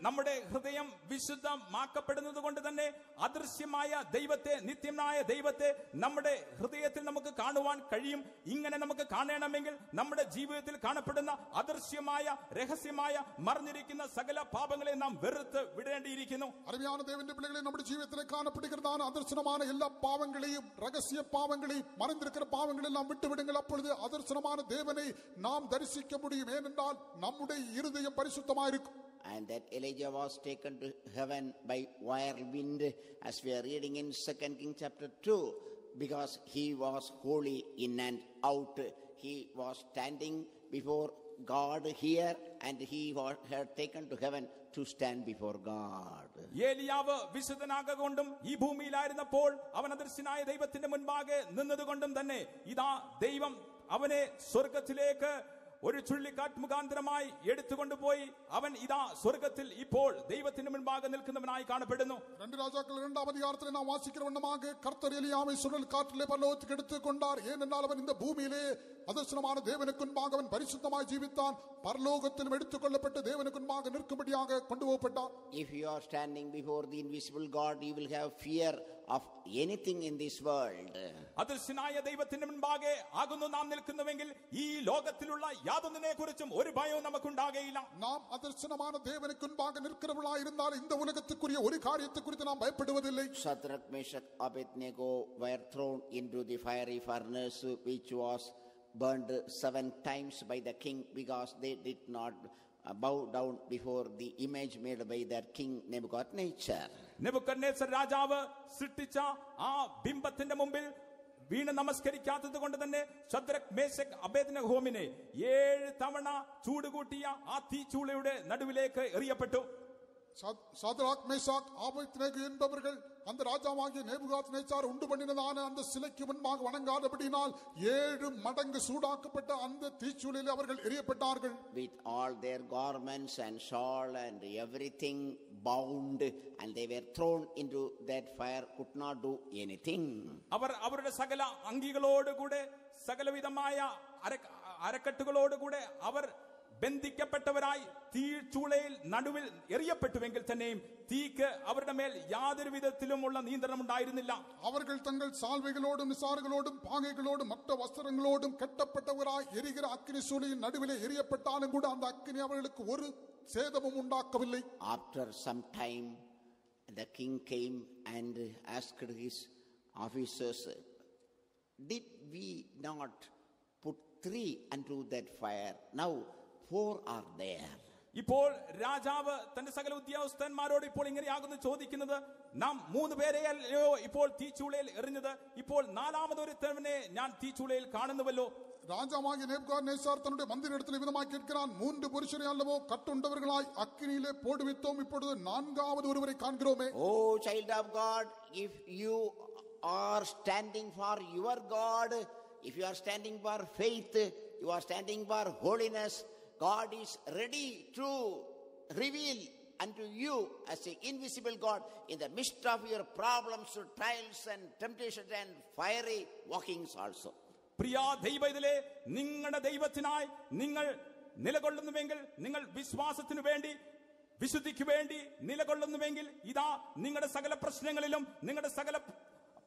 നമ്മുടെ ഹൃദയം വിശുദ്ധമാക്കപ്പെടുന്നത് കൊണ്ട് തന്നെ അദൃശ്യമായ ദൈവത്തെ, നിത്യനായ ദൈവത്തെ നമ്മുടെ ഹൃദയത്തിൽ നമുക്ക് കാണുവാൻ കഴിയും. ഇങ്ങനെ നമുക്ക് കാണണമെങ്കിൽ നമ്മുടെ ജീവിതത്തിൽ കാണപ്പെടുന്ന അദൃശ്യമായ, രഹസ്യമായ, മറഞ്ഞിരിക്കുന്ന സകല പാപങ്ങളെ നാം വെറുത്ത് വിടേണ്ടിയിരിക്കുന്നു. അരുമயான தேவனுடைய பிள்ளைகளே, நம்முடைய ஜீவிதத்திலே காணப்படுகிறதான அதர்சனமான எல்லா பாவங்களையும், ரகசிய பாவங்களையும், மறைந்திருக்கிற பாவங்களை எல்லாம் விட்டு விடுங்கள். அப்பொழுது அதர்சனமான தேவனை நாம் தரிசிக்க முடியும். ஏனென்றால் நம்முடைய இருதயம் பரிசுத்தமாக இருக்கும். And that Elijah was taken to heaven by whirlwind, as we are reading in 2 Kings chapter 2, because he was holy in and out. He was standing before God here, and he had taken to heaven to stand before God. ഏലിയാവ് വിശുദ്ധനാകൊണ്ടും ഈ ഭൂമിയിലായിരുന്നപ്പോൾ അവൻ അദൃശ്യനായ ദൈവത്തിന്റെ മുൻപാകെ നിന്നതുകൊണ്ടും തന്നെ ഇതാ ദൈവം അവനെ സ്വർഗത്തിലേക്ക് ഒരു ചുഴലിക്കാറ്റ് മുഖാന്തരമായി എടുത്തുകൊണ്ടുപോയി അവൻ ഇതാ സ്വർഗത്തിൽ ഇപ്പോൾ ദൈവത്തിന് മുൻപാകെ നിൽക്കുന്നവനായി കാണപ്പെടുന്നു. 2 രാജാക്കൾ 2-ാം അധികാരത്തിൽ നാം വാസിக்கிற வண்ணமாக கர்த்தர் எலியாவை சுழல் காற்றிலே பரலோகத்துக்கு எடுத்துக்கொண்டார். ஏனென்றால் அவன் இந்த பூமியிலே அதர்சனமான தேவனுக்கு முன்பாக அவன் பரிசுத்தமாய் ஜீவித்தான். பரலோகத்திலும் எடுத்துக்கொள்ளப்பட்டு தேவனுக்கு முன்பாக நிற்கும்படியாக கொண்டு போகப்பட்டார். If you are standing before the invisible God, you will have fear of anything in this world. അദൃശ്യനായ ദൈവത്തിന്റെ മുൻപാകെ ആകുന്നു നാം നിൽക്കുന്നുവെങ്കിൽ ഈ ലോകത്തിലുള്ള യാതൊന്നിനെ കുറിച്ചും ഒരു ഭയവും നമുക്കുണ്ടാകയില്ല. നാം അദർശനமான தேவனுக்கு முன்பாக நிற்கிறவர்களாய் இருந்தால் இந்த உலகத்துக்குரிய ஒரு காரியத்தை குறித்து நாம் பயப்படுவதில்லை. Shadrach, Meshach, Abednego were thrown into the fiery furnace, which was burned 7 times by the king, because they did not bow down before the image made by their king Nebuchadnezzar. Nebuchadnezzar രാജാവ് സൃഷ്ടിച്ച ആ ബിംബത്തിന്റെ മുമ്പിൽ വീണ് നമസ്കരിക്കാത്തത് കൊണ്ട് തന്നെ Shadrak, Meshach, അബേദ്നെഗോവിനെ 7 തവണ ചൂടുകൂട്ടിയ ആ തീച്ചൂളയുടെ നടുവിലേക്ക് എറിയപ്പെട്ടു. Shadrach, Meshach, Abednego என்பவர்கள் அந்த ராஜாவாகிய நேபுகாத்நேச்சார் உண்டு பண்ணினதான அந்த சிலைக்கு முன்பாக வணங்காதபடியினால் 7 மடங்கு சூடாக்கப்பட்ட அந்த தீச்சூளையில் அவர்கள் எரியப்பட்டார்கள். With all their garments and shawl and everything bound, and they were thrown into that fire, could not do anything. അവർ അവരുടെ സകല അങ്കികളോട് കൂടെ, സകലവിധമായ അരക്കെട്ടുകളോട് കൂടെ അവർ ബന്ധിക്കപ്പെട്ടവരായി തീച്ചൂളയിൽ നടുവിൽ എറിയപ്പെട്ടുവെങ്കിൽ തന്നെയും തീക്ക് അവരുടെ മേൽ യാതൊരു വിധത്തിലുമുള്ള നിയന്ത്രണം ഉണ്ടായിരുന്നില്ല. அவர்கள் தங்கள் சால்வைகளோடும் நிசாறுகளோடும் பாகைகளோடும் மற்ற வஸ்திரங்களோடும் கட்டப்பட்டவராய் எரிகிற அக்கினி சூளையின் நடுவிலே எரியப்பட்டாலும் கூட அந்த அக்கினி அவர்களுக்கு ஒரு சேதமும் உண்டாக்கவில்லை. After some time, the king came and asked his officers, did we not put 3 unto that fire? Now 4 are there. ഇപ്പോൾ രാജാവ് തന്റെ സകല ഉദ്യോഗസ്ഥന്മാരോട് ഇപ്പോൾ ഇങ്ങനെയാകുന്നു ചോദിക്കുന്നത്, നാം 3 പേരെയല്ലോ ഇപ്പോൾ തീച്ചൂളയിൽ എറിഞ്ഞത്, ഇപ്പോൾ 4ാമതൊരുത്തവനെ ഞാൻ തീച്ചൂളയിൽ കാണുന്നുവല്ലോ. ராஜாவாகிய நேபுகாத்நேச்சார் தன்னுடைய மந்திரிடத்தில் விதமாய் கேட்கிறான், 3 புருஷரை அல்லவோ கட்டுண்டவர்களாய் அக்கினியிலே போடுவித்தோம், இப்பொழுது 4வது ஒருவரை காண்கிறோமே. Oh, child of God, if you are standing for your God, if you are standing for faith, you are standing for holiness, God is ready to reveal unto you as an invisible God in the midst of your problems, trials and temptations and fiery walkings also. പ്രിയ ദൈവത്തിലെ നിങ്ങളുടെ ദൈവത്തിനായി നിങ്ങൾ നിലകൊള്ളുന്നുവെങ്കിൽ, നിങ്ങൾ വിശ്വാസത്തിനു വേണ്ടി, വിശുദ്ധിക്ക് വേണ്ടി നിലകൊള്ളുന്നുവെങ്കിൽ, ഇതാ നിങ്ങളുടെ സകല പ്രശ്നങ്ങളിലും, നിങ്ങളുടെ സകല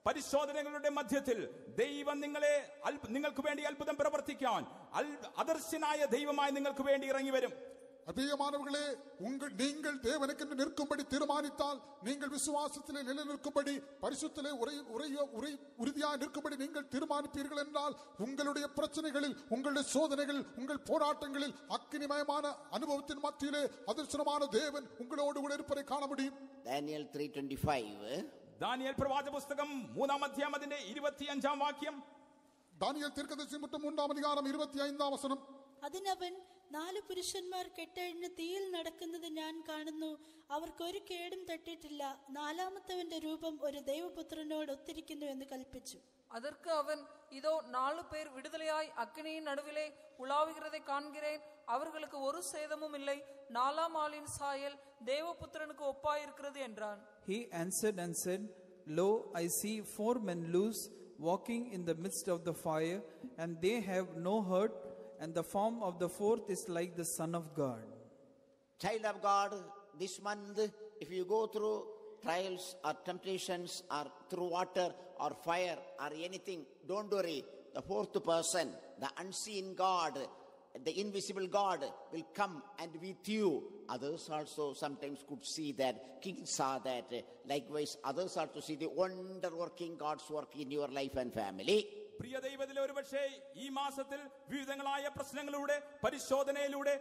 പരിശോധനകളുടെ മധ്യത്തിൽ ദൈവം നിങ്ങൾക്ക് വേണ്ടി അത്ഭുതം പ്രവർത്തിക്കാൻ അദർശ്യനായ ദൈവമായി നിങ്ങൾക്ക് വേണ്ടി ഇറങ്ങി വരും. அபியமானவர்களே, நீங்கள் தேவனுக்கு நிற்கும்படி தீர்மானித்தால், நீங்கள் விசுவாசத்திலே நிலைநிற்கும்படி, பரிசுத்திலே உறுதியாக நிற்கும்படி நீங்கள் தீர்மானிப்பீர்கள் என்றால், உங்களுடைய பிரச்சனைகளில், உங்களுடைய சோதனைகள், உங்கள் போராட்டங்களில் அக்கினிமயமான அனுபவத்தின் மத்தியிலே அதிர்ஷ்டமான தேவன் உங்களோடு கூட இருப்பதை காண முடியும். Daniel 3:25. ദാനിയേൽ പ്രവാചക പുസ്തകം 3-ാം അധ്യായം അതിന്റെ 25-ാം വാക്യം. ദാനിയേൽ തീർക്കദർശി 3-ാം അധികാരം 25-ാം വചനം. അതിനവൻ 4 പുരുഷന്മാർ കെട്ടഴിഞ്ഞ് തീയിൽ നടക്കുന്നത് ഞാൻ കാണുന്നു. അവർക്കൊരു കേടും തട്ടിയിട്ടില്ല. 4-മത്തവന്റെ രൂപം ഒരു ദൈവപുത്രനോട് ഒത്തിരിക്കുന്നു എന്ന് കൽപ്പിച്ചു. அதற்கு அவன், இதோ 4 பேர் விடுதலையாய் அக்கினியின் நடுவிலே உலாவுகிறதை காண்கிறேன். அவர்களுக்கு ஒரு சேதமும் இல்லை. 4ஆம் ஆளின் சாயல் தேவபுத்திரனுக்கு ஒப்பாயிருக்கிறது என்றான். He answered and said, Lo, I see 4 men loose, walking in the midst of the fire, and they have no hurt, and the form of the 4th is like the Son of God. Child of God, this month, if you go through trials or temptations or through water or fire or anything, don't worry. The 4th person, the unseen God, the invisible God will come and with you. Others also sometimes could see that. King saw that. Likewise, others also see the wonder working God's work in your life and family. പ്രിയ ദൈവത്തിലെ ഒരുപക്ഷേ ഈ മാസത്തിൽ വിവിധങ്ങളായ പ്രശ്നങ്ങളിലൂടെ, പരിശോധനയിലൂടെ,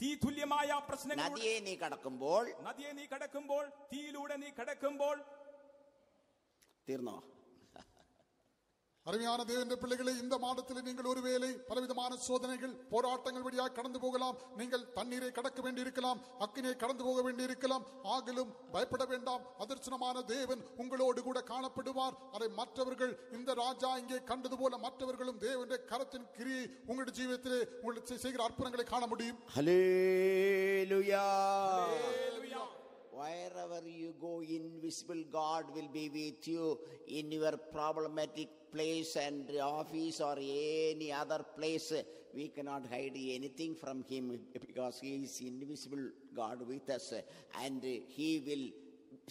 തീ തുല്യമായ പ്രശ്നങ്ങൾ, നദിയെ നീ കടക്കുമ്പോൾ തീയിലൂടെ നീ കടക്കുമ്പോൾ തീർന്നോ? அருமையான தேவனுடைய பிள்ளைகளை, இந்த மாதத்தில் நீங்கள் ஒருவேளை பலவிதமான சோதனைகள், போராட்டங்கள் வழியாக கடந்து போகலாம். நீங்கள் தண்ணீரை கடக்க வேண்டியிருக்கலாம், அக்கினியை கடந்து போக வேண்டியிருக்கலாம். ஆகிலும் பயப்பட வேண்டாம். அதர்சனமான தேவன் உங்களோடு கூட காணப்படுவார். அதை மற்றவர்கள் இந்த ராஜா இங்கே கண்டது போல மற்றவர்களும் தேவனுடைய கரத்தின் கிரியை உங்களுடைய ஜீவிதத்திலே உங்களுக்கு செய்கிற அற்புதங்களை காண முடியும். ஹல்லேலூயா. Wherever you go, invisible God will be with you in your problematic place and office or any other place. We cannot hide anything from Him because He is invisible God with us, and He will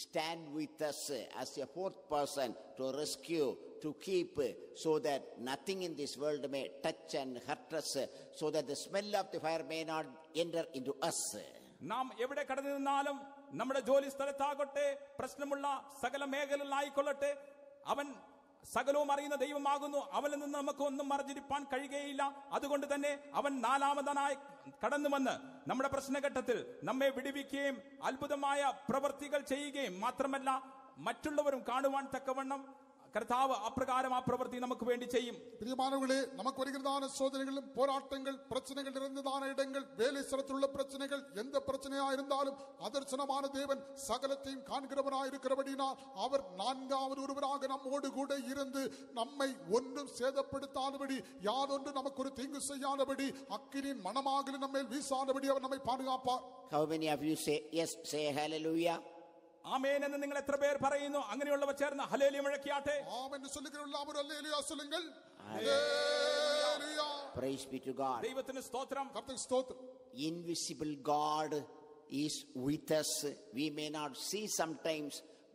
stand with us as a 4th person to rescue, to keep, so that nothing in this world may touch and hurt us, so that the smell of the fire may not enter into us. നാം എവിടെ കടന്നു നിന്നാലും, നമ്മുടെ ജോലി സ്ഥലത്താകട്ടെ, പ്രശ്നമുള്ള സകല മേഖലയിലായിക്കൊള്ളട്ടെ, അവൻ സകലവും അറിയുന്ന ദൈവമാകുന്നു. അവനിൽ നിന്ന് നമുക്ക് ഒന്നും മറഞ്ഞിരിപ്പാൻ കഴിയുകയില്ല. അതുകൊണ്ട് തന്നെ അവൻ 4-മതനായി കടന്നു വന്ന് നമ്മുടെ പ്രശ്നഘട്ടത്തിൽ നമ്മെ വിടുവിക്കുകയും അത്ഭുതമായ പ്രവൃത്തികൾ ചെയ്യുകയും മാത്രമല്ല മറ്റുള്ളവരും കാണുവാൻ തക്കവണ്ണം കർത്താവ് അപ്രകാരം ആ പ്രവൃത്തി നമുക്ക് വേണ്ടി ചെയ്യും. பிரியமானவர்களே, நமக்கு வருகிறதான சோதனைகளும் போராட்டங்கள், பிரச்சனைகள் நிறைந்ததான இடங்கள், வேலை ஸ்தலத்துள்ள பிரச்சனைகள், எந்த பிரச்சனையா இருந்தாலும் அதர்சனமான தேவன் சகலத்தையும் காண்கிறவராய் இருக்கிறபடினால் அவர் 4வது ஒருவராக நம்மோடு கூட இருந்து நம்மை ஒன்றும் சேதப்படுத்தாதபடி, யாதொன்று நமக்கு ஒரு தீங்கு செய்யாதபடி, அக்கினியின் மனமாக நம்மை வீசாதபடி அவர் நம்மை பாதுகாப்பார். How many of you say yes? Say hallelujah. ആമേൻ എന്ന് നിങ്ങൾ എത്ര പേർ പറയുന്നു? അങ്ങനെയുള്ളവർ ചേർന്ന് ഹല്ലേലൂയ മുഴക്കിയാട്ടെ. ആമേൻ എന്ന് சொல்லுகிற എല്ലാവരും ഹല്ലേലൂയ சொல்லுங்கள். Hallelujah. Praise be to God. ദൈവത്തിന് സ്തോത്രം. കർത്താവിന് സ്തോത്രം. Invisible God is with us. We may not see sometimes,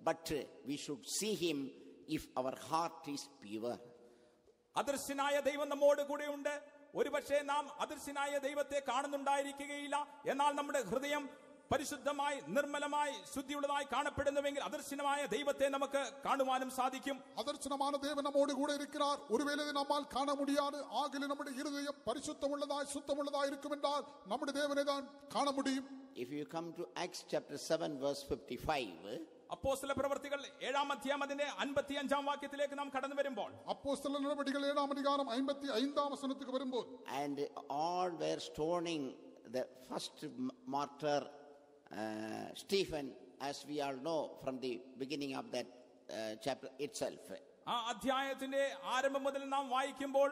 but we should see Him if our heart is pure. അദൃശ്യനായ ദൈവം നമ്മോട് കൂടെയുണ്ട്. ഒരുപക്ഷെ നാം അദൃശ്യനായ ദൈവത്തെ കാണുന്നുണ്ടായിരിക്കുകയില്ല. എന്നാൽ നമ്മുടെ ഹൃദയം പരിശുദ്ധമായി, നിർമ്മലമായി, ശുദ്ധിയുള്ളതായി കാണപ്പെടുന്നുവെങ്കിൽ അദർശനമായ ദൈവത്തെ നമുക്ക് കാണുവാനും സാധിക്കും. അദർശനமான தேவன் நம்மோடு கூட இருக்கிறார். ஒருவேளை நம்மால் காண முடியாது. ஆகிலும் நம்முடைய இருதயம் பரிசுத்தமுள்ளதாய், சுத்தமுள்ளதாய் இருக்கும் என்றால் நம்முடைய தேவனை தான் காண முடியும். If you come to Acts chapter 7 verse 55, അപ്പോസ്തല പ്രവർത്തികൾ 7-ാം അധ്യായം അതിന്റെ 55-ാം വാക്യത്തിലേക്ക് നാം കടന്നു വരുമ്പോൾ, അപ്പോസ്തല നടപടികൾ 7-ാം അധികാരം 55-ാം വചനത്തിലേക്ക് വരുമ്പോൾ, and all were stoning the first martyr Stephen, as we all know from the beginning of that chapter itself. ആ അധ്യായത്തിന്റെ ആരംഭം മുതൽ നാം വായിക്കുമ്പോൾ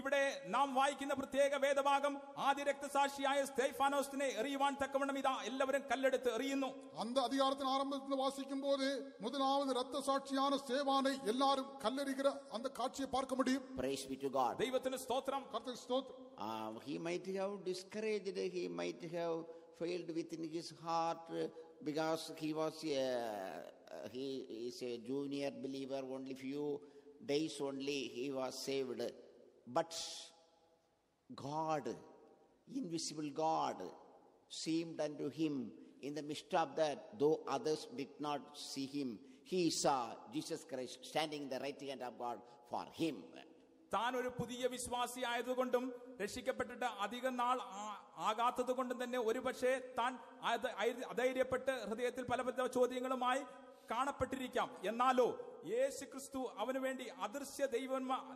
ഇവിടെ നാം വായിക്കുന്ന പ്രത്യേക വേദഭാഗം ആദ്യ രക്തസാക്ഷിയായ സ്തെഫാനോസിനെ എറിയുവാൻ തക്കവണ്ണം ഇതാ എല്ലാവരും കല്ലെടുത്ത് എറിയുന്നു. அந்த அதிகாரத்தின் ஆரம்பத்தில் வாசிக்கும் போது முதலாவது இரத்தசாட்சியான ஸ்தேவானை எல்லாரும் கல்லெறிகிற அந்த காட்சியை பார்க்க முடியும். Praise be to God. ദൈവത്തിന് സ്തോത്രം. கர்த்தருக்கு ஸ்தோத்திரம். He might have discouraged, he might have failed within his heart because he is a junior believer, only few days only he was saved. But God, invisible God, seemed unto him in the midst of that, though others did not see him. He saw Jesus Christ standing in the right hand of God for him. താൻ ഒരു പുതിയ വിശ്വാസി ആയതുകൊണ്ടും രക്ഷിക്കപ്പെട്ടിട്ട് അധികം നാൾ ആകാത്തത് കൊണ്ടും തന്നെ ഒരുപക്ഷെ താൻ അധൈര്യപ്പെട്ട് ഹൃദയത്തിൽ പല ചോദ്യങ്ങളുമായി കാണപ്പെട്ടിരിക്കാം. എന്നാലോ യേശു ക്രിസ്തു അവന് വേണ്ടി അദൃശ്യ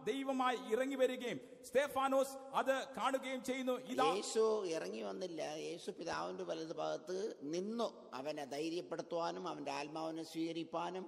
ദൈവമായി ഇറങ്ങി വരികയും സ്തേഫാനോസ് അത് കാണുകയും ചെയ്യുന്നു. യേശു ഇറങ്ങി വന്നില്ല, യേശു പിതാവിന്റെ വലത് ഭാഗത്ത് നിന്നു. അവനെ ധൈര്യപ്പെടുത്തുവാനും അവന്റെ ആത്മാവിനെ സ്വീകരിപ്പാനും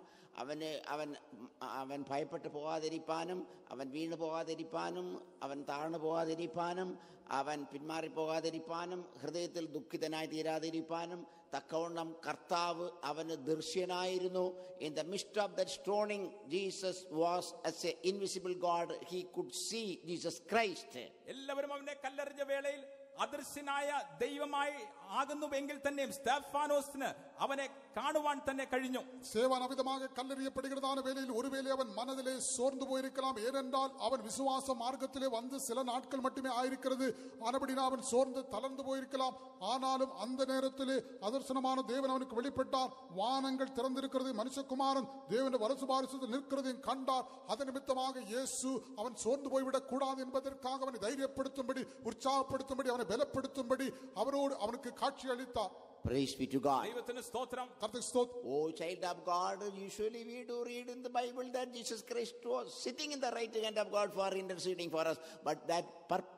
അവൻ ഭയപ്പെട്ടു പോകാതിരിപ്പാനും അവൻ വീണു പോകാതിരിപ്പാനും അവൻ താഴ്ന്നു പോകാതിരിപ്പാനും അവൻ പിന്മാറിപ്പോകാതിരിപ്പാനും ഹൃദയത്തിൽ ദുഃഖിതനായി തീരാതിരിപ്പാനും തക്കവണ്ണം കർത്താവ് അവന് ദൃശ്യനായിരുന്നു. In the mist of the stoning Jesus was as a invisible god. He could see Jesus Christ. എല്ലാവരും അവനെ കല്ലെറിഞ്ഞ വേളയിൽ അദൃശ്യനായ ദൈവമായി ആകുന്നുവെങ്കിൽ തന്നെയും സ്തേഫാനോസിന് അവനെ കാണുവാൻ തന്നെ കഴിഞ്ഞു. சேவான் அவிதமாக கல்லெறியப்படுகிறதான வேளையில் ஒருவேளை அவன் மனதிலே சோர்ந்து போயிருக்கலாம். ஏனென்றால் அவன் விசுவாச மார்க்கத்திலே வந்து சில நாட்கள் மட்டுமே ஆயிருக்கிறது. ஆனபடினா அவன் சோர்ந்து தளர்ந்து போயிருக்கலாம். ஆனாலும் அந்த நேரத்திலே அதர்சனமான தேவன் அவனுக்கு வெளிப்பட்டார். வானங்கள் திறந்திருக்கிறது, மனுஷகுமாரன் தேவனுடைய வலது பாரிசத்தில் நிற்கிறதையும் கண்டார். அதன் நிமித்தமாக இயேசு அவன் சோர்ந்து போய்விடக் கூடாது என்பதற்காக அவனை தைரியப்படுத்தும்படி உற்சாகப்படுத்தும்படி அவனை பலப்படுத்தும்படி அவனுக்கு காட்சி அளித்தார். Praise be to God. Oh child of God, usually we do read in the Bible that Jesus Christ was sitting in the right hand of God for interceding for us. But that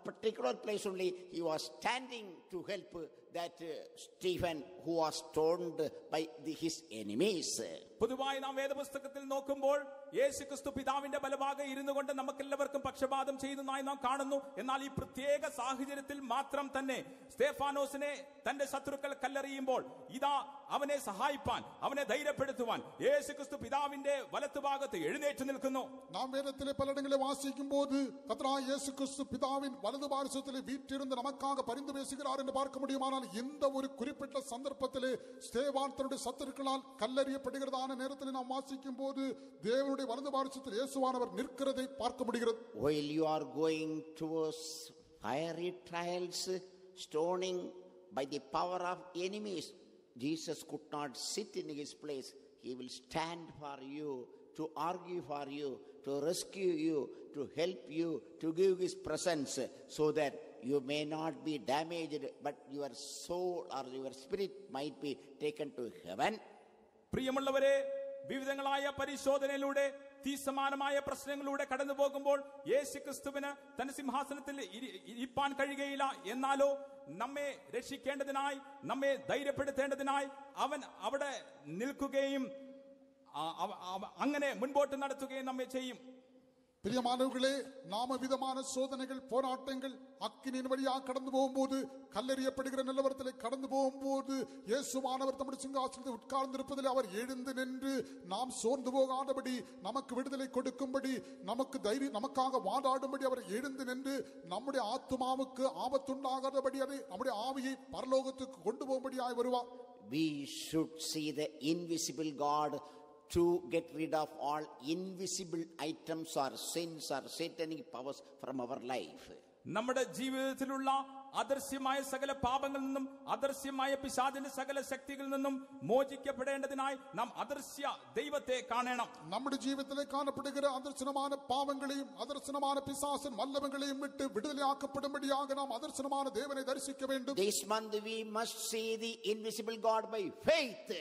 particular place only, he was standing to help that Stephen who was stoned by his enemies. പൊതുവായി നാം വേദപുസ്തകത്തിൽ നോക്കുമ്പോൾ യേശു ക്രിസ്തു പിതാവിന്റെ ബലഭാഗം ഇരുന്നു കൊണ്ട് നമുക്കെല്ലാവർക്കും പക്ഷപാതം ചെയ്യുന്നതായി നാം കാണുന്നു. എന്നാൽ ഈ പ്രത്യേക സാഹചര്യത്തിൽ മാത്രം തന്നെ സ്തേഫാനോസിനെ തന്റെ ശത്രുക്കൾ കല്ലെറിയുമ്പോൾ ഇതാ അവനെ സഹായിപ്പാൻ, അവനെ ധൈര്യപ്പെടുത്തുവാൻ യേശു ക്രിസ്തു പിതാവിന്റെ വലത്തുഭാഗത്ത് എഴുന്നേറ്റ് നിൽക്കുന്നു. നാം വേദത്തിലെ പലയിടങ്ങളിൽ വാസിക്കുമ്പോൾ കർത്താവായ യേശു ക്രിസ്തു പിതാവിൻ വലതു പാർശ്വത്തിൽ വീറ്റിരുന്ന് നമുക്കാக பரிந்து பேசுகிறார் என்று பார்க்க முடியுமானால் இந்த ஒரு குறிப்பிட்ட சந்தர்ப்பத்திலே ஸ்தேவான் தன்னுடைய சத்துருக்களால் கல்லெறியப்படுகிறதான நேரத்தில் நாம் வாசிக்கும் போது தேவனுடைய வலது பார்ശ്വத்தில் இயேசுவானவர் நிற்கிறதை பார்க்க முடிகிறது. While you are going towards fiery trials, stoning by the power of enemies, Jesus could not sit in his place. He will stand for you, to argue for you, to rescue you, to help you, to give his presence, so that you may not be damaged, but your soul or your spirit might be taken to heaven. പ്രിയമുള്ളവരെ, വിവിധങ്ങളായ പരിശോധനയിലൂടെ തീസമാനമായ പ്രശ്നങ്ങളിലൂടെ കടന്നു പോകുമ്പോൾ യേശു ക്രിസ്തുവിന് തന്റെ സിംഹാസനത്തിൽ ഇരിപ്പാൻ കഴിയുകയില്ല. എന്നാലോ നമ്മെ രക്ഷിക്കേണ്ടതിനായി, നമ്മെ ധൈര്യപ്പെടുത്തേണ്ടതിനായി അവൻ അവിടെ നിൽക്കുകയും അങ്ങനെ മുൻപോട്ട് നടത്തുകയും നമ്മെ ചെയ്യും. பிரியமானவர்களே, நாம விதமான சோதனைகள், போராட்டங்கள் அக்கினியின் வழியாக கடந்து போகும்போது, கல்லெறியப்படுகிற நிலவரத்திலே கடந்து போகும்போது இயேசுவானவர் தம்முடைய சிங்காசனத்தில் உட்கார்ந்திருப்பதில் அவர் எழுந்து நின்று நாம் சோர்ந்து போகாதபடி, நமக்கு விடுதலை கொடுக்கும்படி, நமக்காக வாதாடும்படி அவர் எழுந்து நின்று நம்முடைய ஆத்துமாவுக்கு ஆபத்துண்டாகாதபடி அதை நம்முடைய ஆவியை பரலோகத்துக்கு கொண்டு போகும்படியாய் வருவார். We should see the invisible God to get rid of all invisible items or sins or satanic powers from our life. നമ്മുടെ ജീവിതത്തിലുള്ള അദൃശ്യമായ സകല പാപങ്ങളിൽ നിന്നും അദൃശ്യമായ പിശാചിന്റെ സകല ശക്തികളിൽ നിന്നും മോചിക്കപ്പെടേണ്ടതിനായി നാം അദൃശ്യ ദൈവത്തെ കാണണം. നമ്മുടെ ജീവിതത്തിലെ കാണപ്പെടുகிற അദർശനமான പാപങ്ങളെയും അദർശനமான പിശാചിൻ വല്ലഭങ്ങളെയും വിട്ട് വിടുതലയാക്കപ്പെടുമ്പടിயாக നാം അദർശനமான தேவனை தரிசிக்க வேண்டும். This month we must see the invisible God by faith.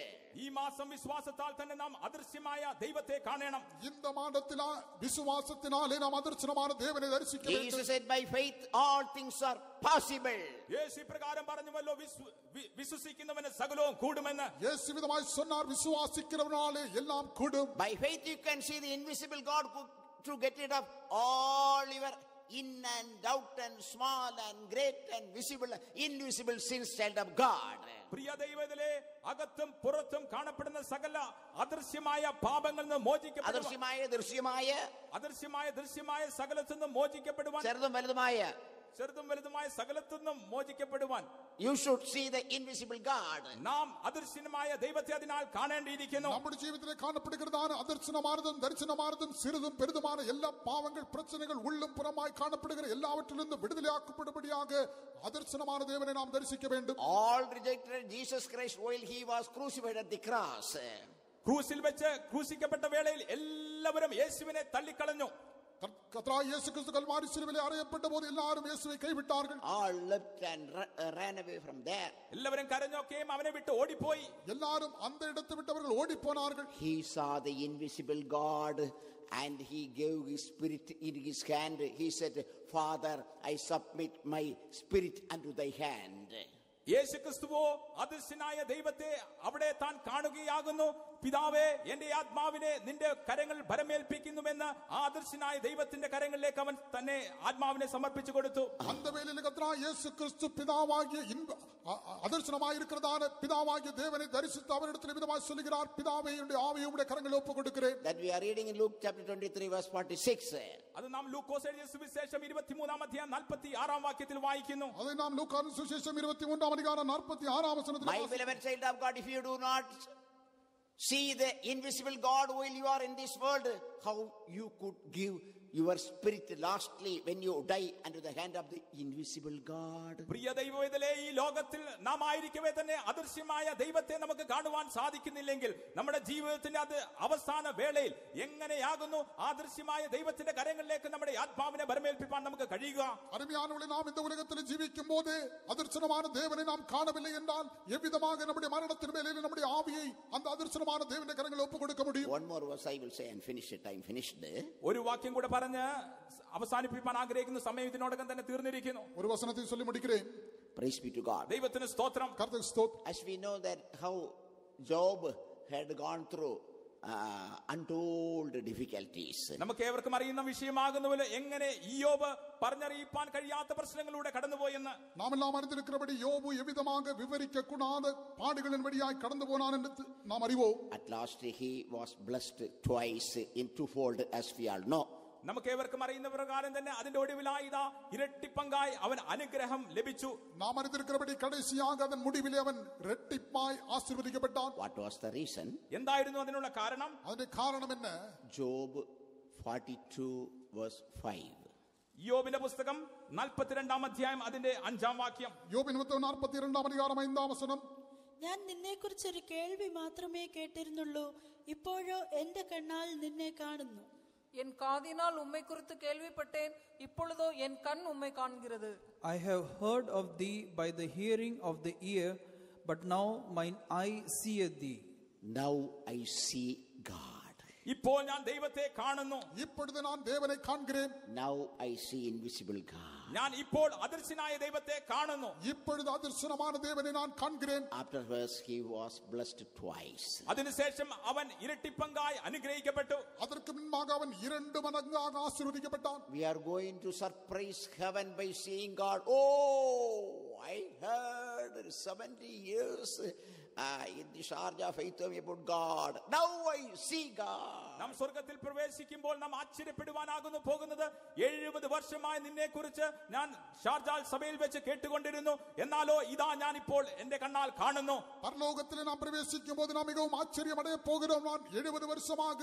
ഈ മാസം വിശ്വാസത്താൽ തന്നെ നാം അദൃശ്യമായ ദൈവത്തെ കാണണം. இந்த மாதத்தில் விசுவாசத்தினாலே நாம் അദർശനமான தேவனை தரிசிக்க வேண்டும். Jesus said by faith all things are possible. യേശു പ്രകാരം പറഞ്ഞുവല്ലോ, വിശ്വസിക്കുന്നവന് സകലവും കൂടുമെന്ന്. യേശു വിധമായി சொன்னார், விசுவாசிக்கிறவனாலே எல்லாம் கூடும். By faith you can see the invisible God to get rid of all your in and out and small and great and visible invisible sins, child of God. പ്രിയ ദൈവത്തിലെ അകത്തും പുറത്തും കാണപ്പെടുന്ന സകല അദൃശ്യമായ പാപങ്ങളിൽ നിന്ന് മോചിക്കപ്പെടുവാൻ, അദൃശ്യമായ ദൃശ്യമായ സകലത്തിൽ നിന്നും മോചിക്കപ്പെടുവാൻ, ചെറുതും വലുതുമായ സകലത്തിൽ നിന്നും മോചിക്കപ്പെടുവാൻ you should see the invisible God. നാം അദൃശ്യമായ ദൈവത്തെ അതിനാൽ കാണേണ്ടിയിരിക്കുന്നു. നമ്മുടെ ജീവിതത്തിലെ കാണപ്പെടുகிறதான അദർശനമാനതും ദർശനമാനതും സിറുതും പെരുതുமான എല്ലാ പാവങ്ങൾ, പ്രശ്നങ്ങൾ, ഉള്ളും പുറമായി കാണപ്പെടുகிற എല്ലാവற்றிൽ നിന്നും വിടുതലയാക്കപ്പെടുമ്പടിயாக അദർശനமான தேவனை நாம் தரிசிக்க வேண்டும். All rejected Jesus Christ while he was crucified at the cross. ക്രൂസിൽ വെച്ച് ക്രൂശിക്കപ്പെട്ട വേളയിൽ എല്ലാവരും യേശുവിനെ തള്ളിക്കളഞ്ഞു. കർത്താവ് യേശുക്രിസ്തു കൽവാരി ശിലുവയിൽ അറിയപ്പെട്ട പോലെ എല്ലാവരും യേശുവെ കൈവിട്ടാர்கள். All left and ran away from there. എല്ലാവരും കരഞ്ഞൊക്കെയും അവനെ വിട്ട് ഓടിപ്പോയി. എല്ലാവരും அந்த இடத்தை விட்டு அவர்கள் ஓடிப்போனார்கள். He saw the invisible God and he gave his spirit in his hand. He said, Father, I submit my spirit unto thy hand. യേശുക്രിസ്തുവോ അദൃശ്യനായ ദൈവത്തെ അവിടെ താൻ കാണുകയാകുന്നു. പിതാവേ, എന്റെ ആത്മാവിനെ നിന്റെ കരങ്ങൾ ഭരമേൽപ്പിക്കുന്നുവെന്ന് ആ അദൃശ്യനായ ദൈവത്തിന്റെ കരങ്ങളിലേക്ക് അവൻ തന്നെ ആത്മാവിനെ സമർപ്പിച്ചു കൊടുത്തു. அந்த வேளையிலே கர்த்தராகிய இயேசு கிறிஸ்து பிதாவாகிய அதர்சனமாயிருக்கிறதான பிதாவாகிய தேவனை தரிசித்து அவரிடத்தில் விதமாய் சொல்லுகிறார், பிதாவே, என்னுடைய ஆவியை உம்முடைய கரங்களில் ஒப்புக்கொடுக்கிறேன். That we are reading in Luke chapter 23 verse 46. അത് നാം ലൂക്കോസ് എഴുതിയ സുവിശേഷം 23-ാം അധ്യായം 46-ാം വാക്യത്തിൽ വായിക്കുന്നു. அதை நாம் லூக்காவின் சுவிசேஷம் 23-ஆம் அதிகாரம் 46-ஆம் வசனத்தில் My beloved child of God, if you do not see the invisible God while you are in this world, how you could give your spirit lastly when you die under the hand of the invisible God? പ്രിയ ദൈവവേദലേ, ഈ ലോകത്തിൽ നാം ആയിരിക്കവേ തന്നെ അദൃശ്യമായ ദൈവത്തെ നമുക്ക് കാണുവാൻ സാധിക്കുന്നില്ലെങ്കിൽ നമ്മുടെ ജീവിതത്തിന്റെ അത് അവസാന വേളയിൽ എങ്ങനെയാകുന്നു അദൃശ്യമായ ദൈവത്തിന്റെ കരങ്ങളിലേക്ക് നമ്മുടെ ആത്മാവിനെ ഭരമേൽപ്പിക്കാൻ നമുക്ക് കഴിയുക? அருமையானவர்களே, நாம் இந்த உலகத்தில் ஜீவிக்கும் போது அதர்சனமான தேவனை நாம் காணவில்லை என்றால் எவ்விதமாக நம்முடைய மரணத்தின் வேளையில் நம்முடைய ஆவியை அந்த அதர்சனமான தேவனுடைய கரங்களில் ஒப்புக் கொடுக்க முடியும்? One more verse I will say and finish it. I'm finished. ഒരു വാക്യം കൂടെ പറഞ്ഞ് അവസാനിപ്പിക്കാൻ ആഗ്രഹിക്കുന്ന സമയം ഇതിനോടകം തന്നെ തീർന്നിരിക്കുന്നു. ഒരു വചനത്തിൽ சொல்லி முடிக்கிறேன். Praise be to God. ദൈവത്തിന് സ്തോത്രം. കർത്താവിന് സ്തോത്രം. As we know that how Job had gone through untold difficulties. നമുക്ക് ഏവർക്കും അറിയുന്ന വിഷയമാകുന്നപോലെ എങ്ങനെ ഇയ്യോബ് പറഞ്ഞറിയിപ്പാൻ കഴിയാത്ത പ്രശ്നങ്ങളിലൂടെ കടന്നുപോയെന്ന് നാം എല്ലാം അറിഞ്ഞിരിക്കുന്നபடி യോബ് എவ்விதமாக വിവരിக்க കൂടാத പാടുകളിൻ വഴിയായി കടന്നു പോനാൻ എന്ന് നാം അറിവോ. At last he was blessed twice in twofold, as we all know. നമുക്ക് ഏവർക്കും അറിയുന്ന പ്രകാരം തന്നെ അതിന്റെ ഒടുവിലായി ഇതാ ഇരട്ടിപ്പങ്കായി അവൻ അനുഗ്രഹം ലഭിച്ചു. നാം അറിഞ്ഞിരിക്കുന്നபடி കடைசியாக അവൻ മുടിവിലെ അവൻ ഇരട്ടിപ്പായി ആശീർവദിക്കപ്പെട്ടാൻ. What was the reason? എന്തായിരുന്നു അതിനുള്ള കാരണം? അതിന്റെ കാരണം என்ன? Job 42 verse 5. യോബിന്റെ പുസ്തകം 42-ാം അധ്യായം അതിന്റെ 5-ാം വാക്യം. യോബിന്റെ പുസ്തകം 42-ാം അധികാരം 5-ാം വചനം. ഞാൻ നിന്നെക്കുറിച്ചൊരു കേൾവി മാത്രമേ കേട്ടിരുന്നുള്ളൂ, ഇപ്പോഴോ എന്റെ കണ്ണാൽ നിന്നെ കാണുന്നു. என் காதினால் உம்மை குறித்து கேள்விப்பட்டேன், இப்பொழுதோ என் கண் உம்மை காண்கிறது. I have heard of thee by the hearing of the ear, but now mine eye seeth thee. Now I see God. ഇപ്പോൾ ഞാൻ ദൈവത്തെ കാണുന്നു. இப்பொழுது நான் தேவனை காண்கிறேன். Now I see invisible God. ഞാൻ ഇപ്പോൾ അദൃശ്യനായ ദൈവത്തെ കാണുന്നു. இப்பொழுது അദൃശ്യமான தேவனை நான் காண்கிறேன். Afterwards he was blessed twice. അതിനുശേഷം അവൻ ഇരട്ടിപ്പങ്കായി അനുഗ്രഹിക്കപ്പെട്ടു. அதற்கு முன்பாக அவன் 2 மடங்காக ஆசீர்வதிக்கப்பட்டான். We are going to surprise heaven by seeing God. Oh, I heard 70 years in the Sharjah faith about God. Now I see God. നാം സ്വർഗ്ഗത്തിൽ പ്രവേശിക്കുമ്പോൾ നാം ആശ്ചര്യപ്പെടുവാനാകുന്നു പോകുന്നത് 70 വർഷമായി നിന്നെ കുറിച്ച് ഞാൻ ഷാർജാൽ സഭയിൽ വെച്ച് കേട്ടുകൊണ്ടിരുന്നു, എന്നാലോ ഇതാ ഞാൻ ഇപ്പോൾ എന്റെ കണ്ണാൽ കാണുന്നു. പരലോകത്തിൽ നാം പ്രവേശിക്കുമ്പോൾ നാം മിகவும் ആശ്ചര്യമടയ പോകുகிறோம். நான் 70 வருஷமாக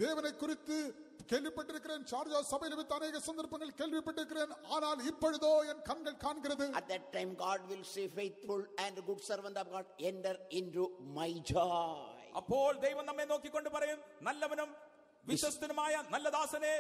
தேவனை குறித்து கேள்விப்பட்டிருக்கிறேன். ஷார்ஜா சபையில் வைத்து அநேக சந்தர்ப்பங்கள் கேள்விப்பட்டிருக்கிறேன். ஆனால் இப்பொழுதோ என் கண்கள் காண்கிறது. At that time God will say, faithful and good servant of God, enter into my joy. അപ്പോൾ ദൈവം നമ്മെ നോക്കിക്കൊണ്ട് പറയും, നല്ലവനും വിശ്വസ്തനുമായ നല്ല ദാസനെ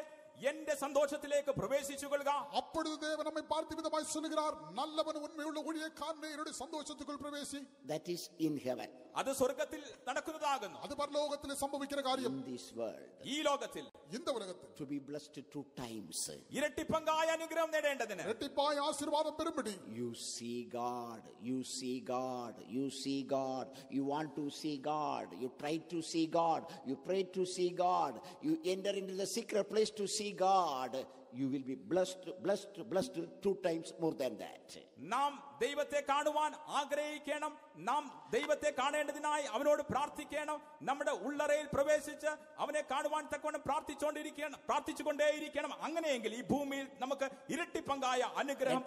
എന്റെ സന്തോഷത്തിലേക്ക് പ്രവേശിച്ചു കൊള്ളുക. அப்பொழுது தேவன் நம்மை பார்த்து விதமாய் சொல்லுகிறார், நல்லவன் உண்மையுள்ள ஊழியக்காரனே என்னுடைய சந்தோஷத்துக்குள் பிரவேசி. That is in heaven. അത് സ്വർഗ്ഗത്തിൽ നടക്കുന്നതാകുന്നു. அது பரலோகத்தில் സംഭവിക്കുന്ന കാര്യം. In this world, ഈ ലോകത്തിൽ இந்த உலகத்தில் to be blessed 2 times. ഇരട്ടിപ്പങ്കായ അനുഗ്രഹം നേടേണ്ടതിന്, இரட்டிப்பாய் ஆசீர்வாதம் பெறும்படி, you see God, you see God, you see God, you want to see God, you try to see God, you pray to see God, you enter into the secret place to see God, you will be blessed 2 times more than that. നാം ദൈവത്തെ കാണുവാൻ ആഗ്രഹിക്കണം. നാം ദൈവത്തെ കാണേണ്ടതിനായി അവനോട് പ്രാർത്ഥിക്കണം. നമ്മുടെ ഉള്ളറയിൽ പ്രവേശിച്ച് അവനെ കാണുവാൻ തക്കവണ്ണം പ്രാർത്ഥിച്ചുകൊണ്ടേയിരിക്കണം. അങ്ങനെയെങ്കിൽ ഈ ഭൂമിയിൽ നമുക്ക് ഇരട്ടിപ്പങ്കായ അനുഗ്രഹം,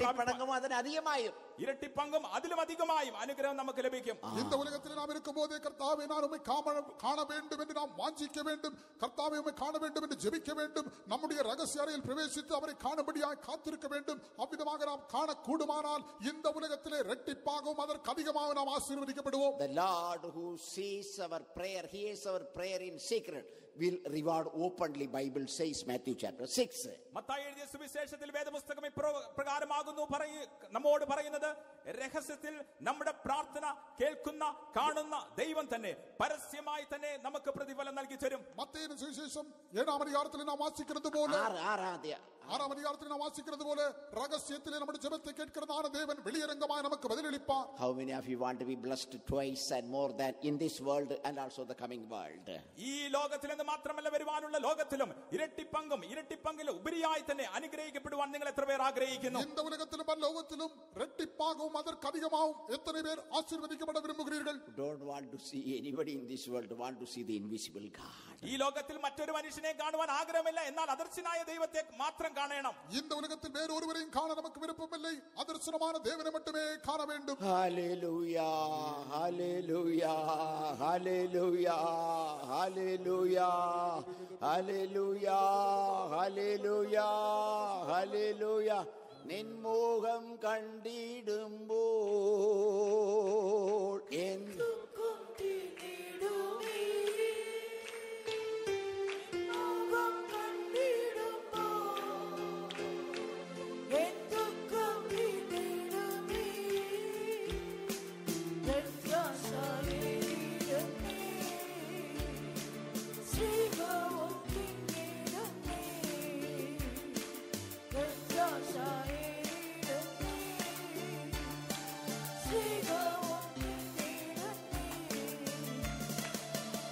ഇരട്ടിപ്പങ്കും അതിലും അധികമായും അനുഗ്രഹം നമുക്ക് ലഭിക്കും. இந்த உலகத்தில் நாம் இருக்கும்போது கர்த்தாவே நான் உம்மை காண வேண்டும் என்று நாம் வாஞ்சிக்க வேண்டும். கர்த்தாவே உம்மை காண வேண்டும் என்று ஜெபிக்க வேண்டும். நம்முடைய ரகசிய அறையில் பிரவேசித்து அவரை காணும்படியாய் காத்திருக்க வேண்டும். அவ்விதமாக நாம் காண கூடுமானால் இந்த உலகத்திலே இரட்டிப்பாகவும் அதற்கு அதிகமாக நாம் ஆசீர்வதிக்கப்படுவோம். The Lord who sees our prayer, hears our prayer in secret, will reward openly, Bible says, Matthew chapter 6. Mathai എഴുതിയ സുവിശേഷത്തിൽ വേദപുസ്തകം ഇപ്രകാരമാകുന്നു നമ്മോട് പറയുന്നത്, രഹസ്യത്തിൽ നമ്മുടെ പ്രാർത്ഥന കേൾക്കുന്ന കാണുന്ന ദൈവം തന്നെ പരസ്യമായി തന്നെ നമുക്ക് പ്രതിഫലം നൽകി തരും. മത്തായിയുടെ സുവിശേഷം 7-ാം അധികാരത്തിൽ നാം വാസിക്കുന്നത് പോലെ രഹസ്യത്തിലെ നമ്മുടെ ജപത്തെ കേൾക്കുന്നതാണ് ദേവൻ വെളിയരംഗമായി നമുക്ക് ബദലളിപ്പാൻ. How many of you want to be blessed twice and more than in this world and also the coming world? ഈ ലോകത്തിൽ നിന്ന് മാത്രമല്ല വരുവാനുള്ള ലോകത്തിലും ഇരട്ടിപ്പങ്കിലും ഉപരിയായി തന്നെ അനുഗ്രഹിക്കപ്പെടുവാൻ നിങ്ങൾ എത്ര പേർ ആഗ്രഹിക്കുന്നു? இந்த உலகத்திலும் பரலோகத்திலும் இரட்டிப்பாகவும் அதற்கு அதிகமாகவும் எத்தனை பேர் ஆசீர்வதிக்கப்பட விரும்புகிறீர்கள்? Don't want to see anybody in this world, want to see the invisible God. ഈ ലോകത്തിൽ മറ്റൊരു മനുഷ്യനെ കാണുവാൻ ആഗ്രഹമില്ല, എന്നാൽ അദർശനായ ദൈവത്തെ മാത്രം കാണണം. இந்த உலகத்தில் வேறு ஒருவரையும் காண நமக்கு விருப்பமில்லை, அதர்சனமான தேவனை மட்டுமே காண வேண்டும். Hallelujah, hallelujah, hallelujah, hallelujah, hallelujah, hallelujah, hallelujah. നിൻമുഖം കണ്ടിടുമ്പോൾ എന്തും തിന്നിടുമേ, നിൻമുഖം കണ്ടിടുമ്പോൾ എന്തും തിന്നിടുമേ, വ്യത്യാസമേതുമേ, ശ്രീകവും തിന്നിടുമേ, വ്യത്യാസമേ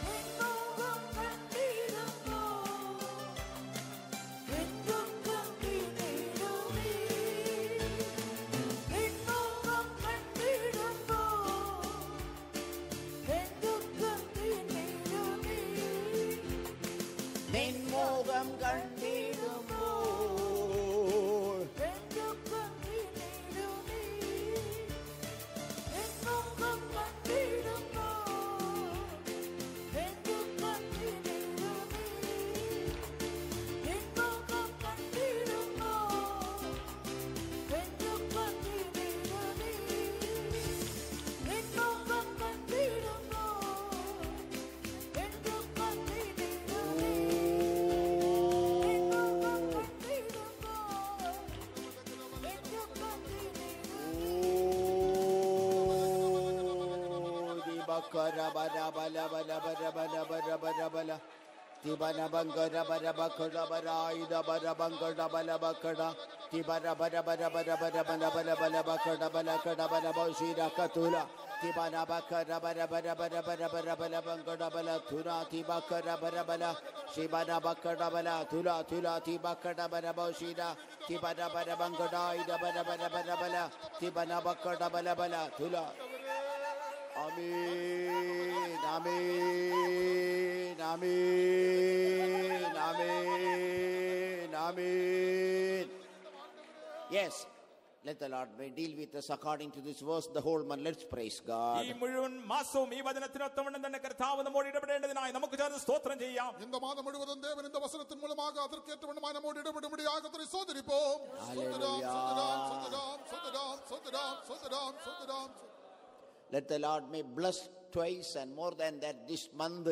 നിൻമുഖം കണ്ടിടുമ്പോൾ എന്തും തിന്നിടുമേ, നിൻമുഖം കണ്ടിടുമ്പോൾ എന്തും തിന്നിടുമേ, നിൻമുഖം കണ്ടിടുമ്പോൾ എന്തും തിന്നിടുമേ, നിൻമുഖം കണ്ടിടുമ്പോൾ എന്തും തിന്നിടുമേ. Bakara bara bala bala bara bala bara bara bala tibana bangara bara bakara bara ida bara bangara bala bakara tibara bara bara bara bara bala bala bala bakara bala kada bala baushira katula tibana bakara bara bara bara bara bara bala bangara bala thura tibakara bara bala shibana bakara bala thula thula tibakara bara baushira tibana bara bangara ida bara bara bara bala tibana bakara bala bala thula. Amen, amen, amen, amen, amen. Yes, let the Lord may deal with us according to this verse the whole month. Let's praise God. ഈ മുഴുവൻ മാസവും ഈ വചനത്തിനൊത്തവണ്ണം തന്നെ കർത്താവ് നമ്മോട് ഇടപെടേണ്ടതിനായി നമുക്ക് ചേർന്ന് സ്തോത്രം ചെയ്യാം. இந்த மாதம் முழுவதும் தேவன் இந்த வசனத்தின் மூலமாக அதற்கேற்றவண்ணமாய் நம்மோடு இടപെടുம்படியாக கர்த்தரை ஸ்தோத்திரிப்போம். Let the Lord may bless twice and more than that this month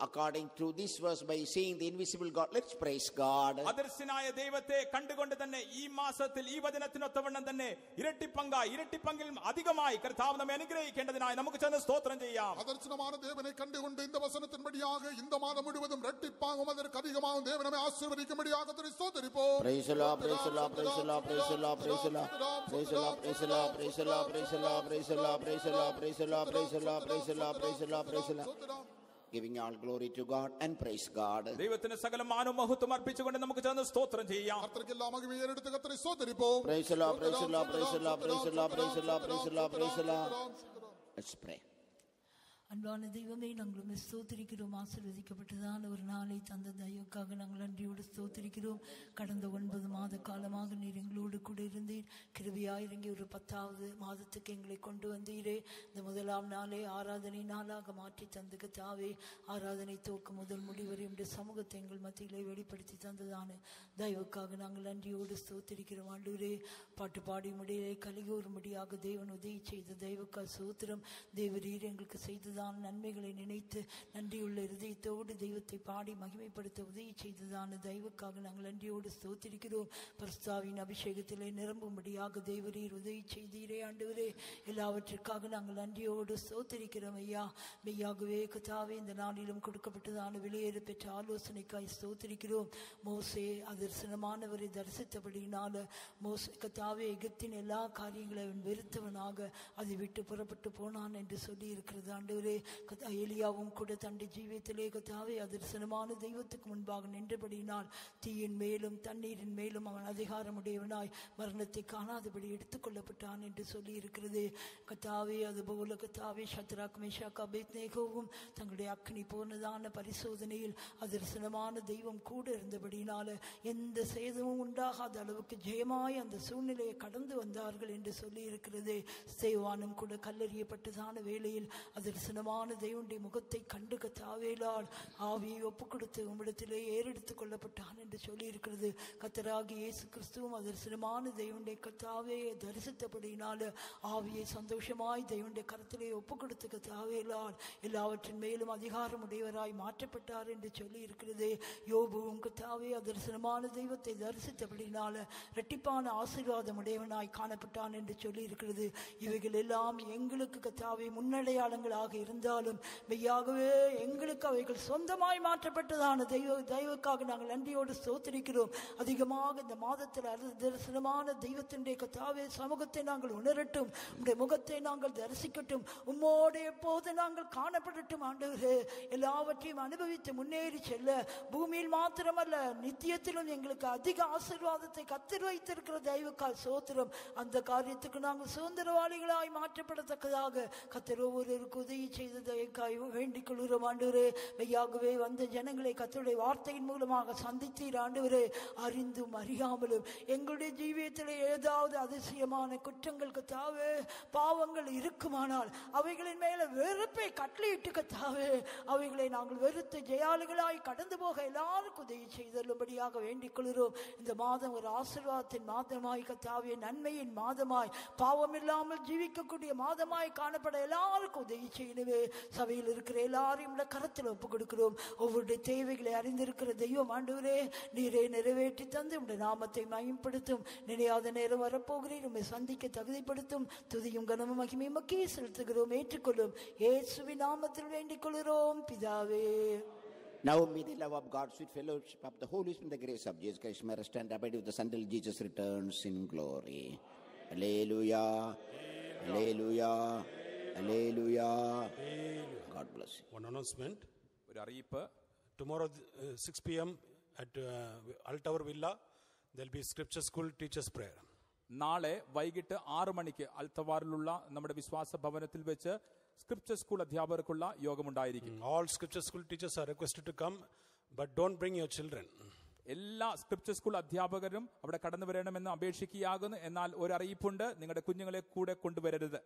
according to this verse by seeing the invisible God. Let's praise God. അദർശനായ ദൈവത്തെ കണ്ടുകൊണ്ട് തന്നെ ഈ മാസത്തിൽ ഈ വചനത്തിനൊത്തവണ്ണം തന്നെ ഇരട്ടിപ്പങ്കിൽ അധികമായി കർത്താവ് നമ്മെ അനുഗ്രഹിക്കേണ്ടതിനായി നമുക്ക് ചേർന്ന് സ്തോത്രം ചെയ്യാം. അദർശനமான தேவனை கண்டுகொண்டு இந்த வசனத்தின்படியாக இந்த மாதம் முழுவதும் இரட்டிப்பாகவும் அதற்கு அதிகமாகவும் தேவன் நம்மை ஆசீர்வதிக்கும்படியாக கர்த்தரை ஸ்தோத்திரிப்போம். Praise the Lord, praise the Lord, praise the Lord, praise the Lord, praise the Lord, praise the Lord, praise the Lord, praise the Lord, praise the Lord, praise the Lord, praise the Lord, praise the Lord, praise the Lord, praise the Lord, praise the Lord, praise the Lord. Giving all glory to God and praise God. ദൈവത്തിന് സകല മാനവും മഹത്വം അർപ്പിച്ചുകൊണ്ട് നമുക്ക് ചേർന്ന് സ്തോത്രം ചെയ്യാം. കർത്തൃക്കെല്ലാം മഹിമ ഏറ്റെടുത്ത് കർത്തരെ സ്തോത്രിപ്പോം. Praise the Lord, praise the Lord, praise the Lord, praise the Lord, praise the Lord, praise the Lord, praise the Lord. Let's pray. அன்பான தெய்வமே, நாங்கள் ஸ்தோத்திரிக்கிறோம். ஆசீர்வதிக்கப்பட்டதான ஒரு நாளை தந்த தயவுக்காக நாங்கள் நன்றியோடு ஸ்தோத்திரிக்கிறோம். கடந்த 9 மாத காலமாக நீர் எங்களோடு கூட இருந்தீர். கிருபையாய் இறங்கி ஒரு 10வது மாதத்துக்கு எங்களை கொண்டு வந்தீரே. இந்த முதலாம் நாளே ஆராதனை நாளாக மாற்றி தந்து கர்த்தாவே, ஆராதனை துவக்கம் முதல் முடிவரை உடைய சமூகத்தை எங்கள் மத்தியிலே வெளிப்படுத்தி தந்ததான தயவுக்காக நாங்கள் நன்றியோடு ஸ்தோத்திரிக்கிறோம். ஆண்டவரே, பாட்டு பாடி முடியலை கலிகூறும்படியாக தேவன் உதவி செய்த தெய்வக்காக ஸ்தோத்திரம். தேவரீர் எங்களுக்கு செய்தது செய்ததான நன்மைகளை நினைத்து நன்றியுள்ள இருதயத்தோடு தெய்வத்தை பாடி மகிமைப்படுத்த உதவி செய்ததான தெய்வக்காக நாங்கள் நன்றியோடு ஸ்தோத்திரிக்கிறோம். பரிசுத்தாவின் அபிஷேகத்திலே நிரம்பும்படியாக தேவரீர் உதவி செய்தீரே ஆண்டவரே. எல்லாவற்றிற்காக நாங்கள் நன்றியோடு ஸ்தோத்திரிக்கிறோம் ஐயா. மெய்யாகவே கர்த்தாவே இந்த நாளிலும் கொடுக்கப்பட்டதான வெளியேற பெற்ற ஆலோசனைக்காய் ஸ்தோத்திரிக்கிறோம். மோசே அதர்சனமானவரை தரிசித்தபடியினால மோசே கர்த்தாவே எகிப்தின் எல்லா காரியங்களையும் அவன் வெறுத்தவனாக அதை விட்டு புறப்பட்டு போனான் என்று சொல்லி இருக்கிறது ஆண்டவரே. எலியாவும் கூட தன்னுடைய ஜீவியத்திலே கர்த்தாவே அதர்சனமான தெய்வத்துக்கு முன்பாக நின்றபடியினால் தீயின் மேலும் தண்ணீரின் மேலும் அவன் அதிகாரமுடையவனாய் மரணத்தை காணாதபடி எடுத்துக்கொள்ளப்பட்டான் என்று சொல்லி இருக்கிறது கர்த்தாவே. அதுபோல கர்த்தாவே சத்ராக் மேஷாக் அபேத்நேகோவும் தங்களுடைய அக்னி போனதான பரிசோதனையில் அதர்சனமான தெய்வம் கூட இருந்தபடியினால எந்த சேதமும் உண்டாகாத அளவுக்கு ஜெயமாய் அந்த சூழ்நிலையை கடந்து வந்தார்கள் என்று சொல்லி இருக்கிறது. சேவானும் கூட கல்லறியப்பட்டதான வேளையில் அதர்சனமான தெய்வனுடைய முகத்தை கண்டு கர்த்தாவேலால் ஆவியை ஒப்புக் கொடுத்து உம்மிடத்திலே ஏறெடுத்துக் கொள்ளப்பட்டான் என்று சொல்லி இருக்கிறது. கர்த்தராகிய இயேசு கிறிஸ்துவும் அதர்சனமான தெய்வனுடைய கர்த்தாவே தரிசித்தபடியினால ஆவியை சந்தோஷமாய் தெய்வனுடைய கரத்திலே ஒப்புக் கொடுத்து கர்த்தாவேலால் எல்லாவற்றின் மேலும் அதிகாரம் உடையவராய் மாற்றப்பட்டார் என்று சொல்லி இருக்கிறது. யோபுவும் கர்த்தாவே அதர்சனமான தெய்வத்தை தரிசித்தபடினால இரட்டிப்பான ஆசீர்வாதம் உடையவனாய் காணப்பட்டான் என்று சொல்லி இருக்கிறது. இவைகள் எல்லாம் எங்களுக்கு கர்த்தாவே முன்னடையாளங்களாக இருந்தாலும் மெய்யாகவே எங்களுக்கு அவைகள் சொந்தமாய் மாற்றப்பட்டதான தெய்வக்காக நாங்கள் நன்றியோடு ஸ்தோத்திரிக்கிறோம். அதிகமாக இந்த மாதத்தில் தரிசனமான தெய்வத்தினுடைய கர்த்தாவே சமூகத்தை நாங்கள் உணரட்டும், உம்முடைய முகத்தை நாங்கள் தரிசிக்கட்டும், உம்மோடு எப்போது நாங்கள் காணப்படட்டும் ஆண்டவரே. எல்லாவற்றையும் அனுபவித்து முன்னேறி செல்ல பூமியில் மாத்திரமல்ல நித்தியத்திலும் எங்களுக்கு அதிக ஆசீர்வாதத்தை கத்தர் வைத்திருக்கிற தெய்வக்கால் சோத்திரம். அந்த காரியத்துக்கு நாங்கள் சுதந்திரவாளிகளாய் மாற்றப்படத்தக்கதாக கத்தர் ஒவ்வொருவருக்கு உதவி செய்ததைக்காய் வேண்டிக் கொள்கிறோம் ஆண்டவரே. மெய்யாகவே வந்த ஜனங்களை கத்தருடைய வார்த்தையின் மூலமாக சந்தித்தீர் ஆண்டவரே. அறிந்தும் அறியாமலும் எங்களுடைய ஜீவியத்தில் ஏதாவது அதிசயமான குற்றங்கள் கத்தாவே பாவங்கள் இருக்குமானால் அவைகளின் மேல வெறுப்பை கட்டளையிட்டு கத்தாவே அவைகளை நாங்கள் வெறுத்து ஜெயாளிகளாய் கடந்து போக எல்லாருக்கும் உதவி செய்தல்லும்படியாக வேண்டிக் கொள்கிறோம். இந்த மாதம் ஒரு ஆசீர்வாதத்தின் மாதமாய் கத்தாவே நன்மையின் மாதமாய் பாவம் இல்லாமல் ஜீவிக்கக்கூடிய மாதமாய் காணப்பட எல்லாருக்கும் உதவி செய்யணுமே. சபையில் இருக்கிற எல்லாரையும் கரத்தில் ஒப்புக் கொடுக்கிறோம். ஒவ்வொரு தேவைகளை அறிந்திருக்கிற தெய்வம் ஆண்டவரே நீரே நிறைவேற்றி தந்து உடைய நாமத்தை மகிமைப்படுத்தும். நினையாத நேரம் வரப்போகிறேன் உம்மை சந்திக்க தகுதிப்படுத்தும். துதியும் கனமும் மகிமையும் மக்கே செலுத்துகிறோம். ஏற்றுக்கொள்ளும் இயேசுவின் நாமத்தில் வேண்டிக் கொள்கிறோம் பிதாவே. Now may the love of God, sweet fellowship of the Holy Spirit, and the grace of Jesus Christ may rest and abide with us until Jesus returns in glory. Hallelujah. Hallelujah. Hallelujah. God bless you. One announcement. ഒരു അറിയിപ്പ്. Tomorrow 6 p.m. at Altower Villa there will be scripture school teachers prayer. നാളെ വൈകിട്ട് 6 മണിക്ക് അൽത്തവാറിലുള്ള നമ്മുടെ വിശ്വാസ ഭവനത്തിൽ വെച്ച് scripture school അധ്യാപകർക്കുള്ള യോഗമുണ്ടായിരിക്കും. All scripture school teachers are requested to come, but don't bring your children. എല്ലാ സ്ക്രിപ്ചർ സ്കൂൾ അധ്യാപകരും അവിടെ കടന്നു വരണമെന്ന് അപേക്ഷിക്കുകയാകുന്നു. എന്നാൽ ഒരു അറിയിപ്പുണ്ട്, നിങ്ങളുടെ കുഞ്ഞുങ്ങളെ കൂടെ കൊണ്ടുവരരുത്.